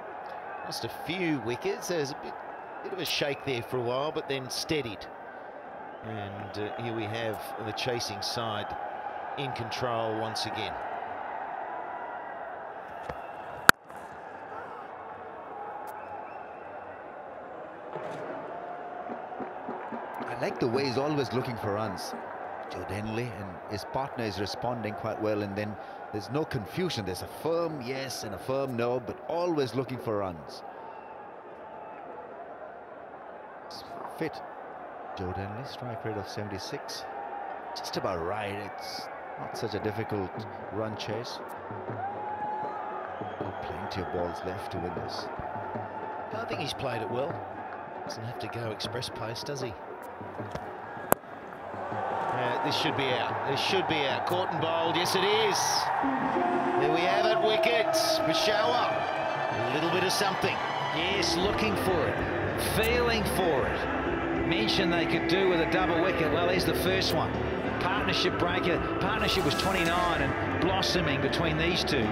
Just a few wickets. There's a bit of a shake there for a while, but then steadied. And here we have the chasing side in control once again. I like the way he's always looking for runs, Joe Denley, and his partner is responding quite well, and then there's no confusion. There's a firm yes and a firm no, but always looking for runs. It's fit. Joe Denley, strike rate of 76. Just about right. It's not such a difficult run chase. Plenty of balls left to win this. I think he's played it well. Doesn't have to go express pace, does he? This should be out. This should be out. Caught and bowled. Yes, it is. There we have it. Wickets. Peshawar. A little bit of something. Yes, looking for it. Feeling for it. Mentioned they could do with a double wicket. Well, there's the first one. Partnership breaker. Partnership was 29 and blossoming between these two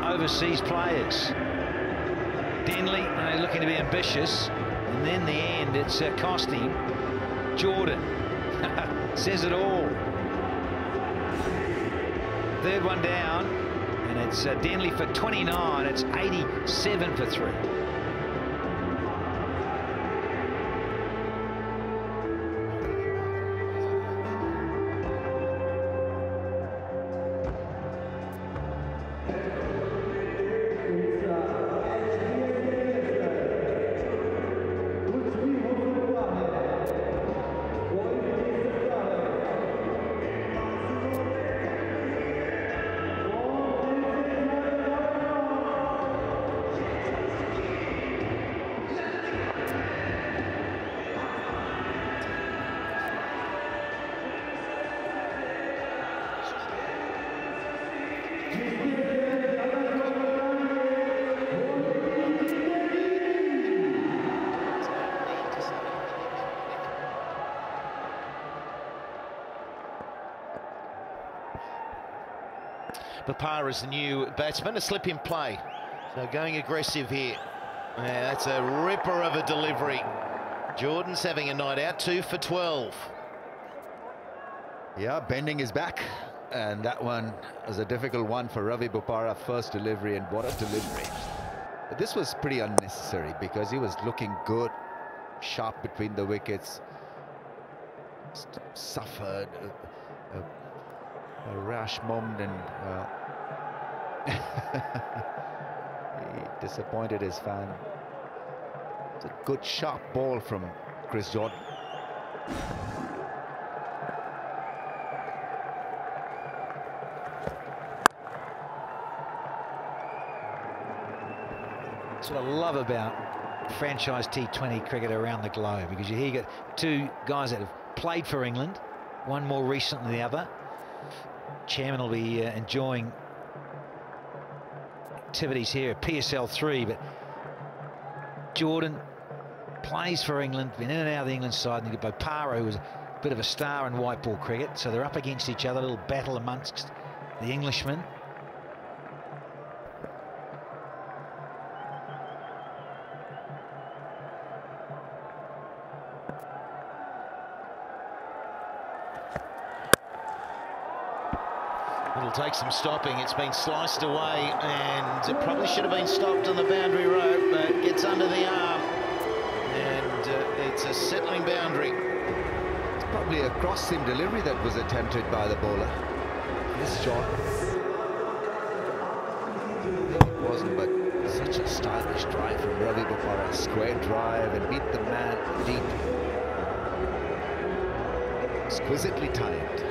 overseas players. Denley looking to be ambitious, and then the end, it's cost him. Jordan says it all. Third one down, and it's Denley for 29. It's 87 for 3. Bopara is the new batsman, a slip in play. So going aggressive here. Yeah, that's a ripper of a delivery. Jordan's having a night out, 2 for 12. Yeah, bending is back. And that one was a difficult one for Ravi Bopara. First delivery, and what a delivery. But this was pretty unnecessary because he was looking good, sharp between the wickets. Suffered a rash moment, and he disappointed his fan. It's a good sharp ball from Chris Jordan. That's what I love about franchise T20 cricket around the globe, because you get two guys that have played for England, one more recent than the other. Chairman will be enjoying activities here at PSL 3, but Jordan plays for England, been in and out of the England side, and you get Bopara, who was a bit of a star in white ball cricket, so they're up against each other, a little battle amongst the Englishmen. It'll take some stopping. It's been sliced away, and it probably should have been stopped on the boundary rope, but it gets under the arm, and it's a settling boundary. It's probably a cross-seam delivery that was attempted by the bowler. This shot. It wasn't, but such a stylish drive from Ravi Bopara. Square drive and beat the man deep. Exquisitely timed.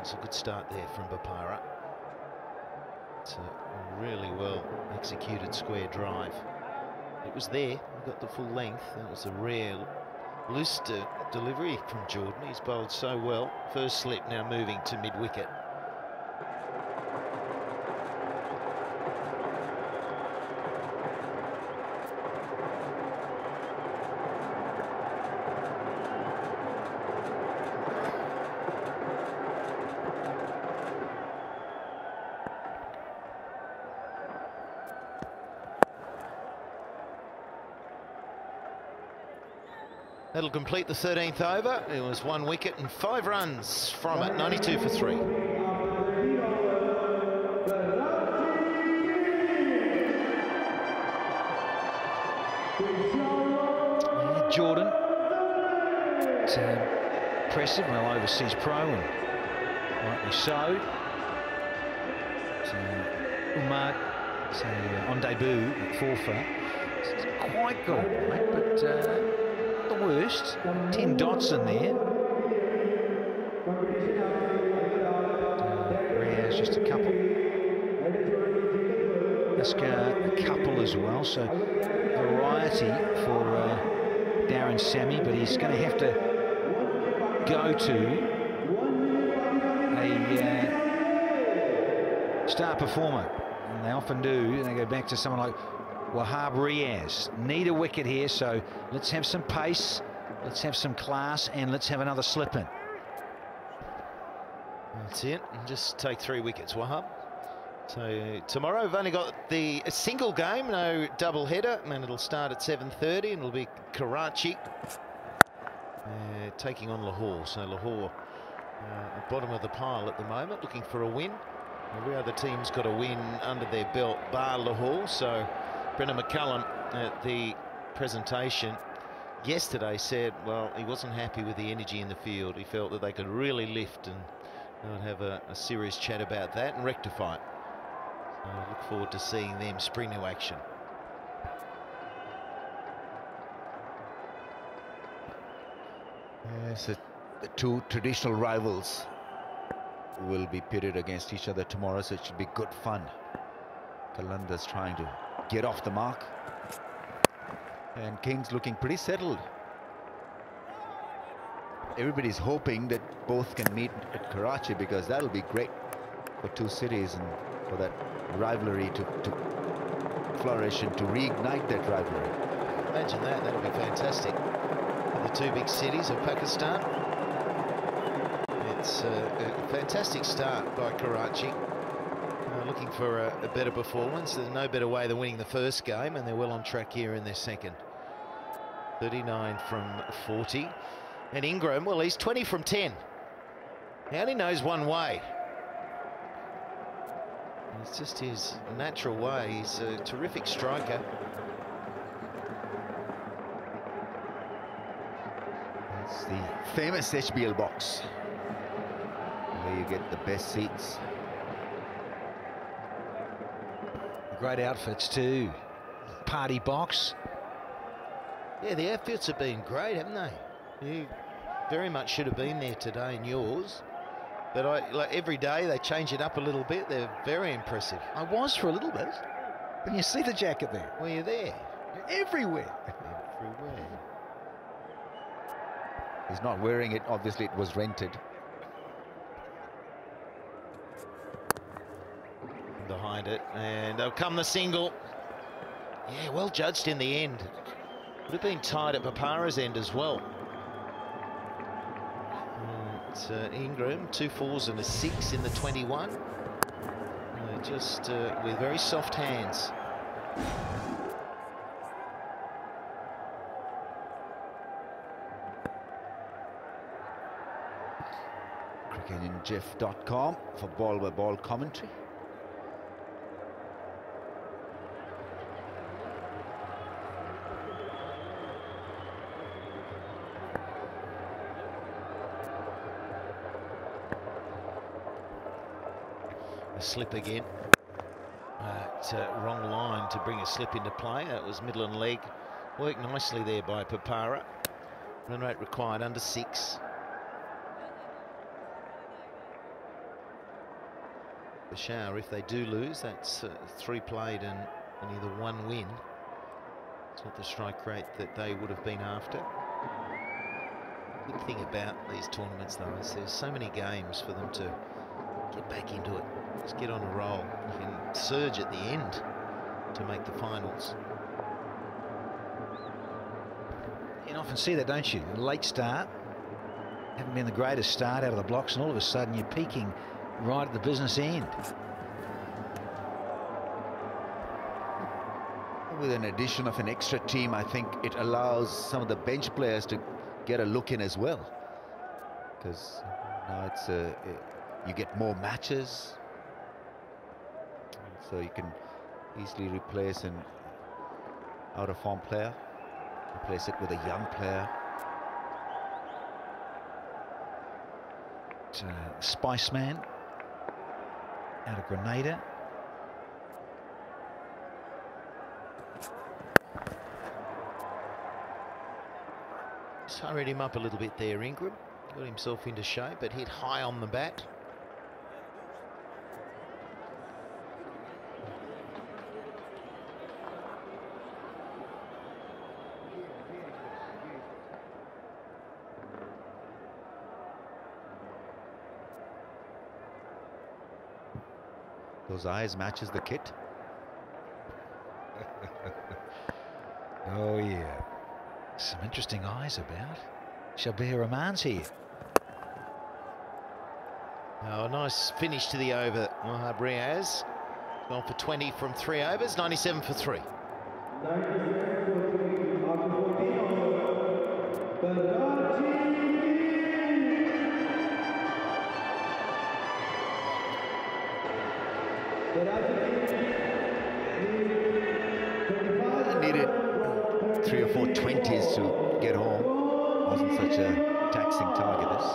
It's a good start there from Bopara. It's a really well executed square drive. It was there, we got the full length. That was a rare loose delivery from Jordan. He's bowled so well. First slip, now moving to mid-wicket. That'll complete the 13th over. It was 1 wicket and 5 runs from it, 92 for 3. Yeah, Jordan, it's impressive, well, overseas pro, and rightly so. Umar, on debut at 4 for. It's quite good, right? But the worst. 10 dots in there. It's just a couple. Askar a couple as well, so variety for Darren Sammy, but he's going to have to go to a star performer, and they often do. They go back to someone like Wahab Riaz. Need a wicket here, so let's have some pace, let's have some class, and let's have another slip-in. That's it, and just take 3 wickets, Wahab. So tomorrow we've only got a single game, no double header, and it'll start at 7:30, and it'll be Karachi taking on Lahore. So Lahore at bottom of the pile at the moment, looking for a win. Every other team's got a win under their belt, bar Lahore. So Brendan McCullum at the presentation yesterday said, well, he wasn't happy with the energy in the field. He felt that they could really lift, and they'll have a serious chat about that and rectify it. I look forward to seeing them spring to action. Yes, the two traditional rivals will be pitted against each other tomorrow, so it should be good fun. Qalandar's trying to get off the mark, and Kings looking pretty settled. Everybody's hoping that both can meet at Karachi, because that'll be great for two cities and for that rivalry to flourish and to reignite that rivalry. Imagine that, that'll be fantastic. The two big cities of Pakistan. It's a fantastic start by Karachi. Looking for a better performance. There's no better way than winning the first game, and they're well on track here in their second. 39 from 40. And Ingram, well, he's 20 from 10. He only knows one way. It's just his natural way. He's a terrific striker. It's the famous HBL box, where you get the best seats. Great outfits too. Party box. Yeah, the outfits have been great, haven't they? You very much should have been there today in yours. But like every day they change it up a little bit. They're very impressive. I was for a little bit. Can you see the jacket there? Well, you're there. Everywhere. Everywhere. He's not wearing it. Obviously, it was rented. Behind it, and they'll come the single. Yeah, well judged in the end. Would have been tied at Papara's end as well. It's Ingram, 2 4s and a 6 in the 21. Just with very soft hands. CricketingJeff.com for ball-by-ball commentary. A slip again. Wrong line to bring a slip into play. That was middle and leg. Worked nicely there by Papara. Run rate required under 6. Peshawar, if they do lose, that's 3 played and either 1 win. It's not the strike rate that they would have been after. Good thing about these tournaments, though, is there's so many games for them to get back into it. Just get on a roll. You can surge at the end to make the finals. You often see that, don't you? A late start. Haven't been the greatest start out of the blocks, and all of a sudden you're peaking right at the business end. With an addition of an extra team, I think it allows some of the bench players to get a look in as well, because now it's you get more matches, so you can easily replace an out-of-form player, replace it with a young player. Spiceman out of Grenada. Just hurried him up a little bit there, Ingram. Got himself into shape, but hit high on the bat. Those eyes matches the kit. Oh yeah, some interesting eyes about. Shabir Rahman's here. Oh, nice finish to the over. Wahab Riaz gone for 20 from 3 overs, 97 for 3. I needed 3 or 4 20s to get home. Wasn't such a taxing target, this.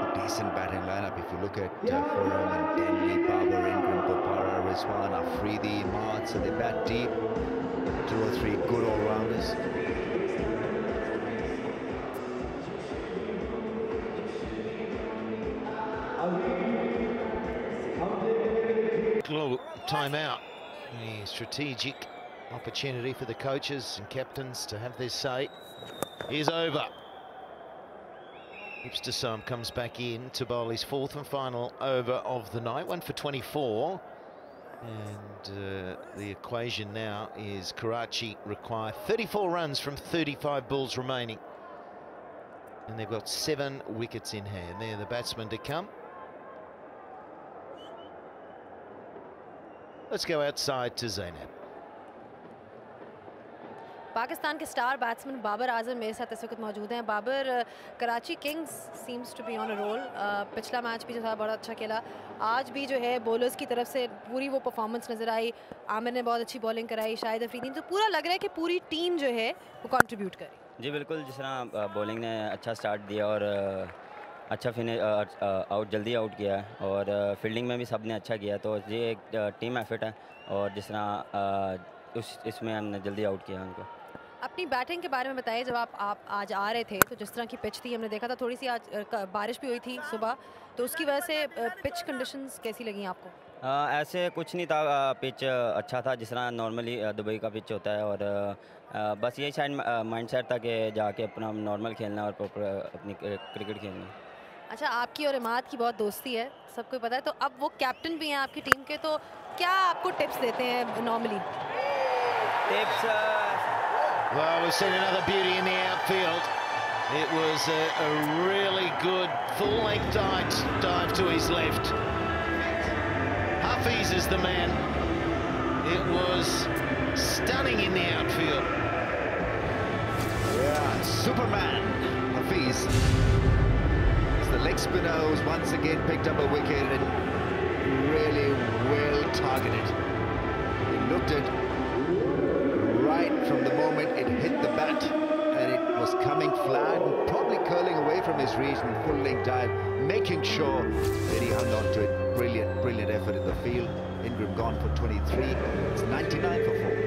A decent batting lineup if you look at Khurram and Denley, Babar, Ingram, Bopara, Rizwan, Afridi, Maad, so they bat deep. 2 or 3 good all-rounders. Timeout. A strategic opportunity for the coaches and captains to have their say is over. Fearsome comes back in to bowl his 4th and final over of the night, 1 for 24. And the equation now is Karachi require 34 runs from 35 balls remaining. And they've got 7 wickets in hand. They're the batsmen to come. Let's go outside to Zainab. Pakistan के star batsman Babar Azam मेरे साथ इस वक्त मौजूद हैं। Babar, Karachi Kings seems to be on a roll. पिछला match भी जो था बड़ा अच्छा खेला, आज भी जो है बॉलर्स की तरफ से पूरी वो परफॉर्मेंस नज़र आई। आमिर ने बहुत अच्छी बॉलिंग कराई, शाहिद अफरीदी, तो पूरा लग रहा है कि पूरी टीम जो है वो कंट्रीब्यूट करी। जी बिल्कुल, जिस तरह बॉलिंग ने अच्छा स्टार्ट दिया और अच्छा आउट जल्दी आउट किया और फील्डिंग में भी सब ने अच्छा किया, तो ये एक टीम एफर्ट है और जिस तरह इसमें हमने जल्दी आउट किया उनको। अपनी बैटिंग के बारे में बताइए, जब आप आज आ रहे थे तो जिस तरह की पिच थी, हमने देखा था थोड़ी सी आज बारिश भी हुई थी सुबह, तो उसकी वजह से पिच कंडीशंस कैसी लगी आपको? ऐसे कुछ नहीं था, पिच अच्छा था जिस तरह नॉर्मली दुबई का पिच होता है और बस यही शायद माइंड सेट था कि जाके अपना नॉर्मल खेलना और प्रॉपर अपनी क्रिकेट खेलना। अच्छा, आपकी और इमाद की बहुत दोस्ती है, सबको पता है, तो अब वो कैप्टन भी हैं आपकी टीम के, तो क्या आपको टिप्स देते हैं normally? Tips Well, we've seen another beauty in the outfield. It was a really good full-length dive to his left. Hafiz is the man. It was stunning in the outfield. Yeah, Superman, Hafiz. It's the leg spinner who's once again picked up a wicket and really well targeted. He looked at right from the moment it hit the bat, and it was coming flat and probably curling away from his reach in full length dive, making sure that he hung on to it. Brilliant effort in the field. Ingram gone for 23. It's 99 for 4.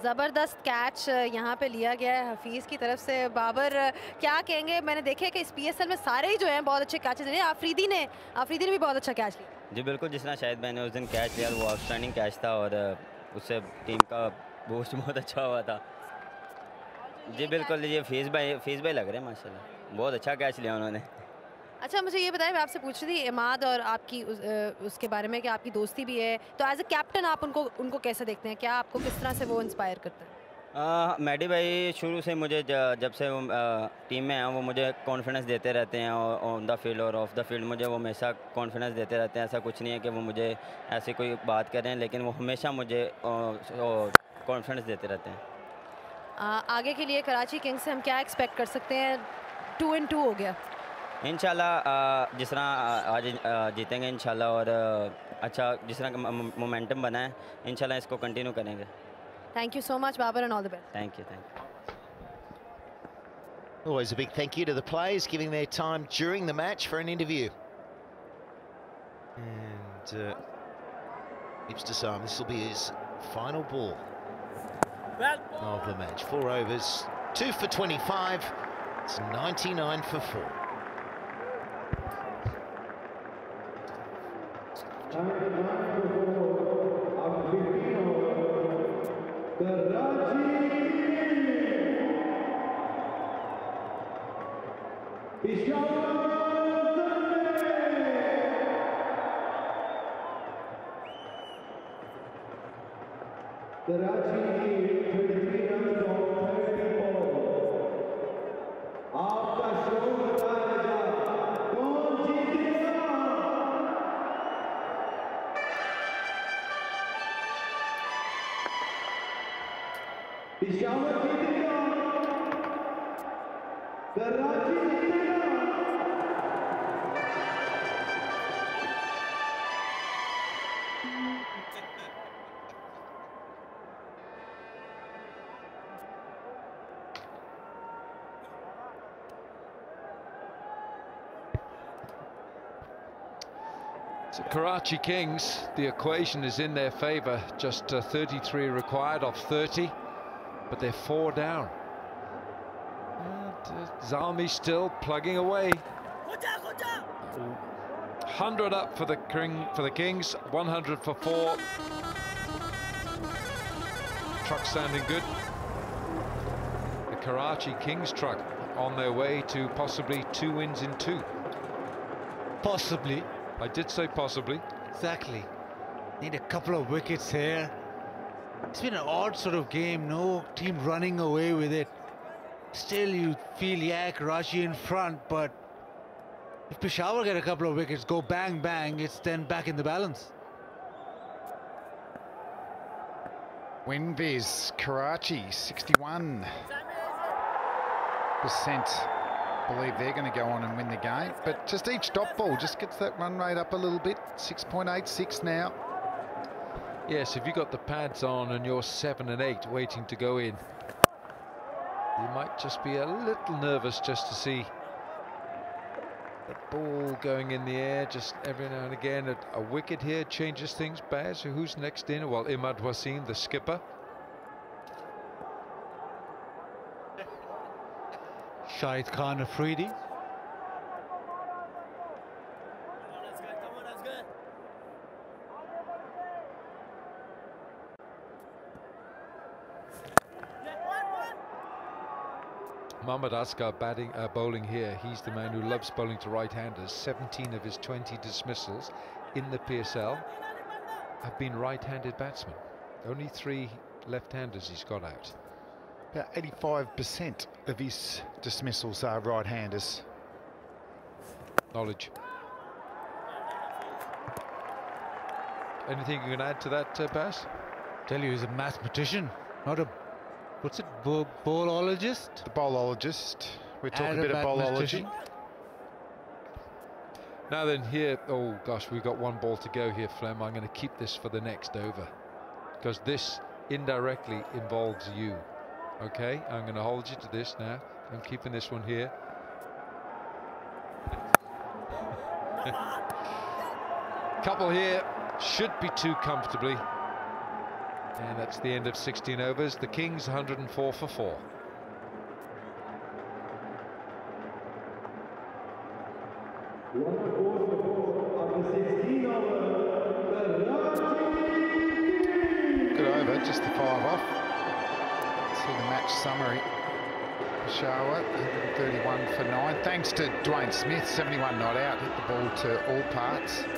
ज़बरदस्त catch यहाँ पे लिया गया है हफीज़ की तरफ से। बाबर, क्या कहेंगे? मैंने देखे कि इस PSL में सारे ही जो हैं बहुत अच्छे कैचेस लिए। आफरीदी ने भी बहुत अच्छा कैच लिया। जी बिल्कुल, जिस तरह शायद मैंने उस दिन कैच लिया वो आउटस्टैंडिंग कैच था और उससे टीम का बूस्ट बहुत अच्छा हुआ था। जी बिल्कुल, ये फेस बाय लग रहे हैं माशाल्लाह, बहुत अच्छा कैच लिया उन्होंने। अच्छा, मुझे ये बताएं, मैं आपसे पूछ रही थी इमाद और आपकी उसके बारे में कि आपकी दोस्ती भी है, तो एज अ कैप्टन आप उनको कैसे देखते हैं? क्या आपको किस तरह से वो इंस्पायर करते हैं? मैडी भाई शुरू से मुझे जब से वो टीम में हैं वो मुझे कॉन्फिडेंस देते रहते हैं और ऑन द फील्ड और ऑफ द फील्ड मुझे वो हमेशा कॉन्फिडेंस देते रहते हैं। ऐसा कुछ नहीं है कि वो मुझे ऐसी कोई बात करें, लेकिन वो हमेशा मुझे कॉन्फिडेंस देते रहते हैं। आगे के लिए कराची किंग्स से हम क्या एक्सपेक्ट कर सकते हैं? 2-2 हो गया। इंशाल्लाह जिस तरह आज जीतेंगे इंशाल्लाह, और अच्छा जिस तरह का मोमेंटम बना है इंशाल्लाह इसको कंटिन्यू करेंगे। Thank you so much, Babar, and all the best. Thank you. Always a big thank you to the players giving their time during the match for an interview. And Peshawar, this will be his final ball of the match. 4 overs, 2 for 25. It's 99 for 4. So Karachi Kings, the equation is in their favour, just 33 required off 30, but they're 4 down. And Zalmi still plugging away. 100 up for the Kings, 100 for 4. Truck sounding good. The Karachi Kings truck on their way to possibly 2 wins in 2. Possibly. I did say possibly. Exactly. Need a couple of wickets here. It's been an odd sort of game, no team running away with it. Still you feel, yeah, Karachi in front, but if Peshawar get a couple of wickets, go bang bang, it's then back in the balance. WinViz, Karachi, 61%. Believe they're going to go on and win the game, but just each dot ball just gets that run rate up a little bit. 6.86 now. Yes, if you've got the pads on and you're 7 and 8 waiting to go in, you might just be a little nervous just to see the ball going in the air just every now and again. A wicket here changes things. Baz, who's next in? Well, M1F1, the skipper. Shahid Khan Afridi. Mohammad Asghar bowling here. He's the man who loves bowling to right-handers. 17 of his 20 dismissals in the PSL have been right-handed batsmen. Only 3 left-handers he's got out. About 85% of his dismissals are right-handers. Knowledge. Anything you can add to that, Baz? Tell you, he's a mathematician, not a, what's it, bowlologist? The bowlologist. We're talking a bit of bowlology. Now then, here, oh gosh, we've got 1 ball to go here, Flem. I'm going to keep this for the next over, because this indirectly involves you. Okay, I'm going to hold you to this now. I'm keeping this one here. Couple here, should be 2 comfortably. And that's the end of 16 overs. The Kings 104 for 4. Good over, just the 5 off. See the match summary. Peshawar 131 for 9. Thanks to Dwayne Smith, 71 not out. Hit the ball to all parts. The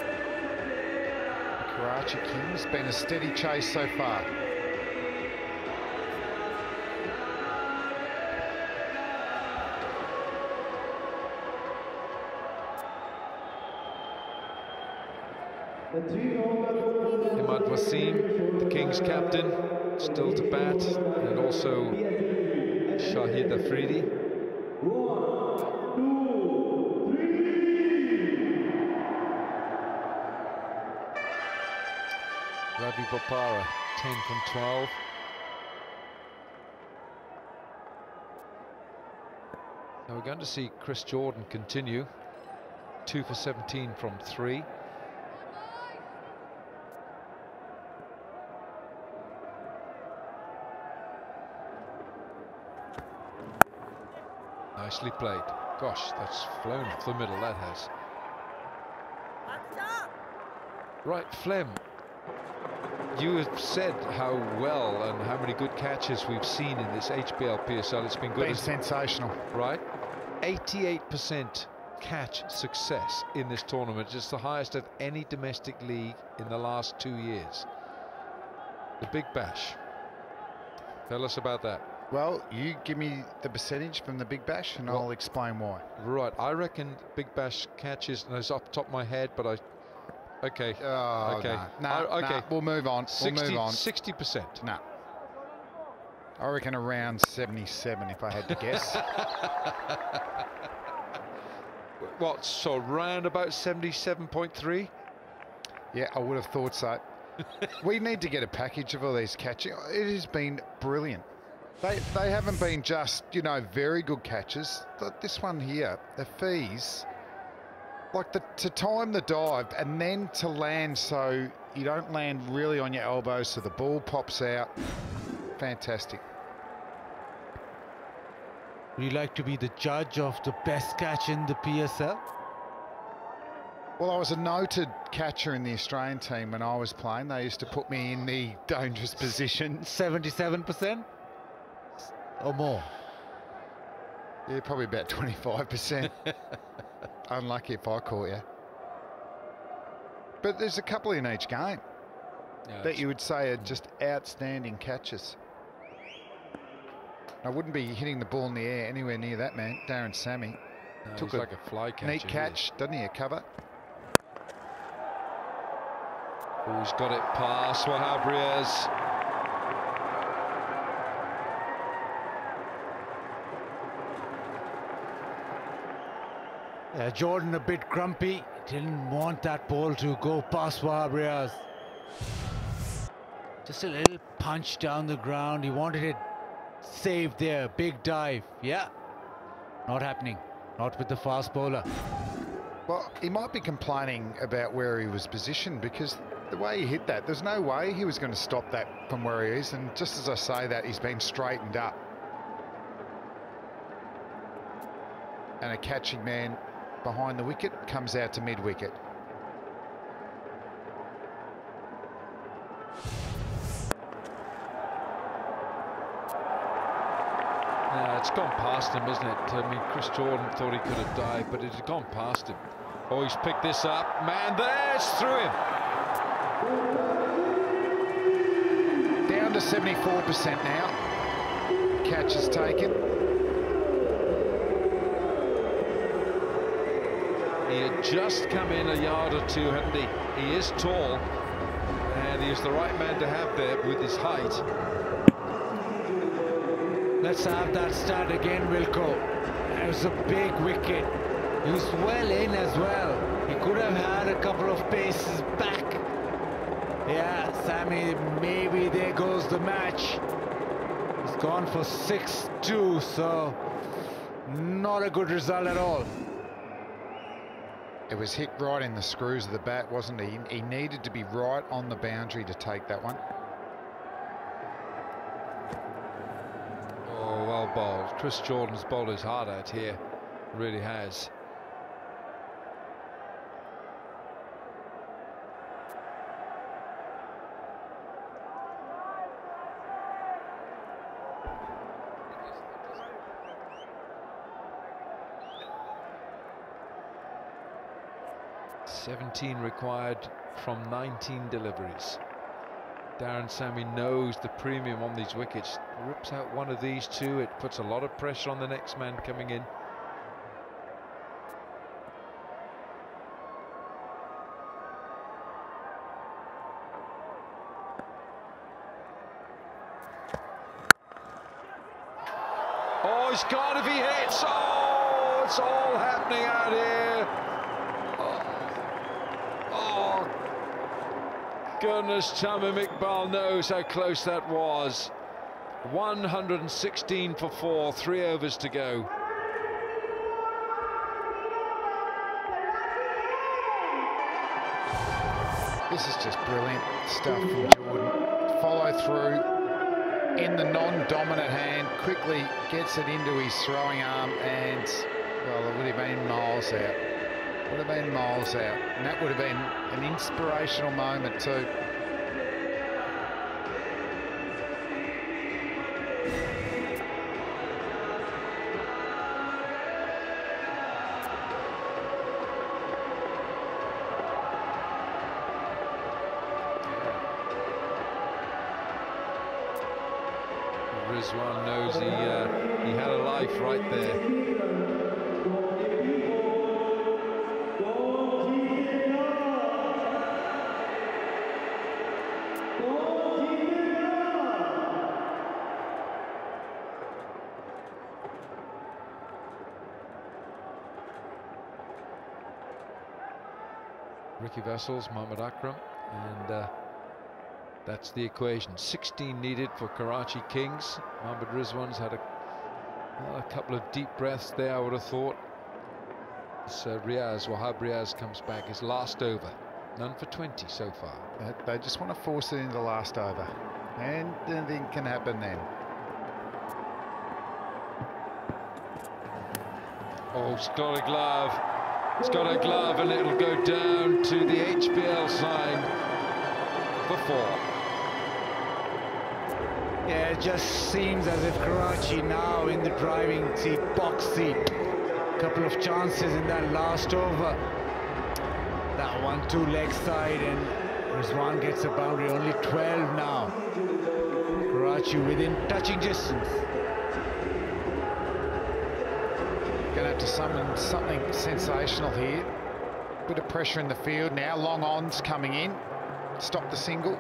Karachi Kings been a steady chase so far. M1F1, the Kings captain, still to bat, and also Shahid Afridi. Ravi Bopara, 10 from 12. Now we're going to see Chris Jordan continue. 2 for 17 from 3. Nicely played. Gosh, that's flown off the middle, that has. Right, Flem. You have said how well and how many good catches we've seen in this HBL PSL. It's been good. Been sensational. Right? 88% catch success in this tournament. It's the highest of any domestic league in the last 2 years. The Big Bash. Tell us about that. Well, you give me the percentage from the Big Bash and I'll explain why. Right, I reckon Big Bash catches, and it's off the top of my head, but okay. Oh, okay. No, okay. we'll move on. 60%. No. I reckon around 77 if I had to guess. What, so round about 77.3? Yeah, I would have thought so. We need to get a package of all these catching. It has been brilliant. They haven't been just, you know, very good catches. This one here, the fees, like to time the dive and then to land so you don't land really on your elbows so the ball pops out. Fantastic. Would you like to be the judge of the best catch in the PSL? Well, I was a noted catcher in the Australian team when I was playing. They used to put me in the dangerous position. 77%? Or more? Yeah, probably about 25%. Unlucky if I caught you. But there's a couple in each game that you would say are just outstanding catches. I wouldn't be hitting the ball in the air anywhere near that man, Darren Sammy. No, Took like a fly catcher. Neat catch, doesn't he, a cover? Oh, he's got it past Wahab Riaz. Yeah, Jordan a bit grumpy. Didn't want that ball to go past Wahab Riaz. Just a little punch down the ground. He wanted it saved there. Big dive. Yeah. Not happening. Not with the fast bowler. Well, he might be complaining about where he was positioned because the way he hit that, there's no way he was going to stop that from where he is. And just as I say that, he's been straightened up. And a catching man behind the wicket comes out to mid-wicket. Yeah, it's gone past him, isn't it? I mean, Chris Jordan thought he could have dived, but it had gone past him. Oh, he's picked this up. Man, there's through him. Down to 74% now. Catch is taken. He had just come in a yard or two, hadn't he? He is tall, and he is the right man to have there with his height. Let's have that start again, Wilco. It was a big wicket. He was well in as well. He could have had a couple of paces back. Yeah, Sammy, maybe there goes the match. He's gone for 6-2, so not a good result at all. It was hit right in the screws of the bat, wasn't he? He needed to be right on the boundary to take that one. Oh, well bowled. Chris Jordan's bowled his heart out here. Really has. $17 required from 19 deliveries. Darren Sammy knows the premium on these wickets. Rips out one of these two, it puts a lot of pressure on the next man coming in. Oh, he's gone if he hits. Oh, it's all happening out here. Oh, goodness, Tamim Iqbal knows how close that was. 116 for 4, 3 overs to go. This is just brilliant stuff from Jordan. Follow through in the non-dominant hand, quickly gets it into his throwing arm, and, well, it would have been miles out. Would have been miles out. And that would have been an inspirational moment too. Rizwan knows he had a life right there. Ricky Vessels, Mohammad Akram, and that's the equation. 16 needed for Karachi Kings. Mohammad Rizwan's had a couple of deep breaths there, I would have thought. So Wahab Riaz comes back, his last over. None for 20 so far. They just want to force it into the last over. And anything can happen then. Oh, he's got a glove. He's got a glove, and it'll go down to the HBL sign for 4. Yeah, it just seems as if Karachi now in the driving seat, box seat. Couple of chances in that last over. That 1-2 leg side, and Rizwan gets a boundary. Only 12 now. Karachi within touching distance. Going to have to summon something sensational here. Bit of pressure in the field now. Long ons coming in. Stop the single.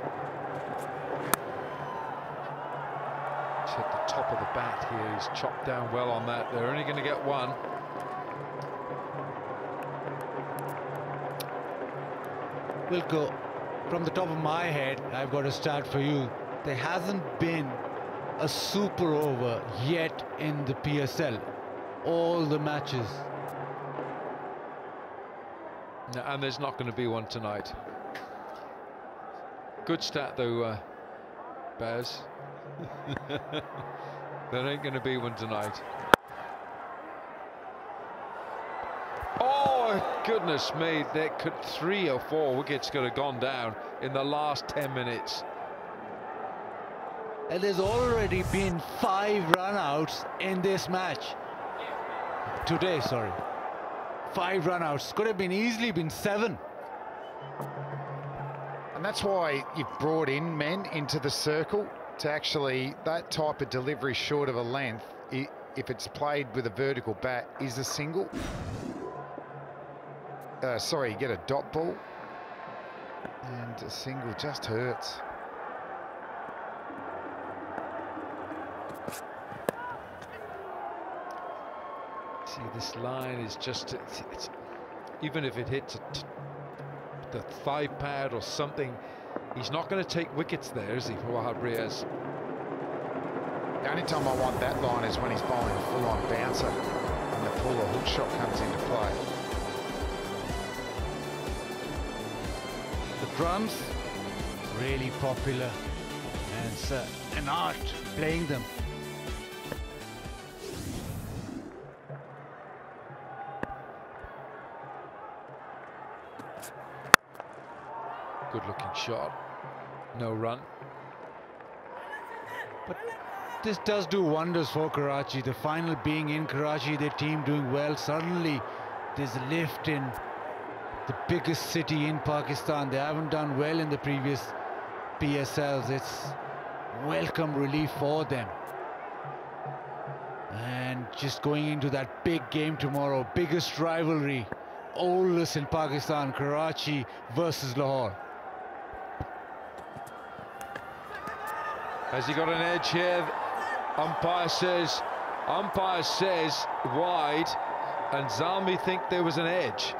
He's hit the top of the bat here. He's chopped down well on that. They're only going to get 1. We'll go from the top of my head. I've got to start for you. There hasn't been a super over yet in the PSL. All the matches. No, and there's not going to be one tonight. Good stat though, Baz. There ain't going to be one tonight. Oh, goodness me, there could 3 or 4 wickets could have gone down in the last 10 minutes. And there's already been 5 runouts in this match. Today, sorry. 5 runouts. Could have been easily been 7. And that's why you've brought in men into the circle to actually, that type of delivery short of a length, if it's played with a vertical bat, is a single. Sorry, you get a dot ball. And a single just hurts. See, this line is just, it's even if it hits the thigh pad or something, he's not going to take wickets there, is he, for Wahab Riaz? The only time I want that line is when he's bowling a full-on bouncer and the pull or hook shot comes into play. The drums, really popular, and it's an art playing them. Good looking shot, no run. But this does do wonders for Karachi. The final being in Karachi, their team doing well. Suddenly there's a lift in the biggest city in Pakistan. They haven't done well in the previous PSLs. It's welcome relief for them. And just going into that big game tomorrow, biggest rivalry, oldest in Pakistan, Karachi versus Lahore. Has he got an edge here? Umpire says Umpire says wide, and Zalmi think there was an edge.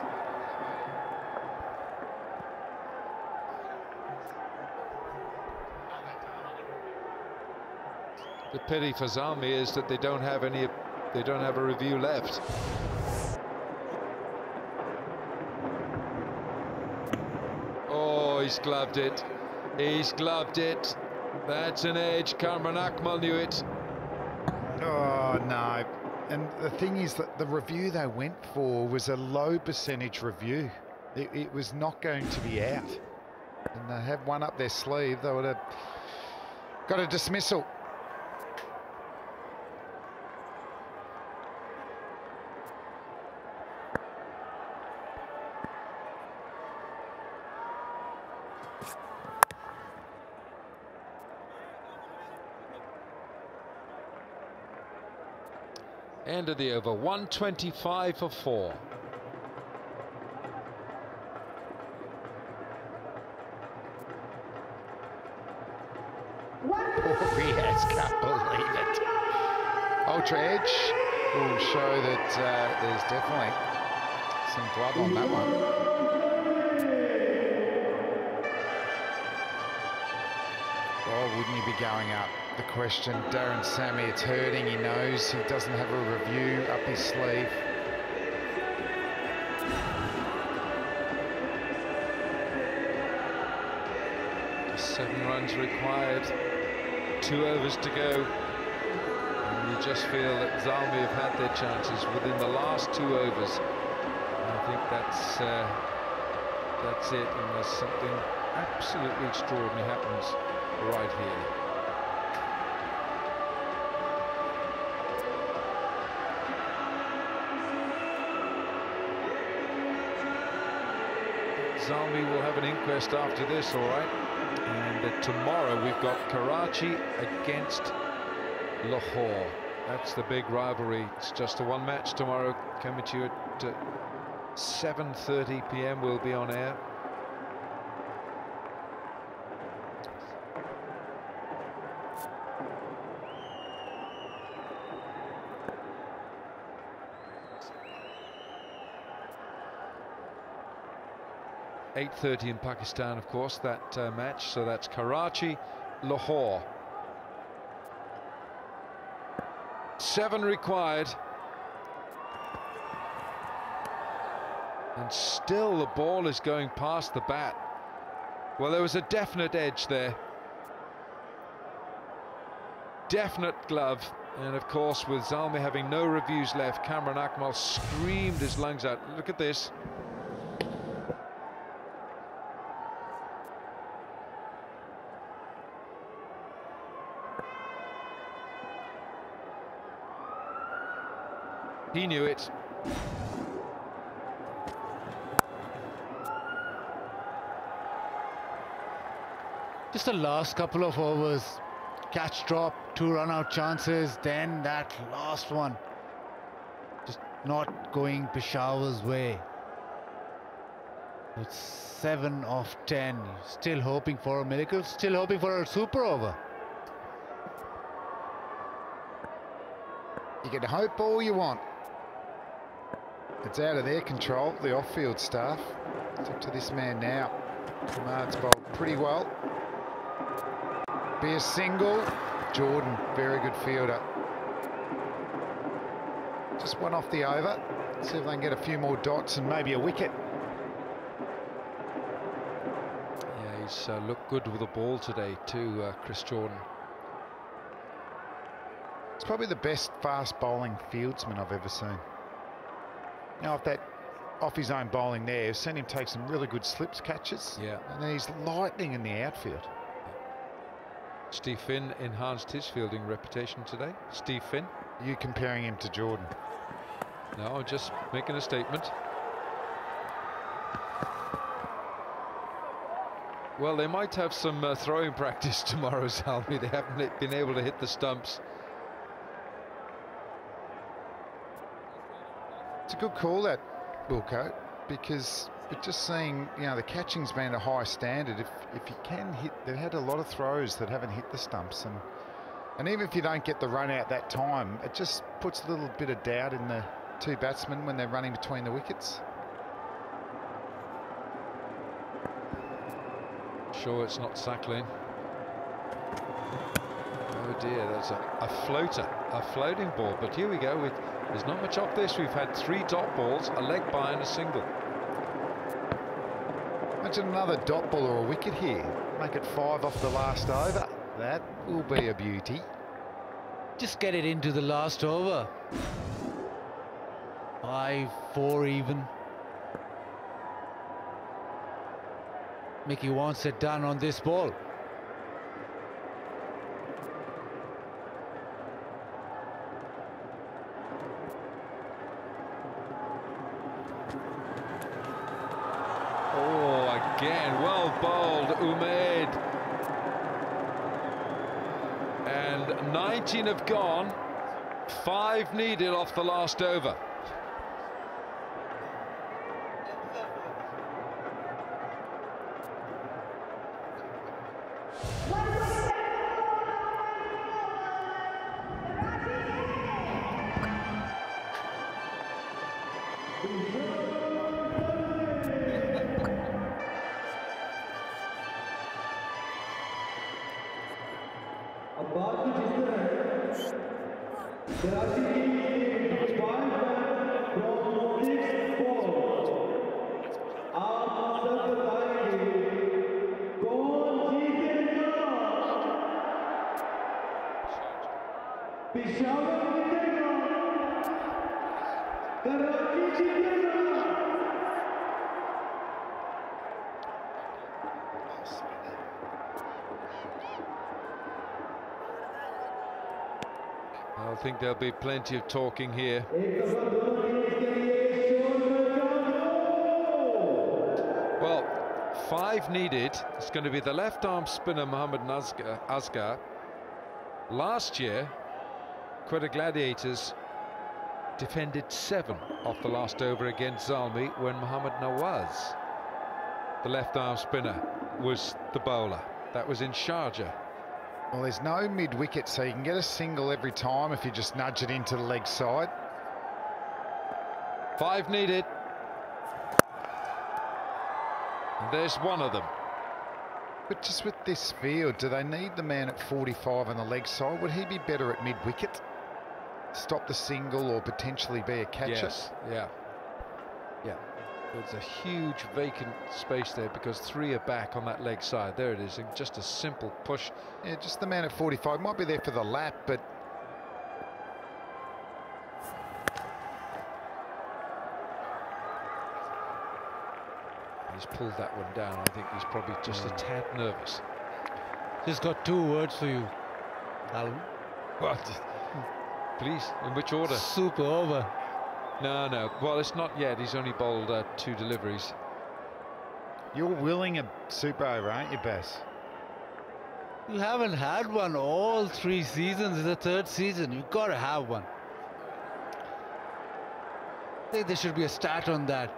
The pity for Zalmi is that they don't have a review left. Oh, he's gloved it. He's gloved it. That's an edge. Kamran Akmal knew it. Oh, no. And the thing is that the review they went for was a low percentage review. It was not going to be out. And they had one up their sleeve. They would have got a dismissal. End of the over, 125 for 4. Riaz can't believe it. Ultra edge will show that there's definitely some glove on that one. Oh, wouldn't he be going up? The question, Darren Sammy, it's hurting. He knows he doesn't have a review up his sleeve. Just 7 runs required, 2 overs to go. And you just feel that Zalmi have had their chances within the last 2 overs. And I think that's it, unless something absolutely extraordinary happens right here. Zalmi will have an inquest after this, all right. And tomorrow we've got Karachi against Lahore. That's the big rivalry. It's just a one match tomorrow, coming to you at 7:30 p.m. We'll be on air. .30 in Pakistan, of course, that match. So that's Karachi, Lahore. 7 required. And still the ball is going past the bat. Well, there was a definite edge there. Definite glove. And of course, with Zalmi having no reviews left, Kamran Akmal screamed his lungs out. Look at this. He knew it. Just the last couple of overs, catch drop, 2 run-out chances, then that last one just not going Peshawar's way. It's 7 of 10. Still hoping for a miracle, still hoping for a super over. You can hope all you want. It's out of their control, the off-field staff. It's up to this man now. Ahmad's bowled pretty well. Be a single. Jordan, very good fielder. Just one off the over. See if they can get a few more dots and maybe a wicket. Yeah, he's looked good with the ball today too, Chris Jordan. It's probably the best fast bowling fieldsman I've ever seen. Now, if that off his own bowling there, I've seen him take some really good slips catches. Yeah. And then he's lightning in the outfield. Steve Finn enhanced his fielding reputation today. Steve Finn. You comparing him to Jordan? No, I'm just making a statement. Well, they might have some throwing practice tomorrow, Zalmi. They haven't been able to hit the stumps. It's a good call, that, Wilco, because we're just seeing, you know, the catching's been at a high standard. If you can hit, they've had a lot of throws that haven't hit the stumps, and And even if you don't get the run out that time, it just puts a little bit of doubt in the two batsmen when they're running between the wickets. Sure, it's not Sackling. Oh dear, that's a floater, a floating ball. But here we go. There's not much of this. We've had 3 dot balls, a leg by and a single. Imagine another dot ball or a wicket here. Make it 5 off the last over. That will be a beauty. Just get it into the last over. 5-4 even. Mickey wants it done on this ball. Oh, again, well bowled, Umaid. And 19 have gone, 5 needed off the last over. I think there'll be plenty of talking here. Well, 5 needed. It's going to be the left-arm spinner Mohammad Asghar. Last year, Quetta Gladiators defended 7 off the last over against Zalmi when Mohammad Nawaz, the left-arm spinner, was the bowler. That was in Sharjah. Well, there's no mid-wicket, so you can get a single every time if you just nudge it into the leg side. 5 needed. And there's one of them. But just with this field, do they need the man at 45 on the leg side? Would he be better at mid-wicket? Stop the single or potentially be a catcher? Yes, yeah. Yeah. There's a huge vacant space there because 3 are back on that leg side. There it is, and just a simple push. Yeah, just the man at 45 might be there for the lap, but he's pulled that one down. I think he's probably just a tad nervous. Just got 2 words for you, Alan. What? Please, in which order? Super over. No. Well, it's not yet. He's only bowled 2 deliveries. you're willing a super over, aren't you, Bass? You haven't had one all 3 seasons. It's the 3rd season. You've got to have one. I think there should be a stat on that.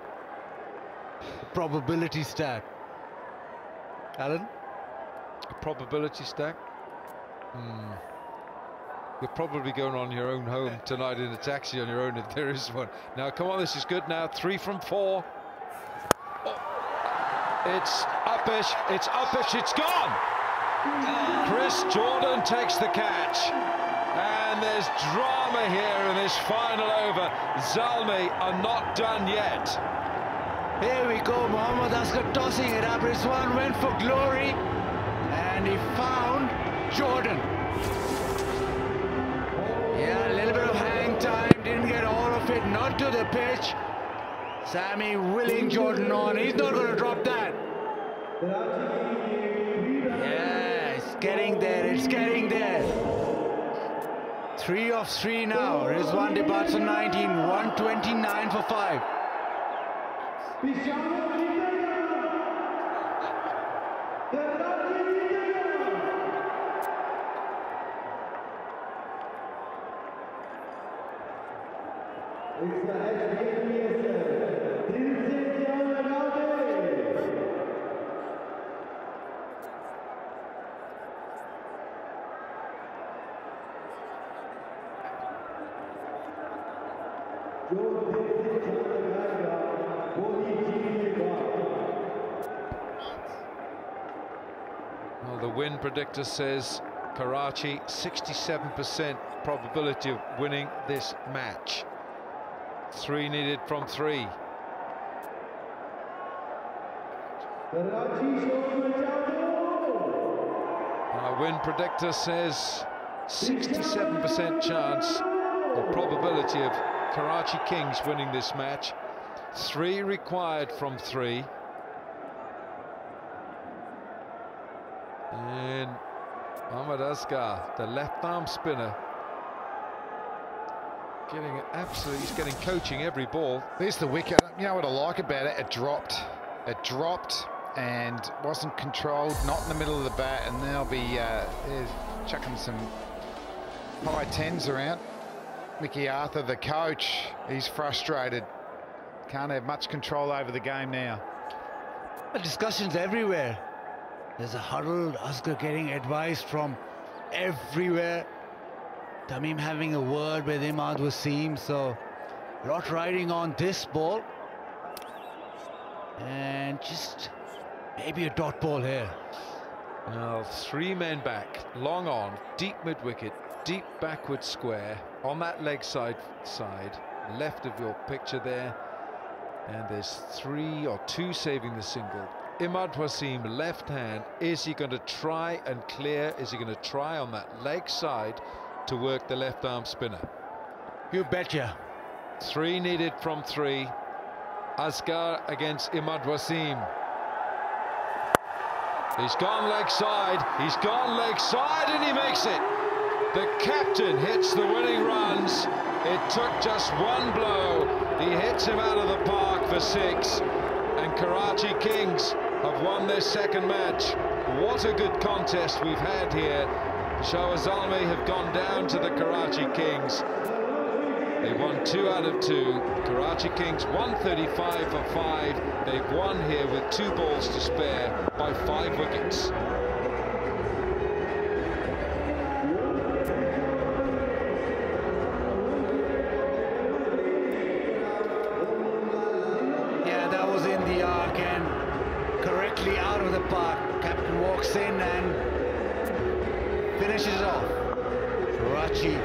A probability stat. Alan? A probability stat? You're probably going on your own home tonight in a taxi on your own if there is one. Now, come on, this is good now. 3 from 4. Oh, it's uppish, it's gone! Chris Jordan takes the catch. And there's drama here in this final over. Zalmi are not done yet. Here we go, Mohammad Asghar tossing it up. Rizwan went for glory. And he found Jordan. Yeah, a little bit of hang time, didn't get all of it, not to the pitch. Sammy willing Jordan on, he's not going to drop that. Yeah, it's getting there, it's getting there. 3 of 3 now, Rizwan departs on 19, 129 for 5. It's the HBL PSL. Dil se jaan laga de. Well, the win predictor says Karachi 67% probability of winning this match. 3 needed from 3. Our win predictor says 67% chance or probability of Karachi Kings winning this match. 3 required from 3. And Ahmed Asghar, the left arm spinner, getting absolutely, he's getting coaching every ball. There's the wicket. You know what I like about it? It dropped and wasn't controlled, not in the middle of the bat, and they'll be chucking some high 10s around. Mickey Arthur, the coach, he's frustrated. Can't have much control over the game now. The discussions everywhere. There's a huddle, Asghar getting advice from everywhere. Tamim having a word with Imad Wasim, so a lot riding on this ball. And just maybe a dot ball here. Now 3 men back, long on, deep mid-wicket, deep backward square, on that leg side, left of your picture there. And there's 3 or 2 saving the single. Imad Wasim, left hand. Is he going to try and clear? Is he going to try on that leg side to work the left arm spinner? You betcha. 3 needed from 3. Asghar against Imad Wasim. He's gone leg side. He's gone leg side and he makes it. The captain hits the winning runs. It took just 1 blow. He hits him out of the park for 6. And Karachi Kings have won their 2nd match. What a good contest we've had here. Peshawar Zalm have gone down to the Karachi Kings. They won 2 out of 2. Karachi Kings 135 for 5. They've won here with 2 balls to spare by 5 wickets. Yeah, that was in the arc and correctly out of the park. Captain walks in and finishes off. Karachi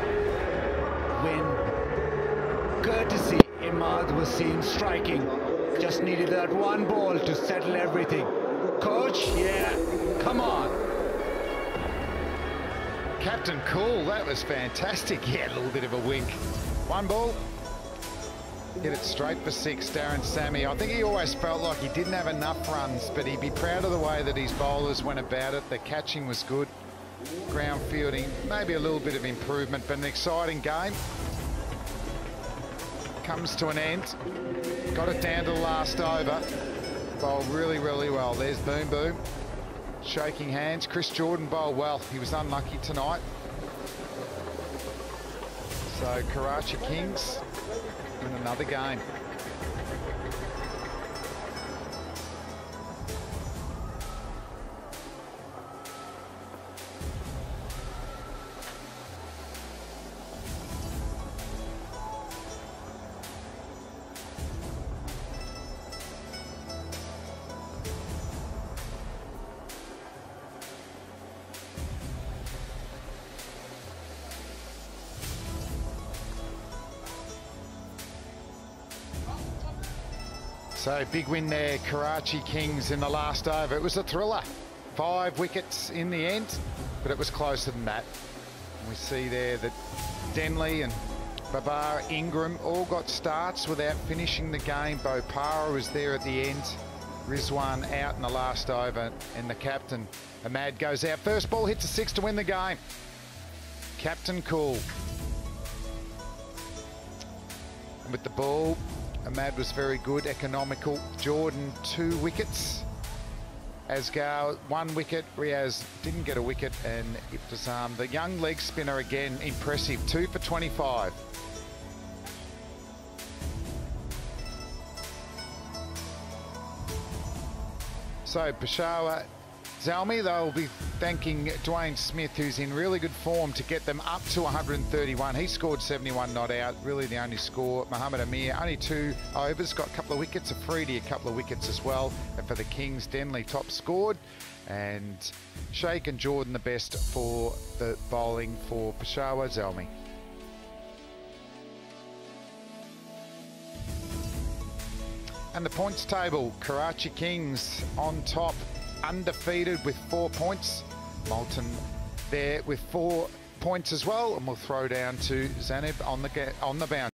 win. Courtesy Imad Wasim striking. Just needed that 1 ball to settle everything. Coach, yeah, come on. Captain cool, that was fantastic. Yeah, a little bit of a wink. 1 ball. Hit it straight for 6, Darren Sammy. I think he always felt like he didn't have enough runs, but he'd be proud of the way that his bowlers went about it. The catching was good. Ground fielding, maybe a little bit of improvement, but an exciting game. Comes to an end. Got it down to the last over. Bowled really, really well. There's Boom Boom. Shaking hands. Chris Jordan bowled well. He was unlucky tonight. So Karachi Kings in another game. So big win there, Karachi Kings in the last over. It was a thriller. 5 wickets in the end, but it was closer than that. And we see there that Denley and Babar, Ingram all got starts without finishing the game. Bopara was there at the end. Rizwan out in the last over, and the captain, Ahmad, goes out. First ball hits a 6 to win the game. Captain cool. And with the ball, Ahmad was very good, economical. Jordan 2 wickets. Asghar 1 wicket. Riaz didn't get a wicket, and Iftizam, the young leg spinner again, impressive. 2 for 25. So Peshawar Zalmi, they'll be thanking Dwayne Smith, who's in really good form, to get them up to 131. He scored 71 not out, really the only score. Mohamed Amir, only 2 overs, got a couple of wickets. Afridi, a couple of wickets as well. And for the Kings, Denley top scored. And Sheikh and Jordan the best for the bowling for Peshawar Zalm. And the points table, Karachi Kings on top, undefeated with 4 points. Moulton there with 4 points as well, and we'll throw down to Zanib on the boundary.